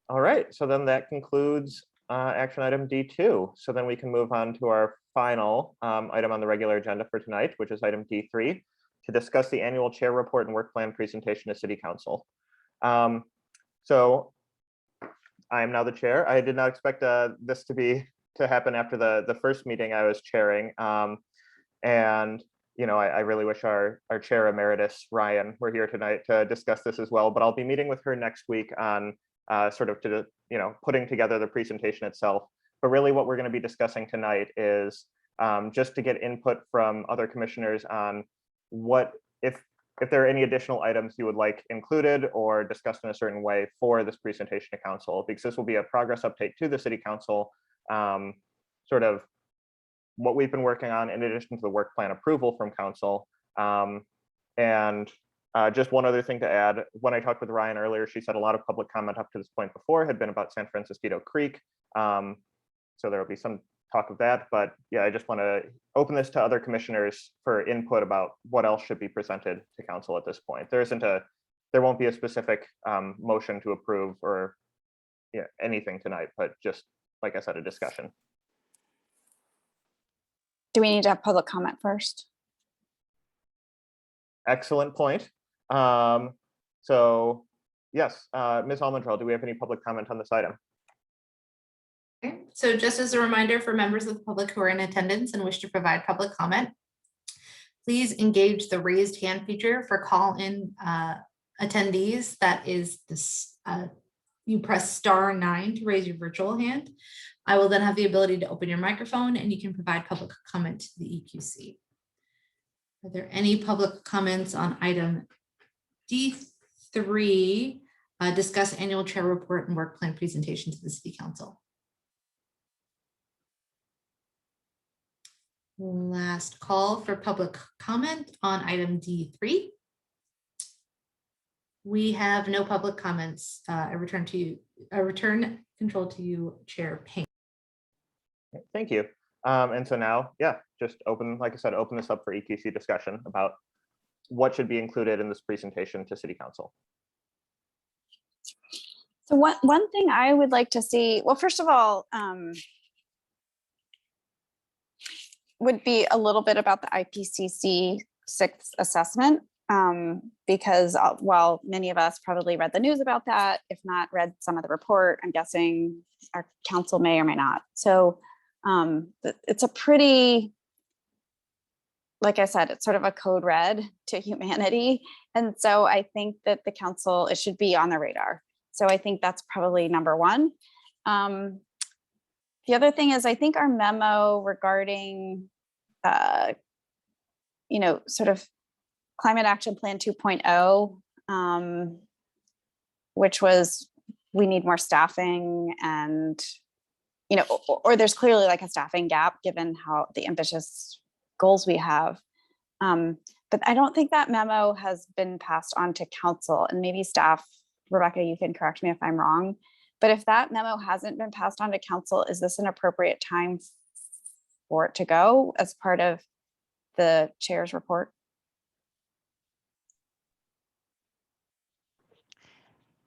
All right, so then that concludes action item D2. So then we can move on to our final item on the regular agenda for tonight, which is item D3, to discuss the annual chair report and work plan presentation to City Council. So I am now the chair. I did not expect this to happen after the first meeting I was chairing. And you know, I really wish our chair emeritus, Ryan, were here tonight to discuss this as well, but I'll be meeting with her next week on sort of putting together the presentation itself. But really what we're going to be discussing tonight is just to get input from other commissioners on what, if there are any additional items you would like included or discussed in a certain way for this presentation to council, because this will be a progress update to the City Council, sort of what we've been working on in addition to the work plan approval from council. And just one other thing to add, when I talked with Ryan earlier, she said a lot of public comment up to this point before had been about San Francisco Creek. So there will be some talk of that, but yeah, I just want to open this to other commissioners for input about what else should be presented to council at this point. There won't be a specific motion to approve or anything tonight, but just, like I said, a discussion. Do we need to have public comment first? Excellent point. So Yes, Ms. Almondrell, do we have any public comment on this item? Okay, so just as a reminder for members of the public who are in attendance and wish to provide public comment, please engage the raised hand feature for call-in attendees. That is this, you press *9 to raise your virtual hand. I will then have the ability to open your microphone and you can provide public comment to the EQC. Are there any public comments on item D3, discuss annual chair report and work plan presentation to the City Council? Last call for public comment on item D3. We have no public comments. I return control to you, Chair Payne. Thank you. And so now, yeah, just open, like I said, open this up for EQC discussion about what should be included in this presentation to City Council. So one thing I would like to see, well, first of all, would be a little bit about the IPCC 6th assessment, because while many of us probably read the news about that, if not read some of the report, I'm guessing our council may or may not. So it's a pretty, like I said, it's sort of a code red to humanity. And so I think that the council, it should be on the radar. So I think that's probably number one. The other thing is, I think our memo regarding, sort of Climate Action Plan 2.0, which was, we need more staffing and, or there's clearly like a staffing gap given how the ambitious goals we have. But I don't think that memo has been passed on to council, and maybe staff, Rebecca, you can correct me if I'm wrong. But if that memo hasn't been passed on to council, is this an appropriate time for it to go as part of the chair's report?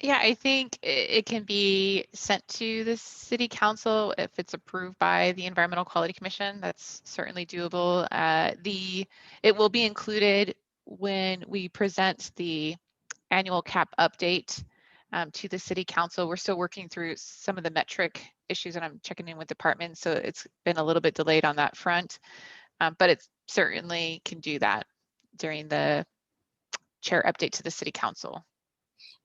Yeah, I think it can be sent to the City Council if it's approved by the Environmental Quality Commission. That's certainly doable. It will be included when we present the annual CAP update to the City Council. We're still working through some of the metric issues, and I'm checking in with departments, so it's been a little bit delayed on that front, but it certainly can do that during the chair update to the City Council.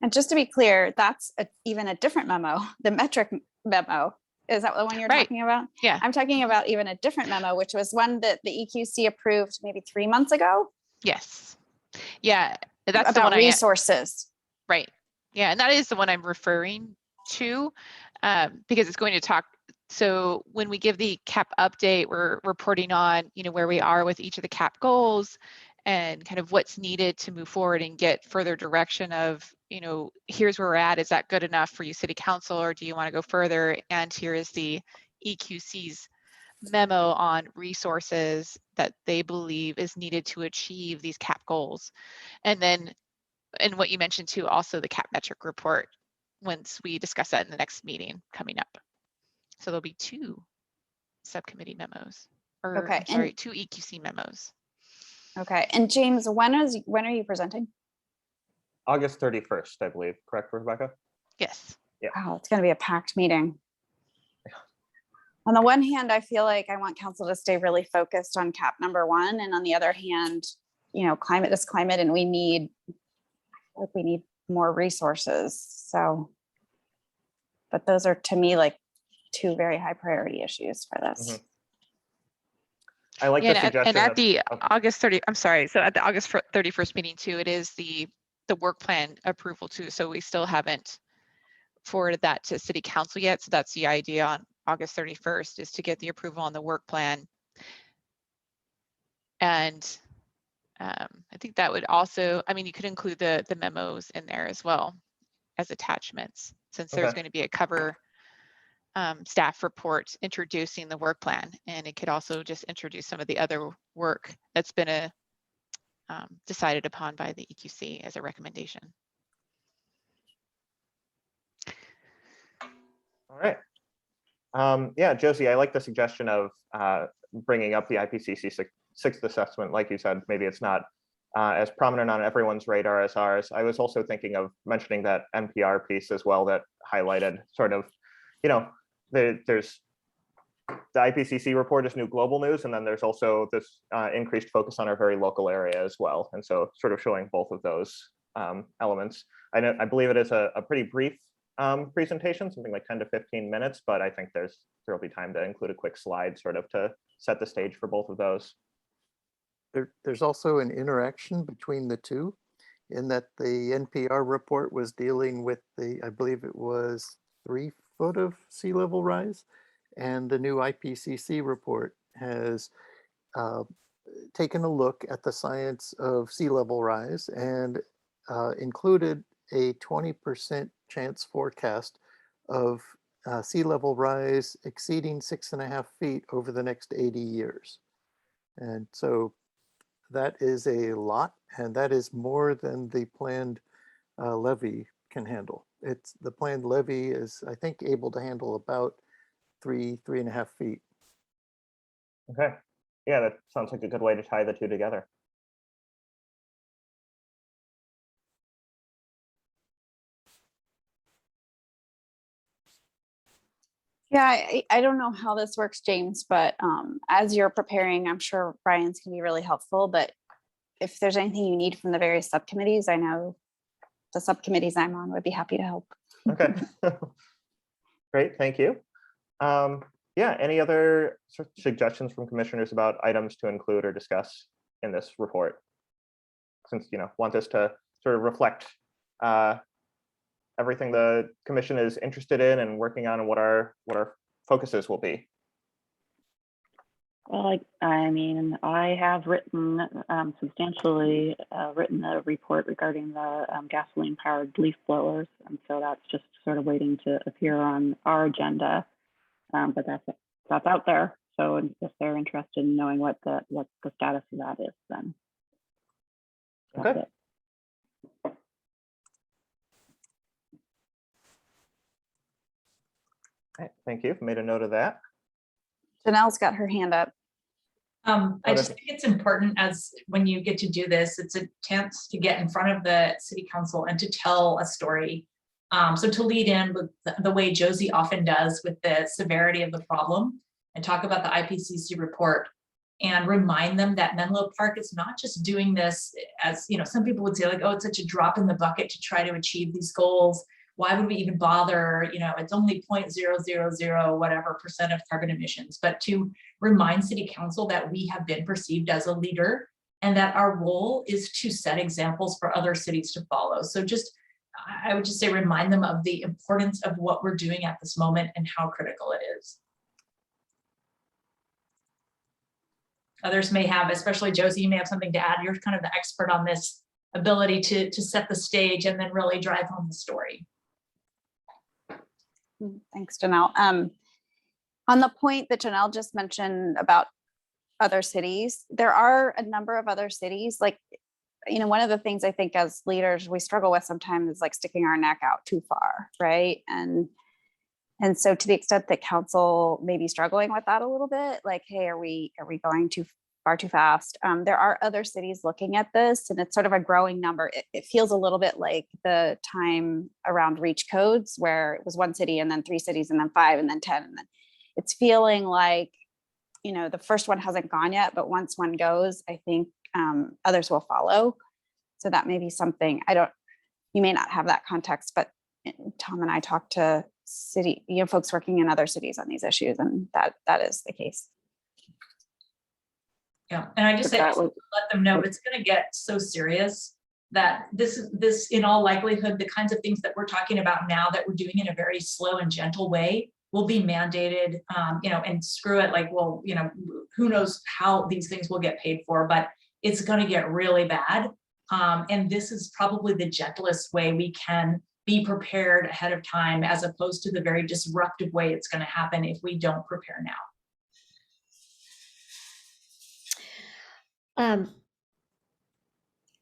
And just to be clear, that's even a different memo, the metric memo. Is that the one you're talking about? Yeah. I'm talking about even a different memo, which was one that the EQC approved maybe 3 months ago. Yes. Yeah, that's about the one resources. Right. Yeah, and that is the one I'm referring to, because it's going to talk. So when we give the CAP update, we're reporting on, where we are with each of the CAP goals and kind of what's needed to move forward and get further direction of, here's where we're at. Is that good enough for you, City Council, or do you want to go further? And here is the EQC's memo on resources that they believe is needed to achieve these CAP goals. And then, and what you mentioned too, also the CAP metric report, once we discuss that in the next meeting coming up. So there'll be 2 subcommittee memos, or Okay, I'm sorry, 2 EQC memos. Okay, and James, when are you presenting? August 31st, I believe. Correct, Rebecca? Yes. Yeah. Wow, it's going to be a packed meeting. On the one hand, I feel like I want council to stay really focused on CAP number 1, and on the other hand, climate is climate, and we need more resources. So, but those are to me like 2 very high priority issues for this. Mm-hmm. I like the suggestion. And at the August 30, I'm sorry. So at the August 31st meeting too, it is the work plan approval too. So we still haven't forwarded that to City Council yet. So that's the idea on August 31st, is to get the approval on the work plan. And I think that would also, you could include the memos in there as well as attachments, since there's going to be a cover staff report introducing the work plan, and it could also just introduce some of the other work that's been decided upon by the EQC as a recommendation. All right. Yeah, Josie, I like the suggestion of bringing up the IPCC 6th assessment. Like you said, maybe it's not as prominent on everyone's radar as ours. I was also thinking of mentioning that NPR piece as well that highlighted sort of, there's the IPCC report is new global news, and then there's also this increased focus on our very local area as well. And so sort of showing both of those elements. I believe it is a pretty brief presentation, something like 10 to 15 minutes, but I think there'll be time to include a quick slide sort of to set the stage for both of those. There's also an interaction between the two in that the NPR report was dealing with I believe it was 3 foot of sea level rise, and the new IPCC report has taken a look at the science of sea level rise and included a 20% chance forecast of sea level rise exceeding 6.5 feet over the next 80 years. And so that is a lot, and that is more than the planned levee can handle. The planned levee is, I think, able to handle about 3.5 feet. Okay. Yeah, that sounds like a good way to tie the two together. Yeah, I don't know how this works, James, but as you're preparing, I'm sure Brian's can be really helpful, but if there's anything you need from the various subcommittees, I know the subcommittees I'm on would be happy to help. Okay. Great, thank you. Yeah, any other suggestions from commissioners about items to include or discuss in this report? Since, want this to sort of reflect everything the commission is interested in and working on, and what our focuses will be. Well, I have written substantially written a report regarding the gasoline-powered leaf blowers, and so that's just sort of waiting to appear on our agenda. But that's out there. So if they're interested in knowing what the status of that is, then that's okay. It. Right, thank you. Made a note of that. Janelle's got her hand up. I just think it's important, as when you get to do this, it's a chance to get in front of the city council and to tell a story. So to lead in with the way Josie often does with the severity of the problem and talk about the IPCC report and remind them that Menlo Park is not just doing this as, some people would say like, oh, it's such a drop in the bucket to try to achieve these goals. Why would we even bother? It's only 0.000 whatever % of carbon emissions, but to remind city council that we have been perceived as a leader and that our role is to set examples for other cities to follow. So I would just say remind them of the importance of what we're doing at this moment and how critical it is. Others may have, especially Josie, you may have something to add. You're kind of the expert on this ability to set the stage and then really drive home the story. Thanks, Janelle. On the point that Janelle just mentioned about other cities, there are a number of other cities. Like, one of the things I think as leaders we struggle with sometimes is like sticking our neck out too far, right? And so to the extent that council may be struggling with that a little bit, like, hey, are we going too far too fast? There are other cities looking at this, and it's sort of a growing number. It feels a little bit like the time around REACH codes, where it was 1 city and then 3 cities and then 5 and then 10. And then it's feeling like, the first one hasn't gone yet, but once one goes, I think others will follow. So that may be something, you may not have that context, but Tom and I talked to city, folks working in other cities on these issues, and that is the case. Yeah, and I just say, let them know it's going to get so serious that this in all likelihood, the kinds of things that we're talking about now that we're doing in a very slow and gentle way will be mandated, and screw it, like, well, who knows how these things will get paid for, but it's going to get really bad. And this is probably the gentlest way we can be prepared ahead of time, as opposed to the very disruptive way it's going to happen if we don't prepare now.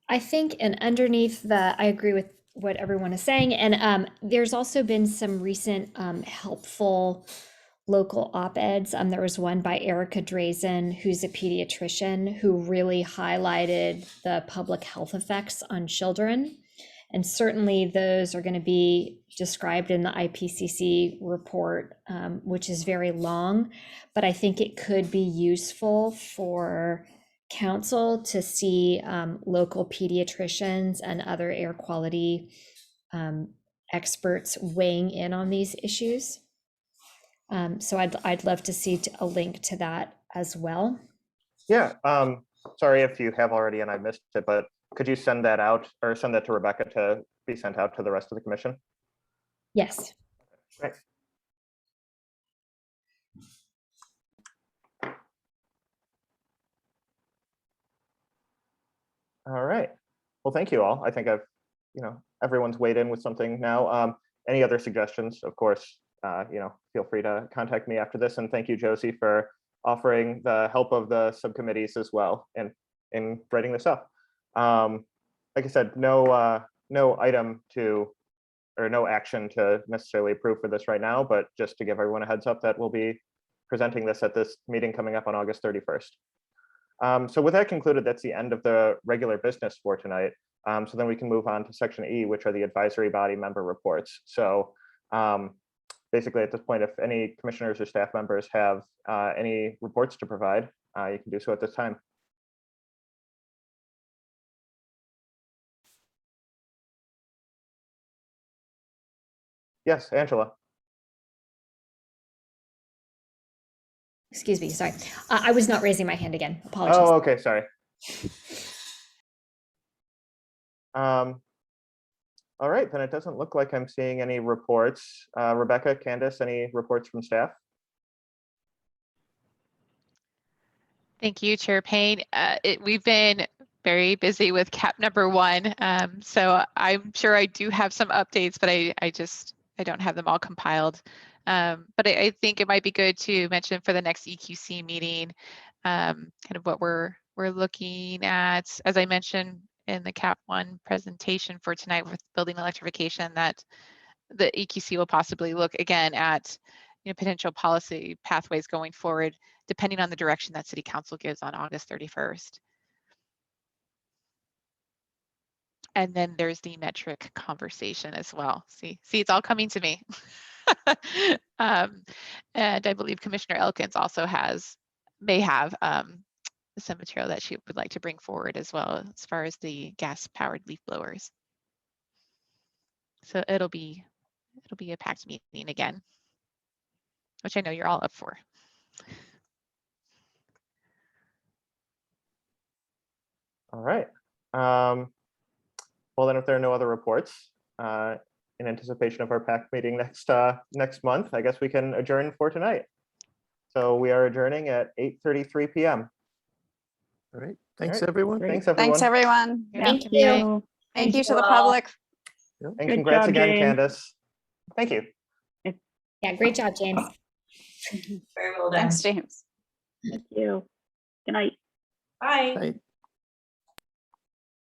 I think, and underneath I agree with what everyone is saying. And there's also been some recent helpful local op-eds. There was one by Erica Drazen, who's a pediatrician, who really highlighted the public health effects on children. And certainly those are going to be described in the IPCC report, which is very long, but I think it could be useful for council to see local pediatricians and other air quality experts weighing in on these issues. So I'd love to see a link to that as well. Yeah, sorry if you have already and I missed it, but could you send that out or send that to Rebecca to be sent out to the rest of the commission? Yes. Great. All right. Well, thank you all. I think everyone's weighed in with something now. Any other suggestions, of course, feel free to contact me after this. And thank you, Josie, for offering the help of the subcommittees as well in writing this up. Like I said, no item to, or no action to necessarily approve for this right now, but just to give everyone a heads up that we'll be presenting this at this meeting coming up on August 31st. So with that concluded, that's the end of the regular business for tonight. So then we can move on to section E, which are the advisory body member reports. So basically at this point, if any commissioners or staff members have any reports to provide, you can do so at this time. Yes, Angela. Excuse me, sorry. I was not raising my hand again. Apologies. Oh, okay, sorry. All right, then it doesn't look like I'm seeing any reports. Rebecca, Candace, any reports from staff? Thank you, Chair Payne. We've been very busy with CAP number 1. So I'm sure I do have some updates, but I don't have them all compiled. But I think it might be good to mention for the next EQC meeting, kind of what we're looking at. As I mentioned in the CAP 1 presentation for tonight with building electrification, that the EQC will possibly look again at potential policy pathways going forward, depending on the direction that City Council gives on August 31st. And then there's the metric conversation as well. See, it's all coming to me. And I believe Commissioner Elkins also may have some material that she would like to bring forward as well, as far as the gas-powered leaf blowers. So it'll be a packed meeting again, which I know you're all up for. All right. Well, then if there are no other reports, in anticipation of our PAC meeting next month, I guess we can adjourn for tonight. So we are adjourning at 8:33 p.m. All right. Thanks, All right. everyone. Thanks, everyone. Thanks, everyone. Thank Yeah. you. Thank you to the all. public. And Good congrats job, again, James. Candace. Thank you. Yeah, great job, James. Very well done. Thanks, James. Thank you. Good night. Bye. Bye.